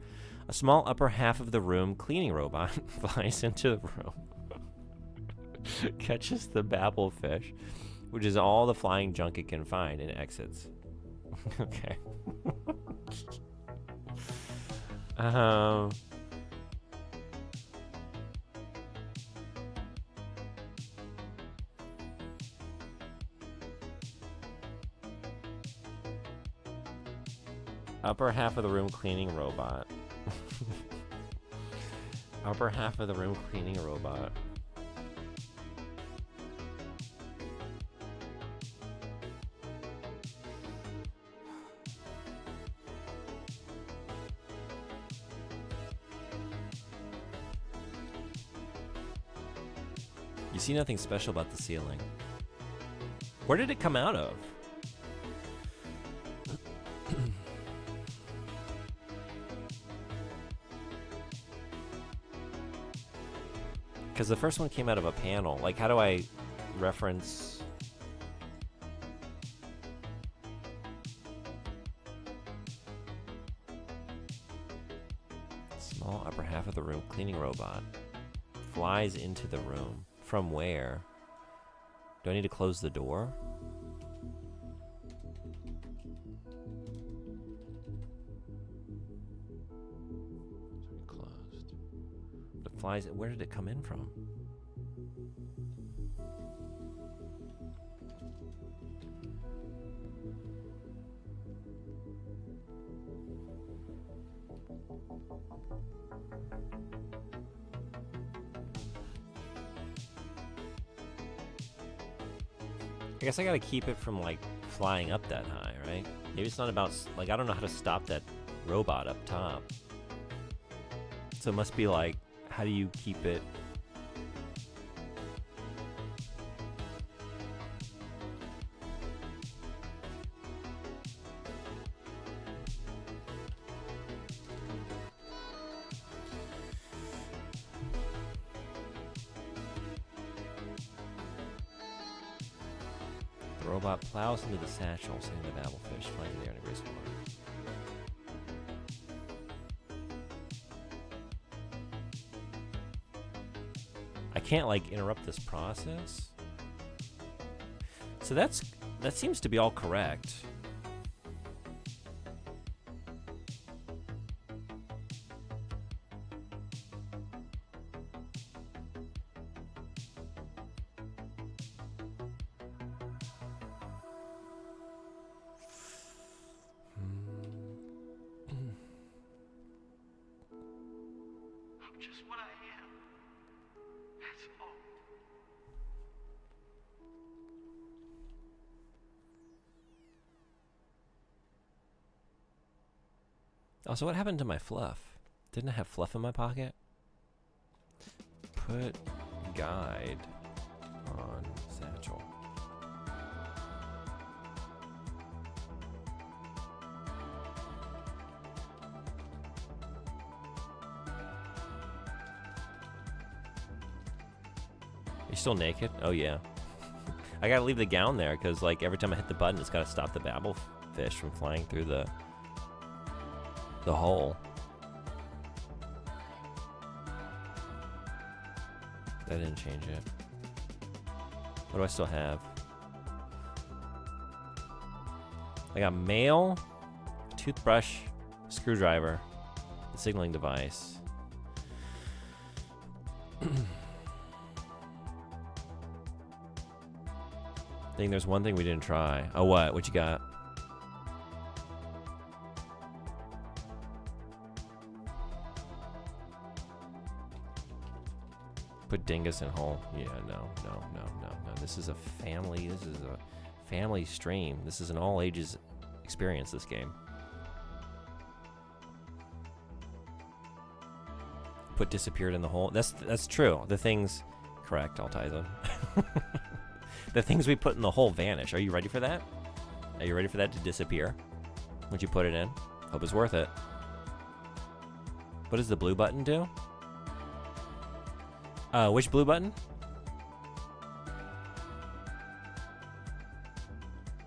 A small upper half of the room cleaning robot flies into the room. Catches the babblefish, which is all the flying junk it can find, and exits. Okay. Upper half of the room cleaning robot. Upper half of the room cleaning robot. You see nothing special about the ceiling. Where did it come out of? Because the first one came out of a panel. Like, how do I reference... Small upper half of the room cleaning robot. Flies into the room. From where? Do I need to close the door? Closed. But it flies. Where did it come in from? I guess I gotta keep it from, like, flying up that high, right? Maybe it's not about, like, I don't know how to stop that robot up top. So it must be, like, how do you keep it... The robot plows into the satchel, sending the babblefish flying in the air in a graceful arc. I can't, like, interrupt this process. So that seems to be all correct.
Just what I am. That's all.
Oh, so what happened to my fluff? Didn't I have fluff in my pocket? Put guide on satchel. You still naked? Oh yeah. I gotta leave the gown there because, like, every time I hit the button, it's gotta stop the babblefish from flying through the hole. That didn't change it. What do I still have? I got mail, toothbrush, screwdriver, the signaling device. I think there's one thing we didn't try. Oh, what? What you got? Put dingus in hole. Yeah, no. This is a family. This is a family stream. This is an all ages experience, this game. Put disappeared in the hole. That's true. The things... Correct, Altiza. The things we put in the hole vanish. Are you ready for that? Are you ready for that to disappear? Would you put it in? Hope it's worth it. What does the blue button do? Which blue button?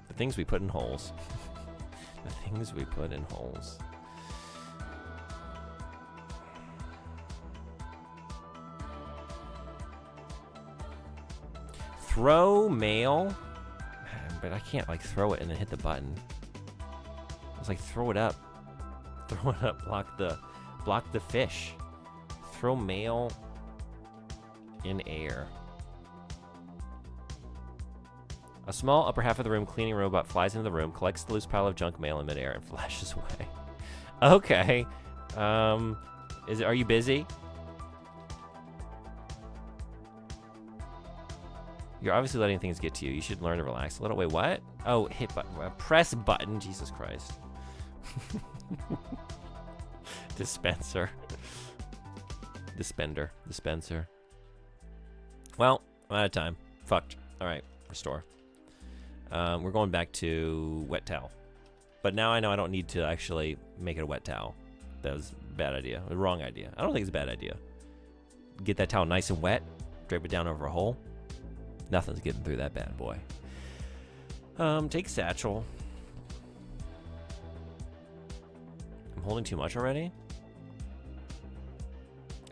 The things we put in holes. The things we put in holes. Throw mail? But I can't like throw it and then hit the button. It's like throw it up. Throw it up, block the fish. Throw mail in air. A small upper half of the room cleaning robot flies into the room, collects the loose pile of junk mail in midair, and flashes away. Okay. Are you busy? You're obviously letting things get to you. You should learn to relax a little. Wait, what? Oh, hit button. Press button. Jesus Christ. Dispenser. Dispenser. Well, I'm out of time. Fucked. All right, restore. We're going back to wet towel. But now I know I don't need to actually make it a wet towel. That was a bad idea. A wrong idea. I don't think it's a bad idea. Get that towel nice and wet. Drape it down over a hole. Nothing's getting through that bad boy. Take satchel. I'm holding too much already?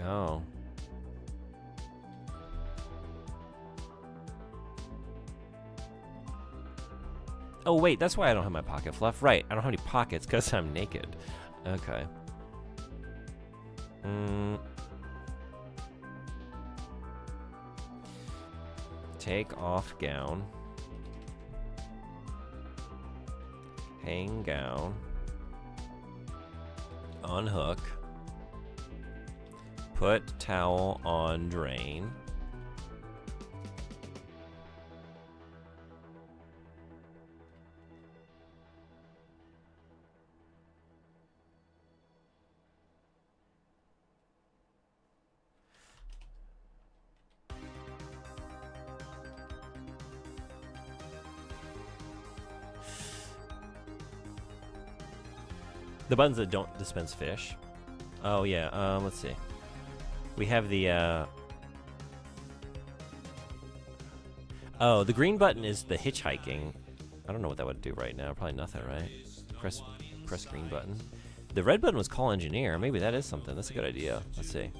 Oh. Oh, wait, that's why I don't have my pocket fluff. Right, I don't have any pockets because I'm naked. Okay. Take off gown. Hang gown. Unhook. Put towel on drain. The buttons that don't dispense fish. Oh yeah, let's see. We have the oh, the green button is the hitchhiking. I don't know what that would do right now. Probably nothing, right? Press green button. The red button was call engineer. Maybe that is something. That's a good idea. Let's see.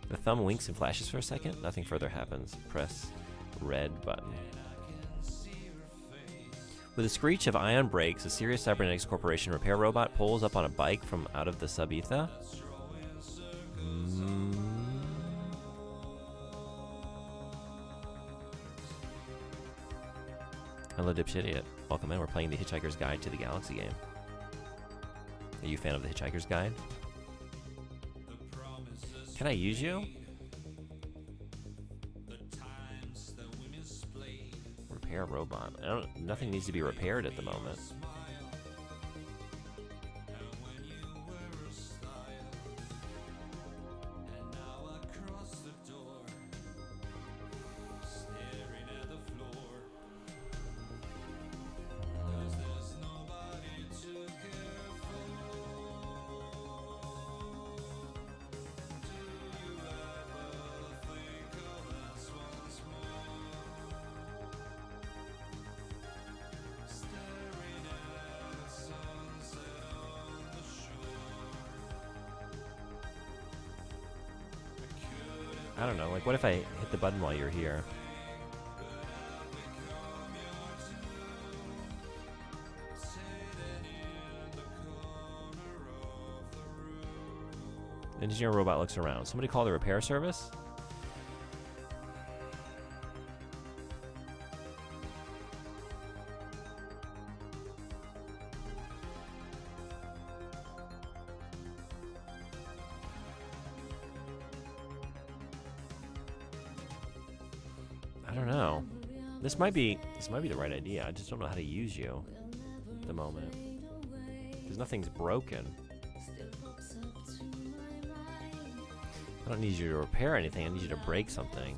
The thumb winks and flashes for a second. Nothing further happens. Press red button. With a screech of ion brakes, a Sirius Cybernetics Corporation repair robot pulls up on a bike from out of the sub-ether. Hello, Dipshit. Welcome in. We're playing the Hitchhiker's Guide to the Galaxy game. Are you a fan of the Hitchhiker's Guide? Can I use you? Repair robot. Nothing needs to be repaired at the moment. I don't know, like what if I hit the button while you're here? Engineer robot looks around. Somebody call the repair service? I don't know. This might be the right idea. I just don't know how to use you at the moment. Because nothing's broken. I don't need you to repair anything. I need you to break something.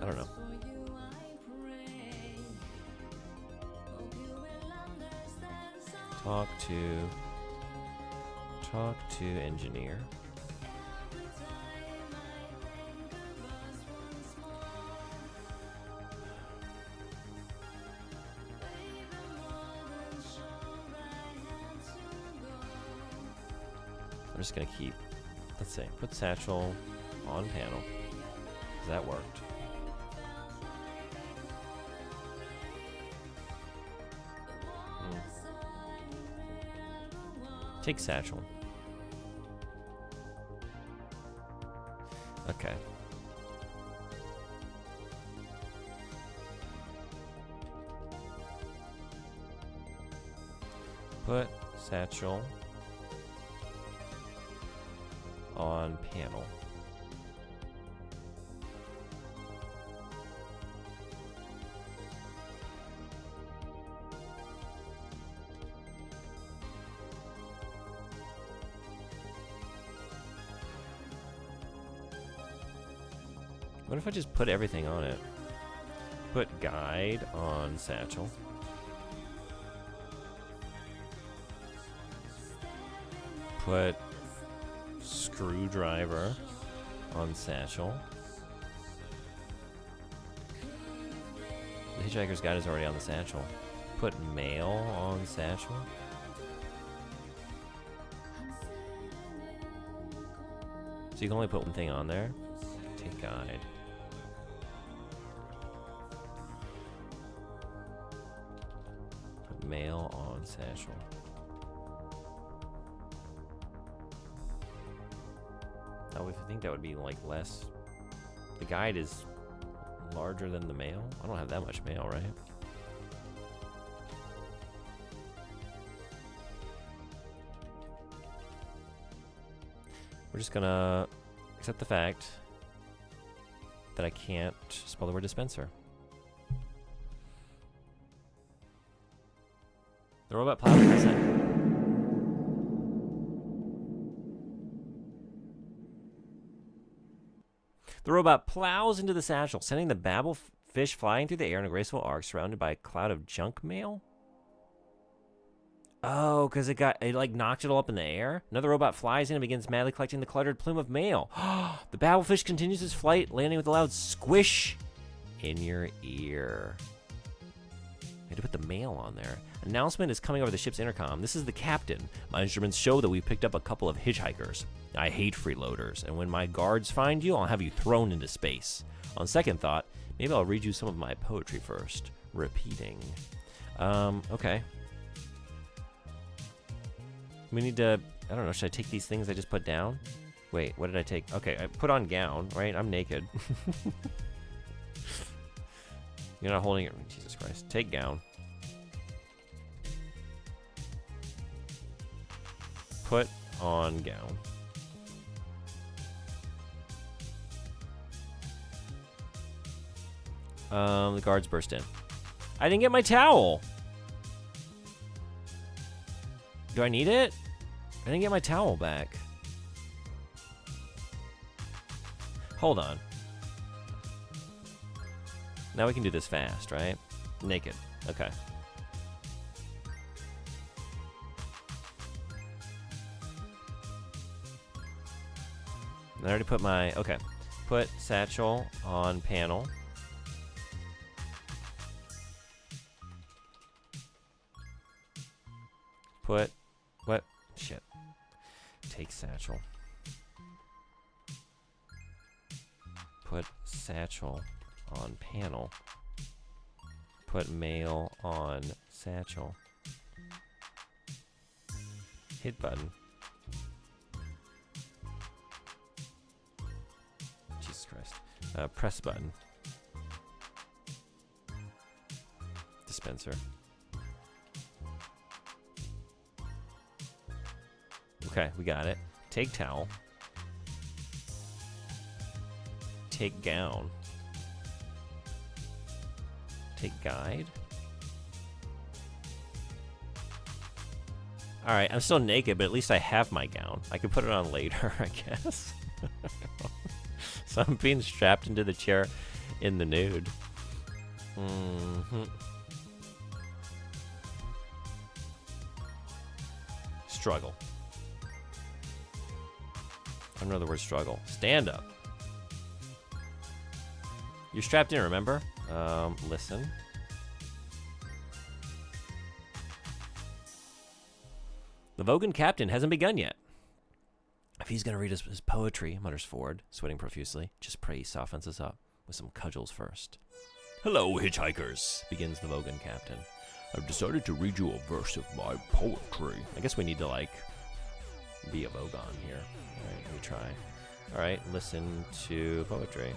I don't know. Talk to engineer. I'm just gonna keep, let's see, put satchel on panel. That worked. Take satchel. Okay. Put satchel on panel. What if I just put everything on it? Put guide on satchel. Put screwdriver on satchel. The Hitchhiker's Guide is already on the satchel. Put mail on satchel. So you can only put one thing on there. Take guide. Put mail on satchel. I would think that would be like less. The guide is larger than the mail. I don't have that much mail, right? We're just gonna accept the fact that I can't spell the word dispenser. The robot plows into the robot plows into the satchel, sending the babble fish flying through the air in a graceful arc, surrounded by a cloud of junk mail. Oh, because it like knocked it all up in the air. Another robot flies in and begins madly collecting the cluttered plume of mail. The babblefish continues his flight, landing with a loud squish in your ear. I had to put the mail on there. Announcement is coming over the ship's intercom. This is the captain. My instruments show that we've picked up a couple of hitchhikers. I hate freeloaders, and when my guards find you, I'll have you thrown into space. On second thought, maybe I'll read you some of my poetry first. Repeating. Okay. We need to, I don't know, should I take these things I just put down? Wait, what did I take? Okay, I put on gown, right? I'm naked. You're not holding it. Jesus Christ. Take gown. Put on gown. The guards burst in. I didn't get my towel. Do I need it? I didn't get my towel back. Hold on. Now we can do this fast, right? Naked. Okay. I already put my... Okay. Put satchel on panel. Put... What? Shit. Take satchel. Put satchel on panel. Put mail on satchel. Hit button. Jesus Christ. Press button. Dispenser. Okay, we got it. Take towel. Take gown. Take guide. Alright, I'm still naked, but at least I have my gown. I could put it on later, I guess. So I'm being strapped into the chair In the nude. Mm-hmm. Struggle. I don't know the word struggle. Stand up. You're strapped in, remember? Listen. The Vogan captain hasn't begun yet. If he's going to read his poetry, mutters Ford, sweating profusely, just pray he softens us up with some cudgels first. Hello, hitchhikers, begins the Vogan captain. I've decided to read you a verse of my poetry. I guess we need to, like, be a Vogon here. All right, let me try. All right, listen to poetry.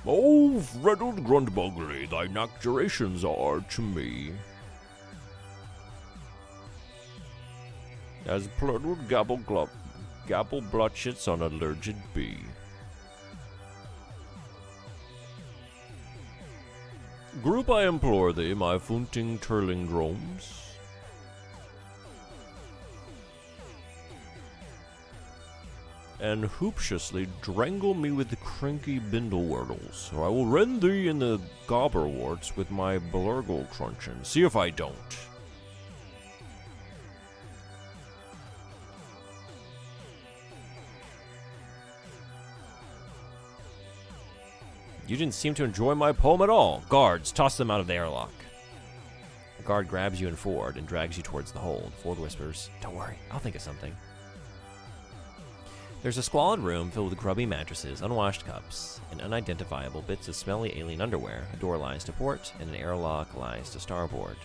Oh, Reddled Gruntbugly, thy nocturations are to me as plurtled gabble blotchets on a lurgid bee. Group, I implore thee, my funting turling dromes. And hooptiously drangle me with the cranky bindle wordles, or I will rend thee in the gobberwarts with my blurgle cruncheon. See if I don't. You didn't seem to enjoy my poem at all. Guards, toss them out of the airlock. The guard grabs you and Ford and drags you towards the hold. Ford whispers, don't worry, I'll think of something. There's a squalid room filled with grubby mattresses, unwashed cups, and unidentifiable bits of smelly alien underwear. A door lies to port, and an airlock lies to starboard.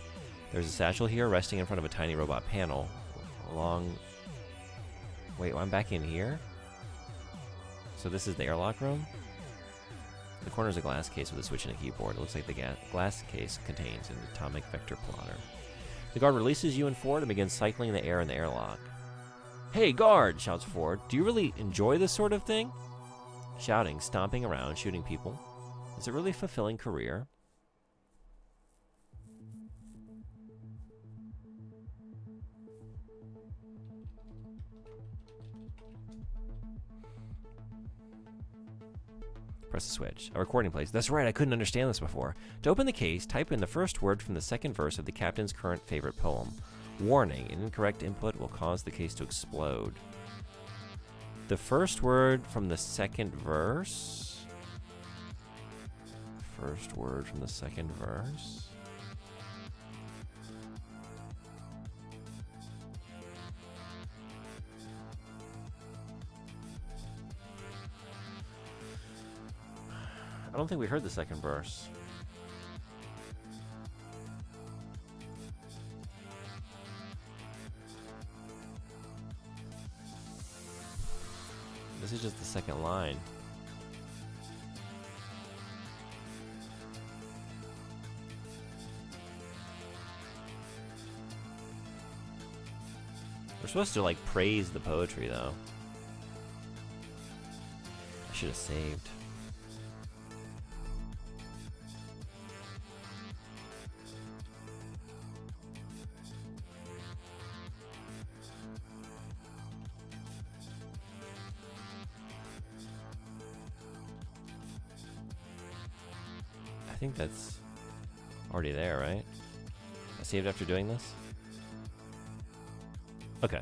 There's a satchel here resting in front of a tiny robot panel. Wait, I'm back in here? So this is the airlock room? The corner is a glass case with a switch and a keyboard. It looks like the glass case contains an atomic vector plotter. The guard releases you and Ford and begins cycling the air in the airlock. Hey, guard, shouts Ford. Do you really enjoy this sort of thing? Shouting, stomping around, shooting people. Is it really a fulfilling career? Press the switch. A recording plays. That's right, I couldn't understand this before. To open the case, type in the first word from the second verse of the captain's current favorite poem. Warning, an incorrect input will cause the case to explode. The first word from the second verse? First word from the second verse? I don't think we heard the second verse. This is just the second line. We're supposed to, like, praise the poetry, though. I should have saved. I think that's already there, right? I saved after doing this? Okay.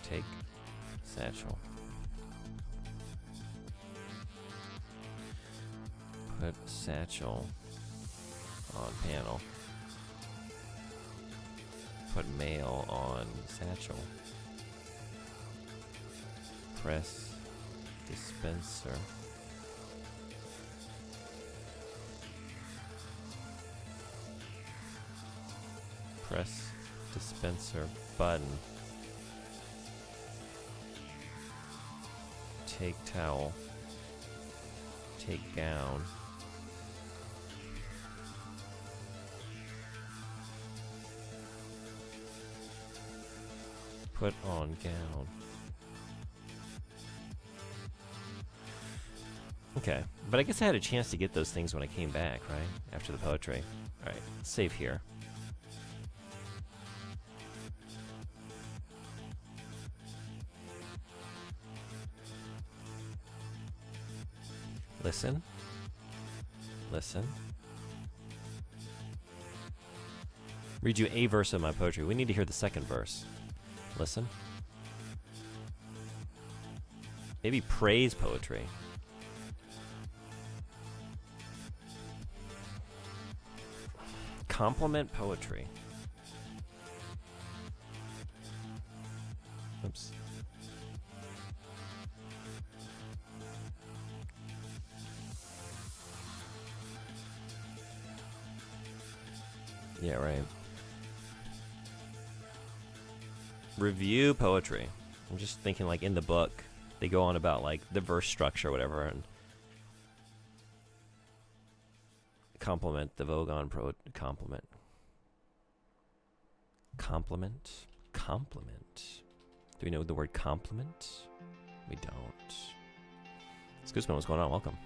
Take satchel. Put satchel on panel. Put mail on satchel. Press dispenser. Press dispenser button. Take towel. Take gown. Put on gown. Okay, but I guess I had a chance to get those things when I came back, right? After the poetry. Alright, save here. Listen. Listen. Read you a verse of my poetry. We need to hear the second verse. Listen. Maybe praise poetry. Compliment poetry. Oops. Yeah, right. Review poetry. I'm just thinking, like, in the book, they go on about, like, the verse structure or whatever, and compliment the Vogon compliment. Compliment? Compliment. Do we know the word compliment? We don't. Scoosman, what's going on? Welcome.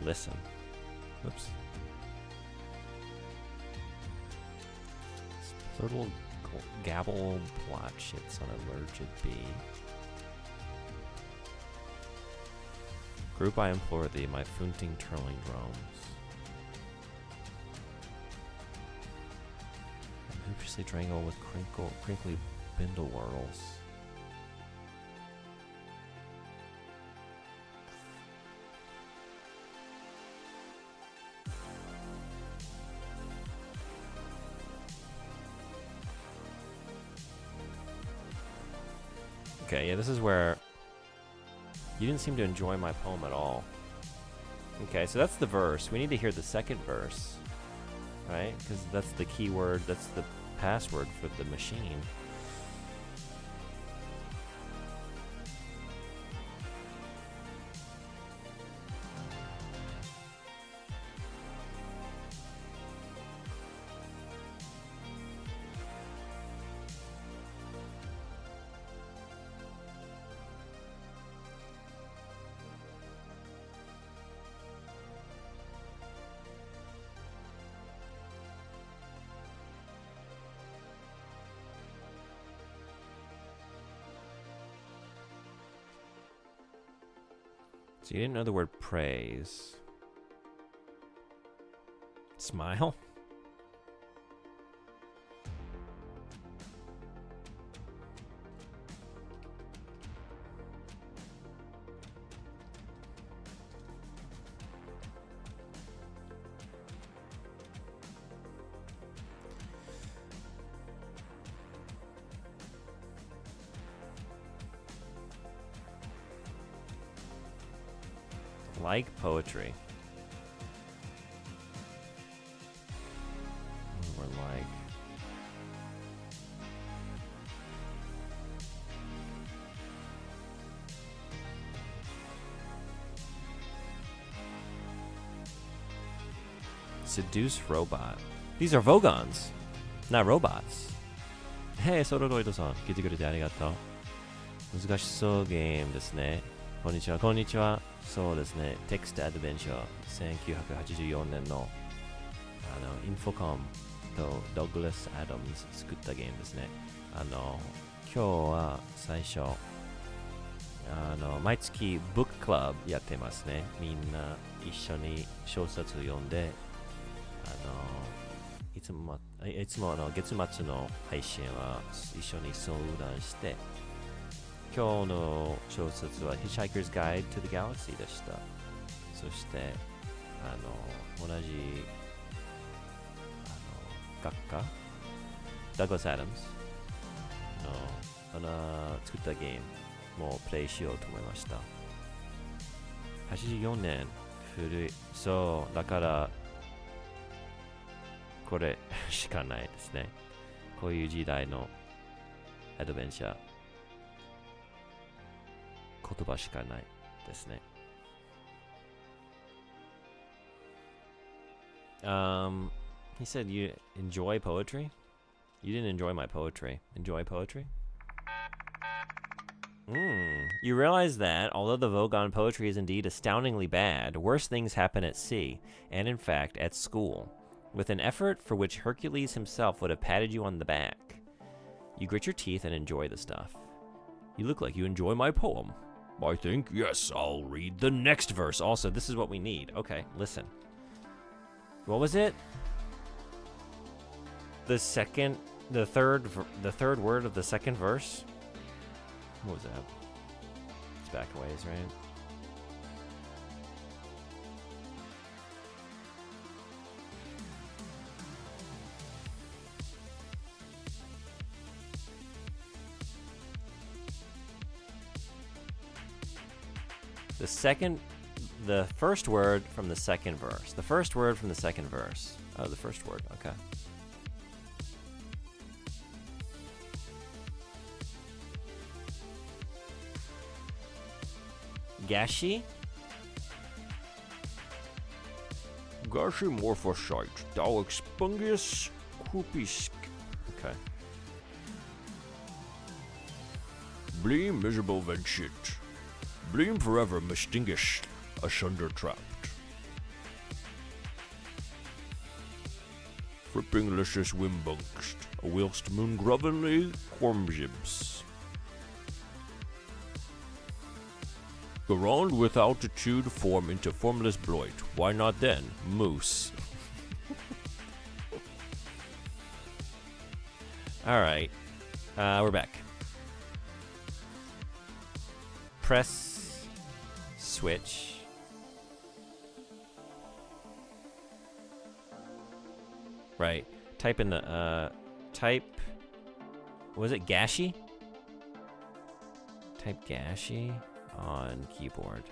Listen. Oops. Little gabble plot shits on allergic bee. Group, I implore thee, my founting twirling drums. And hoopiously strangle with crinkly bindle whirls. Okay, yeah, this is where you didn't seem to enjoy my poem at all. Okay, so that's the verse. We need to hear the second verse, right? Because that's the key word, that's the password for the machine. So you didn't know the word praise. Smile? Like poetry. We're like. Seduce robot. These are Vogons, not robots. Hey, Sororoido-san. 聞いてくれてありがとう。難しそうゲームですね。こんにちは、こんにちは。そうですね、テクストアドベンチャー、1984年のインフォコムとドグラス・アダムズ作ったゲームですね。今日は最初、毎月ブッククラブやってますね。みんな一緒に小説を読んで、いつも月末の配信は一緒に相談して、今日の小説は Hitchhiker's Guide to the Galaxy でした。そして、同じ、学科ダグラス・アダムズの作ったゲームもプレイしようと思いました。84年古い。そう、だから、これしかないですね。こういう時代のアドベンチャー。言葉しかないですね。He said you enjoy poetry? You didn't enjoy my poetry. Enjoy poetry? You realize that, although the Vogon poetry is indeed astoundingly bad, worse things happen at sea, and in fact, at school, with an effort for which Hercules himself would have patted you on the back. You grit your teeth and enjoy the stuff. You look like you enjoy my poem. I think, yes, I'll read the next verse. Also, this is what we need. Okay, listen. What was it? The third word of the second verse? What was that? It's back a ways, right? The first word from the second verse. The first word from the second verse. Oh, the first word, okay. Gashi? Gashi morphocyte, thou expungius croupisk. Okay. Bleem miserable venshit. Bleem forever mistinguish, asunder trapped. Fripping licious wimbungst, whilst moon grovenly quormjibs. Garond with altitude form into formless bloit. Why not then? Moose. Alright. We're back. Press switch. Right. Type in the was it Gashi? Type Gashi on keyboard.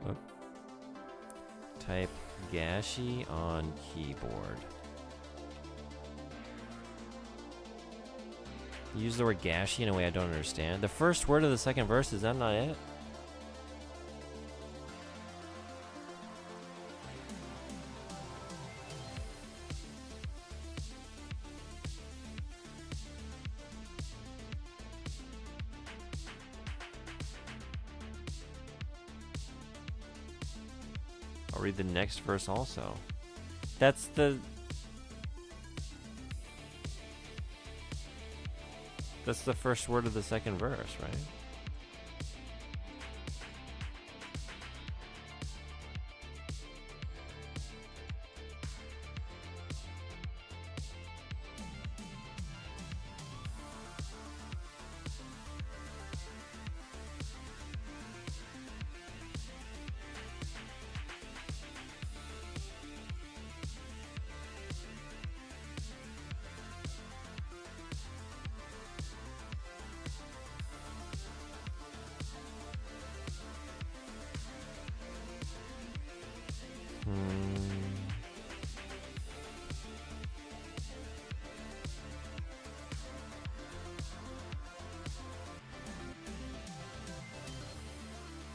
Whoop. Type Gashi on keyboard. Use the word Gashi in a way I don't understand. The first word of the second verse, is that not it? I'll read the next verse also. That's the first word of the second verse, right?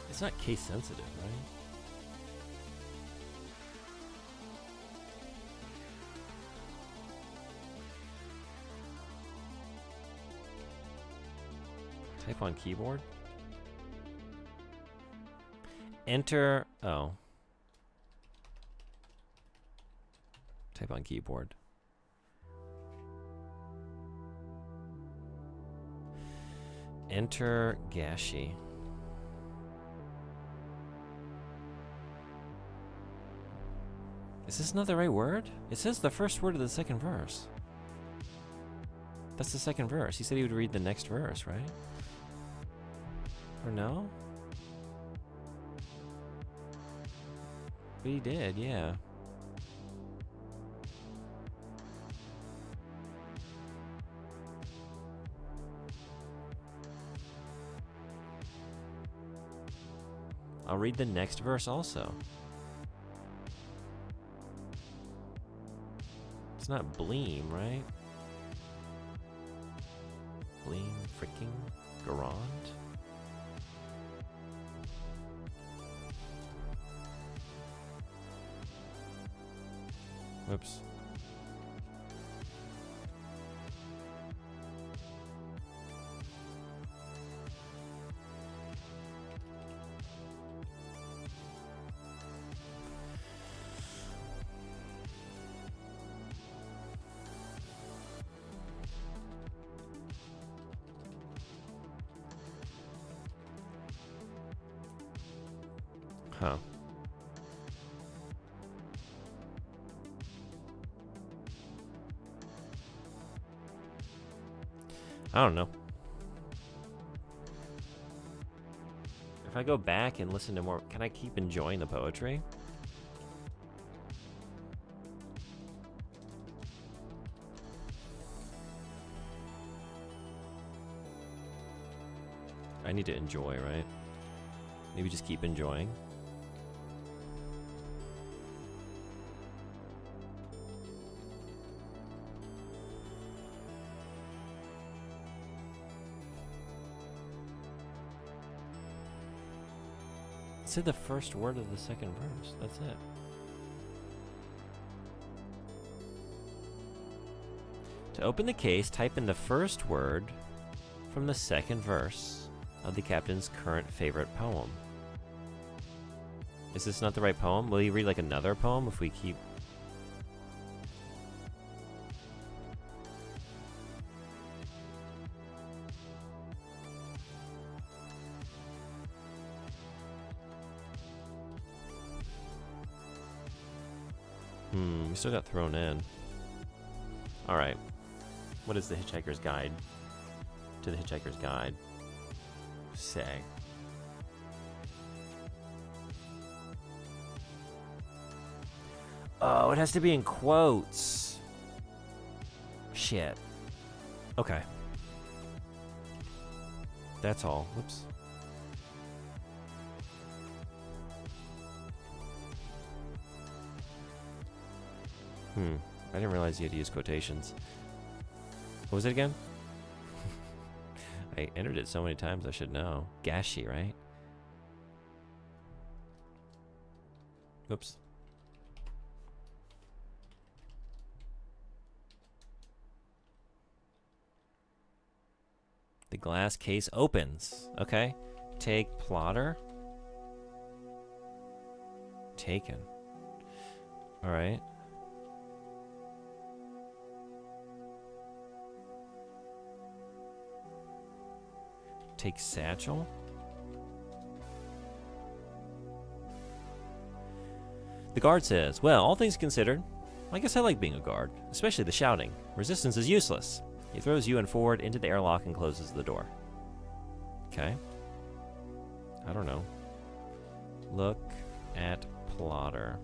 It's not case sensitive, right? Type on keyboard. Enter. Oh. Type on keyboard. Enter Gashi. Is this not the right word? It says the first word of the second verse. That's the second verse. He said he would read the next verse, right? Or no? But he did, yeah. I'll read the next verse also. It's not Bleem, right? Bleem freaking Garand? Whoops. Huh. I don't know. If I go back and listen to more, can I keep enjoying the poetry? I need to enjoy, right? Maybe just keep enjoying. Say the first word of the second verse. That's it. To open the case, type in the first word from the second verse of the captain's current favorite poem. Is this not the right poem? Will you read like another poem if we keep... We still got thrown in. Alright. What is the Hitchhiker's Guide to the Hitchhiker's Guide say? Oh, it has to be in quotes. Shit. Okay. That's all. Whoops. I didn't realize you had to use quotations. What was it again? I entered it so many times I should know. Gashi, right? Whoops. The glass case opens. Okay. Take plotter. Taken. Alright. Take satchel. The guard says, well, all things considered, I guess I like being a guard, especially the shouting. Resistance is useless. He throws you and Ford into the airlock and closes the door. Okay. I don't know. Look at plotter.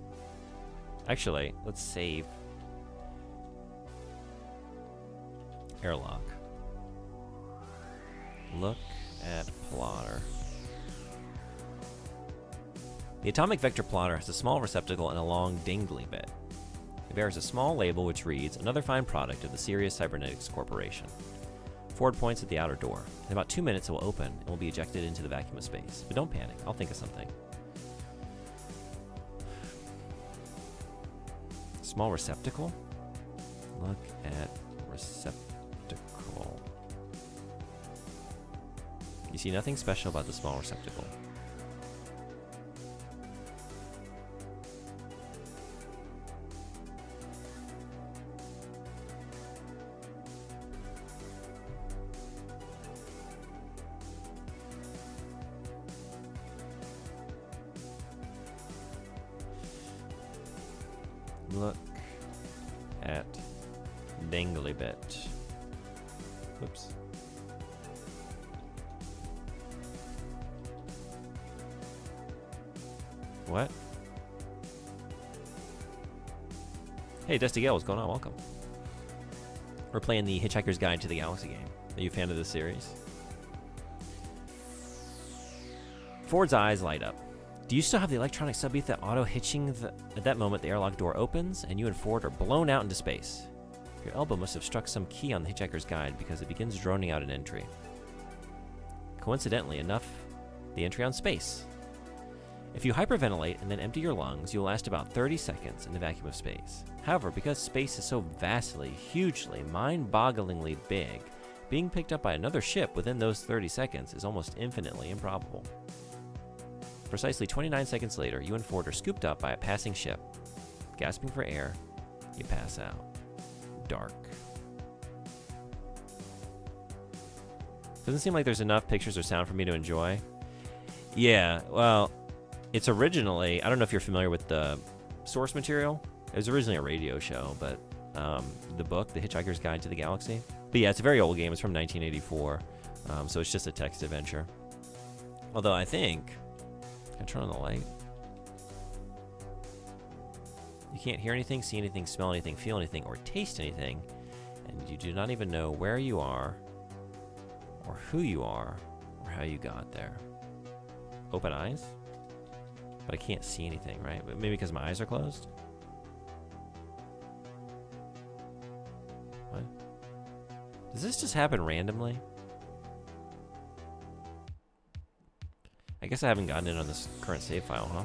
Actually, let's save. Airlock. Look at plotter. The atomic vector plotter has a small receptacle and a long dingly bit. It bears a small label which reads, another fine product of the Sirius Cybernetics Corporation. Ford points at the outer door. In about 2 minutes it will open and will be ejected into the vacuum of space. But don't panic, I'll think of something. Small receptacle? Look at receptacle. You see nothing special about the small receptacle. Look at dangly bit. Whoops. What? Hey, Dusty Gale, what's going on? Welcome. We're playing the Hitchhiker's Guide to the Galaxy game. Are you a fan of this series? Ford's eyes light up. Do you still have the electronic sub-ether auto-hitching? At that moment, the airlock door opens, and you and Ford are blown out into space. Your elbow must have struck some key on the Hitchhiker's Guide because it begins droning out an entry. Coincidentally enough, the entry on space. If you hyperventilate and then empty your lungs, you'll last about 30 seconds in the vacuum of space. However, because space is so vastly, hugely, mind-bogglingly big, being picked up by another ship within those 30 seconds is almost infinitely improbable. Precisely 29 seconds later, you and Ford are scooped up by a passing ship. Gasping for air, you pass out. Dark. Doesn't seem like there's enough pictures or sound for me to enjoy. Yeah, well, It's originally, I don't know if you're familiar with the source material. It was originally a radio show, but the book, The Hitchhiker's Guide to the Galaxy. But yeah, it's a very old game. It's from 1984. So it's just a text adventure. Although I think, can I turn on the light? You can't hear anything, see anything, smell anything, feel anything, or taste anything. And you do not even know where you are, or who you are, or how you got there. Open eyes? But I can't see anything, right? But maybe because my eyes are closed? What? Does this just happen randomly? I guess I haven't gotten in on this current save file, huh?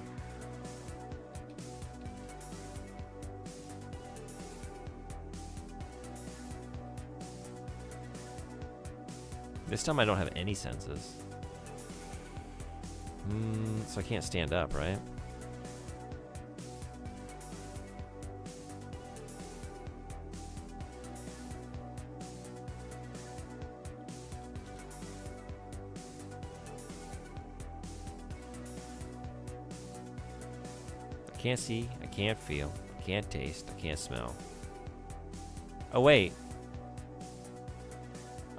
This time I don't have any senses. So I can't stand up, right? I can't see, I can't feel, I can't taste, I can't smell. Oh wait.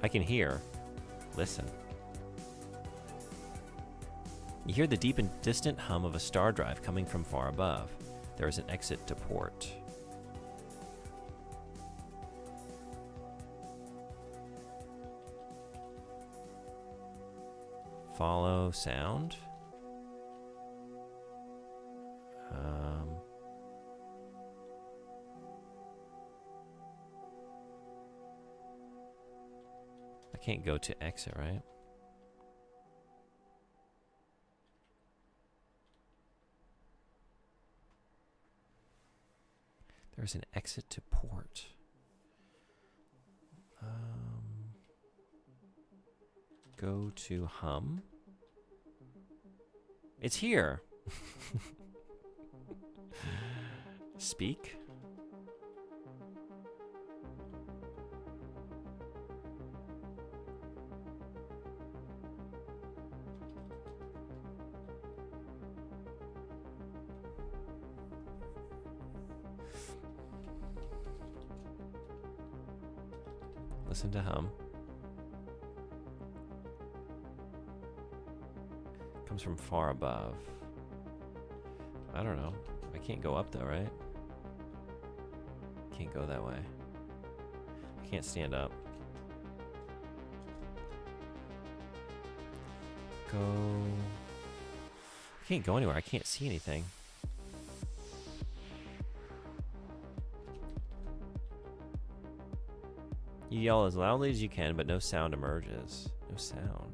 I can hear. Listen. You hear the deep and distant hum of a star drive coming from far above. There is an exit to port. Follow sound. I can't go to exit, right? There's an exit to port. Go to hum. It's here. Speak. Listen to hum. Comes from far above. I don't know. I can't go up though, right? Can't go that way. I can't stand up. Go. I can't go anywhere. I can't see anything. You yell as loudly as you can, but no sound emerges. No sound.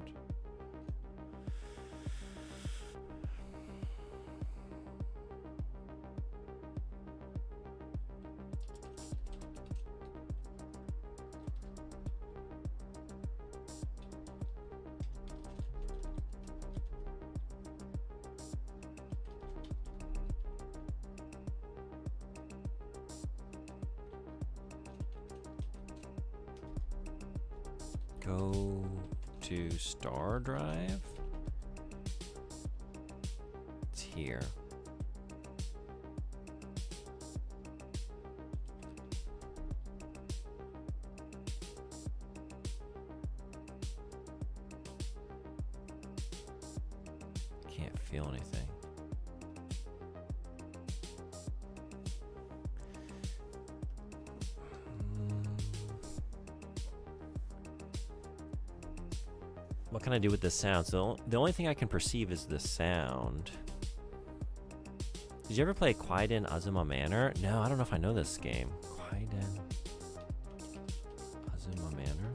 Go to star drive. It's here. Can't feel anything. What can I do with the sound? So the only thing I can perceive is the sound. Did you ever play Quieden Azuma Manor? No, I don't know if I know this game. Quieden Azuma Manor.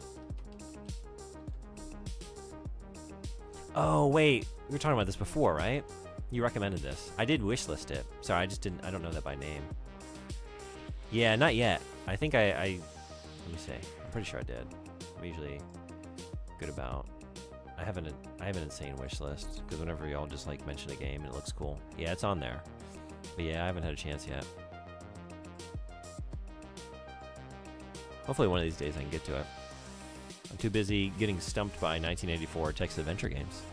Oh, wait. We were talking about this before, right? You recommended this. I did wishlist it. Sorry, I don't know that by name. Yeah, not yet. I think I let me see. I'm pretty sure I did. I'm usually good about... I have an insane wish list because whenever y'all just like mention a game and it looks cool, yeah, it's on there. But yeah, I haven't had a chance yet. Hopefully one of these days I can get to it. I'm too busy getting stumped by 1984 text adventure games.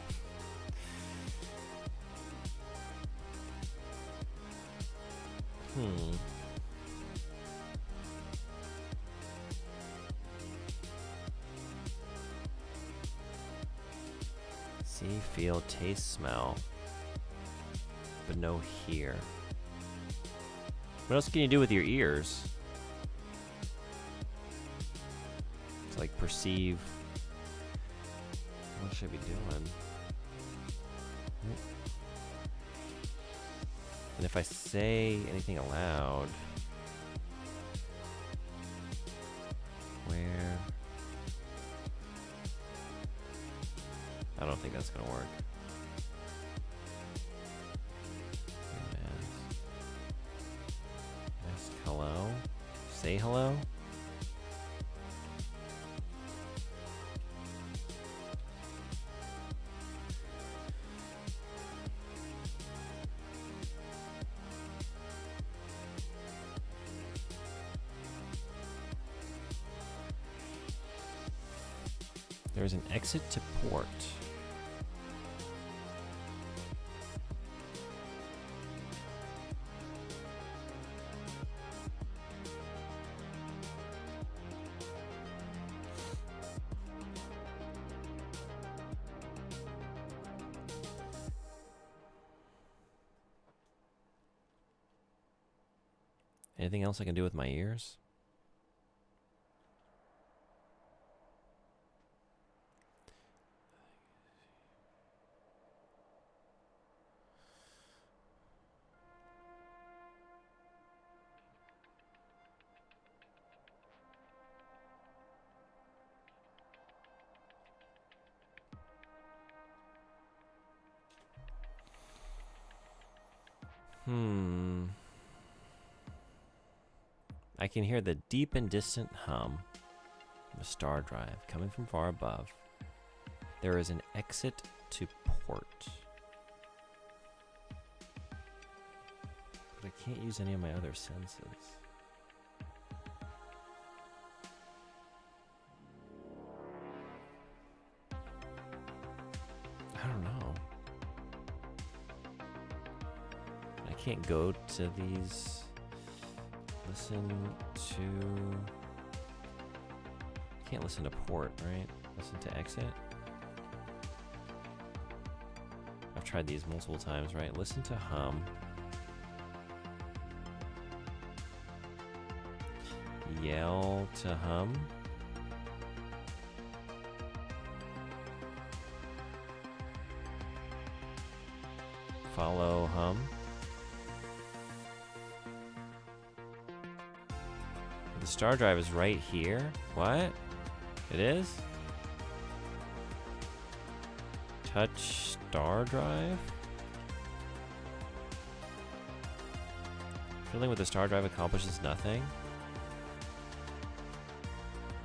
Hmm. See, feel, taste, smell. But no hear. What else can you do with your ears? To like perceive. What should I be doing? And if I say anything aloud, where? I don't think that's gonna work. Ask hello. Say hello. There's an exit to port. Anything else I can do with my ears? I can hear the deep and distant hum of a star drive coming from far above. There is an exit to port. But I can't use any of my other senses. I don't know. I can't go to these. Listen to. Can't listen to port, right? Listen to exit. I've tried these multiple times, right? Listen to hum. Yell to hum. Follow hum. The star drive is right here. What? It is? Touch star drive? Fiddling with the star drive accomplishes nothing.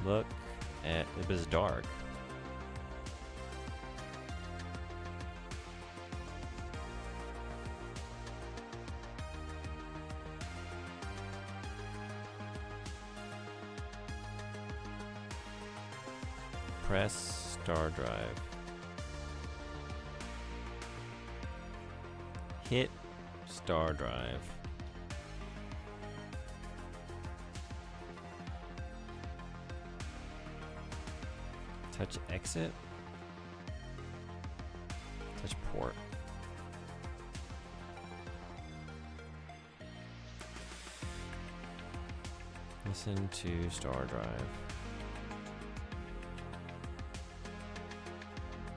Look at it was dark. Press star drive. Hit star drive. Touch exit. Touch port. Listen to star drive.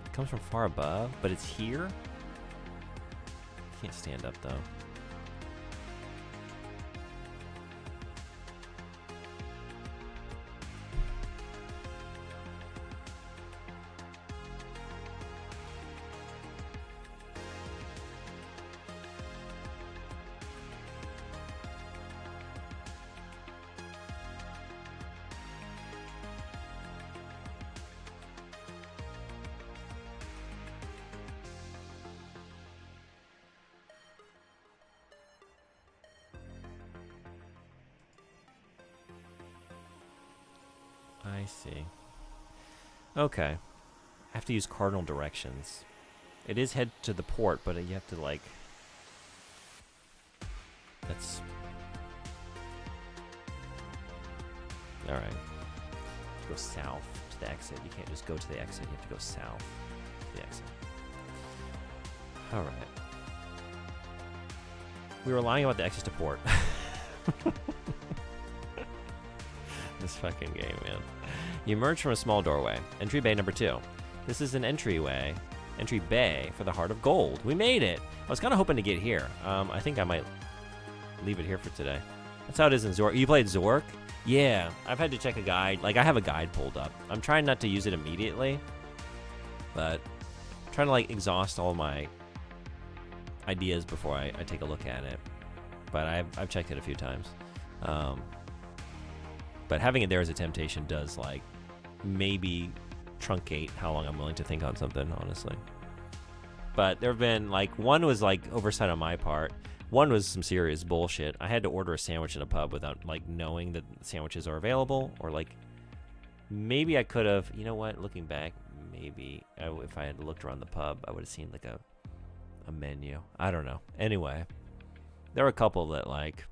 It comes from far above, but it's here. Can't stand up though. I see. Okay. I have to use cardinal directions. It is head to the port, but you have to like... That's All right. Go south to the exit. You can't just go to the exit. You have to go south to the exit. All right. We were lying about the access to port. This fucking game, man. You emerge from a small doorway. Entry bay number 2. This is an entry bay for the Heart of Gold. We made it. I was kind of hoping to get here. I think I might leave it here for today. That's how it is in Zork. You played Zork? Yeah, I've had to check a guide. Like, I have a guide pulled up. I'm trying not to use it immediately, but I'm trying to, like, exhaust all my ideas before I take a look at it. But I've checked it a few times. But having it there as a temptation does, like, maybe truncate how long I'm willing to think on something, honestly. But there have been, like, one was, like, oversight on my part. One was some serious bullshit. I had to order a sandwich in a pub without, like, knowing that sandwiches are available. Or, like, maybe I could have, you know what, looking back, maybe if I had looked around the pub, I would have seen, like, a menu. I don't know. Anyway, there were a couple that, like,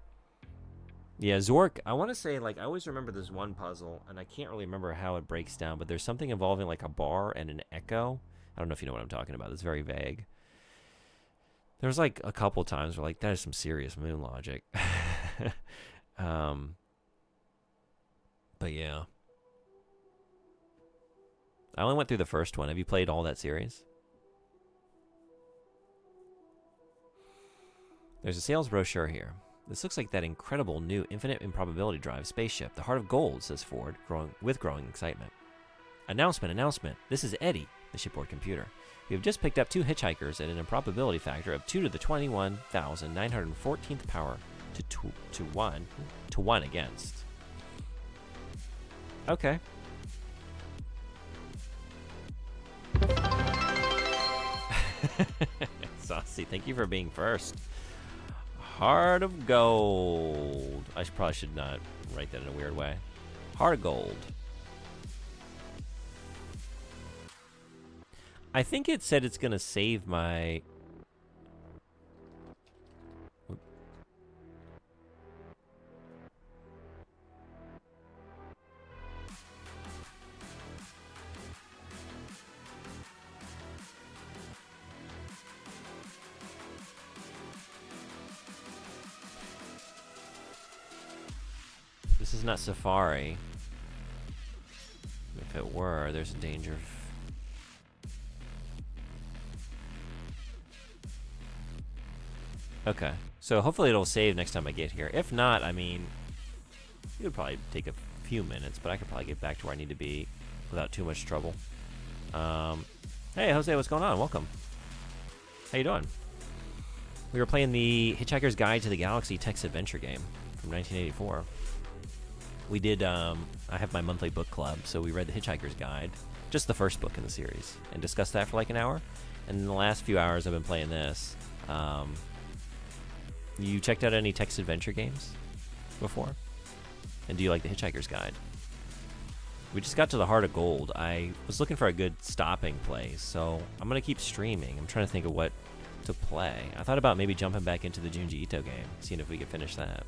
yeah, Zork, I want to say, like, I always remember this one puzzle, and I can't really remember how it breaks down, but there's something involving, like, a bar and an echo. I don't know if you know what I'm talking about. It's very vague. There was, like, a couple times where, like, that is some serious moon logic. But, yeah. I only went through the first one. Have you played all that series? There's a sales brochure here. This looks like that incredible new infinite improbability drive spaceship, the Heart of Gold, says Ford, with growing excitement. Announcement. This is Eddie, the shipboard computer. We have just picked up 2 hitchhikers at an improbability factor of 2 to the 21,914th power to 1 against. Okay. Saucy, thank you for being first. Heart of Gold. I probably should not write that in a weird way. Heart of Gold. I think it said it's going to save my... This is not Safari. If it were, there's a danger of... Okay, so hopefully it'll save next time I get here. If not, I mean, it would probably take a few minutes, but I could probably get back to where I need to be without too much trouble. Hey, Jose, what's going on? Welcome. How you doing? We were playing the Hitchhiker's Guide to the Galaxy text adventure game from 1984. We did, I have my monthly book club, so we read the Hitchhiker's Guide, just the first book in the series, and discussed that for like an hour. And in the last few hours, I've been playing this. You checked out any text adventure games before? And do you like the Hitchhiker's Guide? We just got to the Heart of Gold. I was looking for a good stopping place, so I'm going to keep streaming. I'm trying to think of what to play. I thought about maybe jumping back into the Junji Ito game, seeing if we could finish that.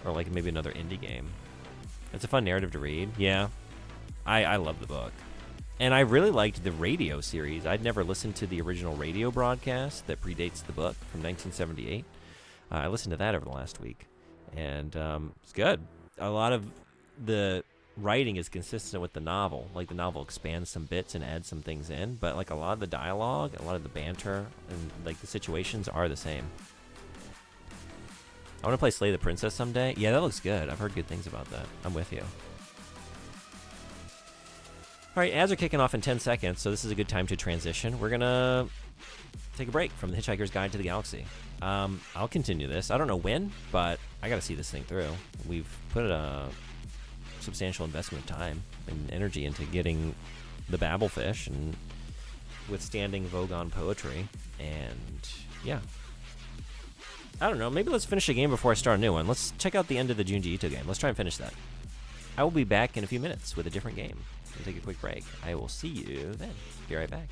Or like maybe another indie game. It's a fun narrative to read. Yeah, I love the book. And I really liked the radio series. I'd never listened to the original radio broadcast that predates the book from 1978. I listened to that over the last week. And it's good. A lot of the writing is consistent with the novel. Like the novel expands some bits and adds some things in. But like a lot of the dialogue, a lot of the banter, and like the situations are the same. I want to play Slay the Princess someday. Yeah, that looks good. I've heard good things about that. I'm with you. All right, ads are kicking off in 10 seconds, so this is a good time to transition. We're going to take a break from the Hitchhiker's Guide to the Galaxy. I'll continue this. I don't know when, but I got to see this thing through. We've put a substantial investment of time and energy into getting the Babelfish and withstanding Vogon poetry. And, yeah. I don't know. Maybe let's finish a game before I start a new one. Let's check out the end of the Junji Ito game. Let's try and finish that. I will be back in a few minutes with a different game. We'll take a quick break. I will see you then. Be right back.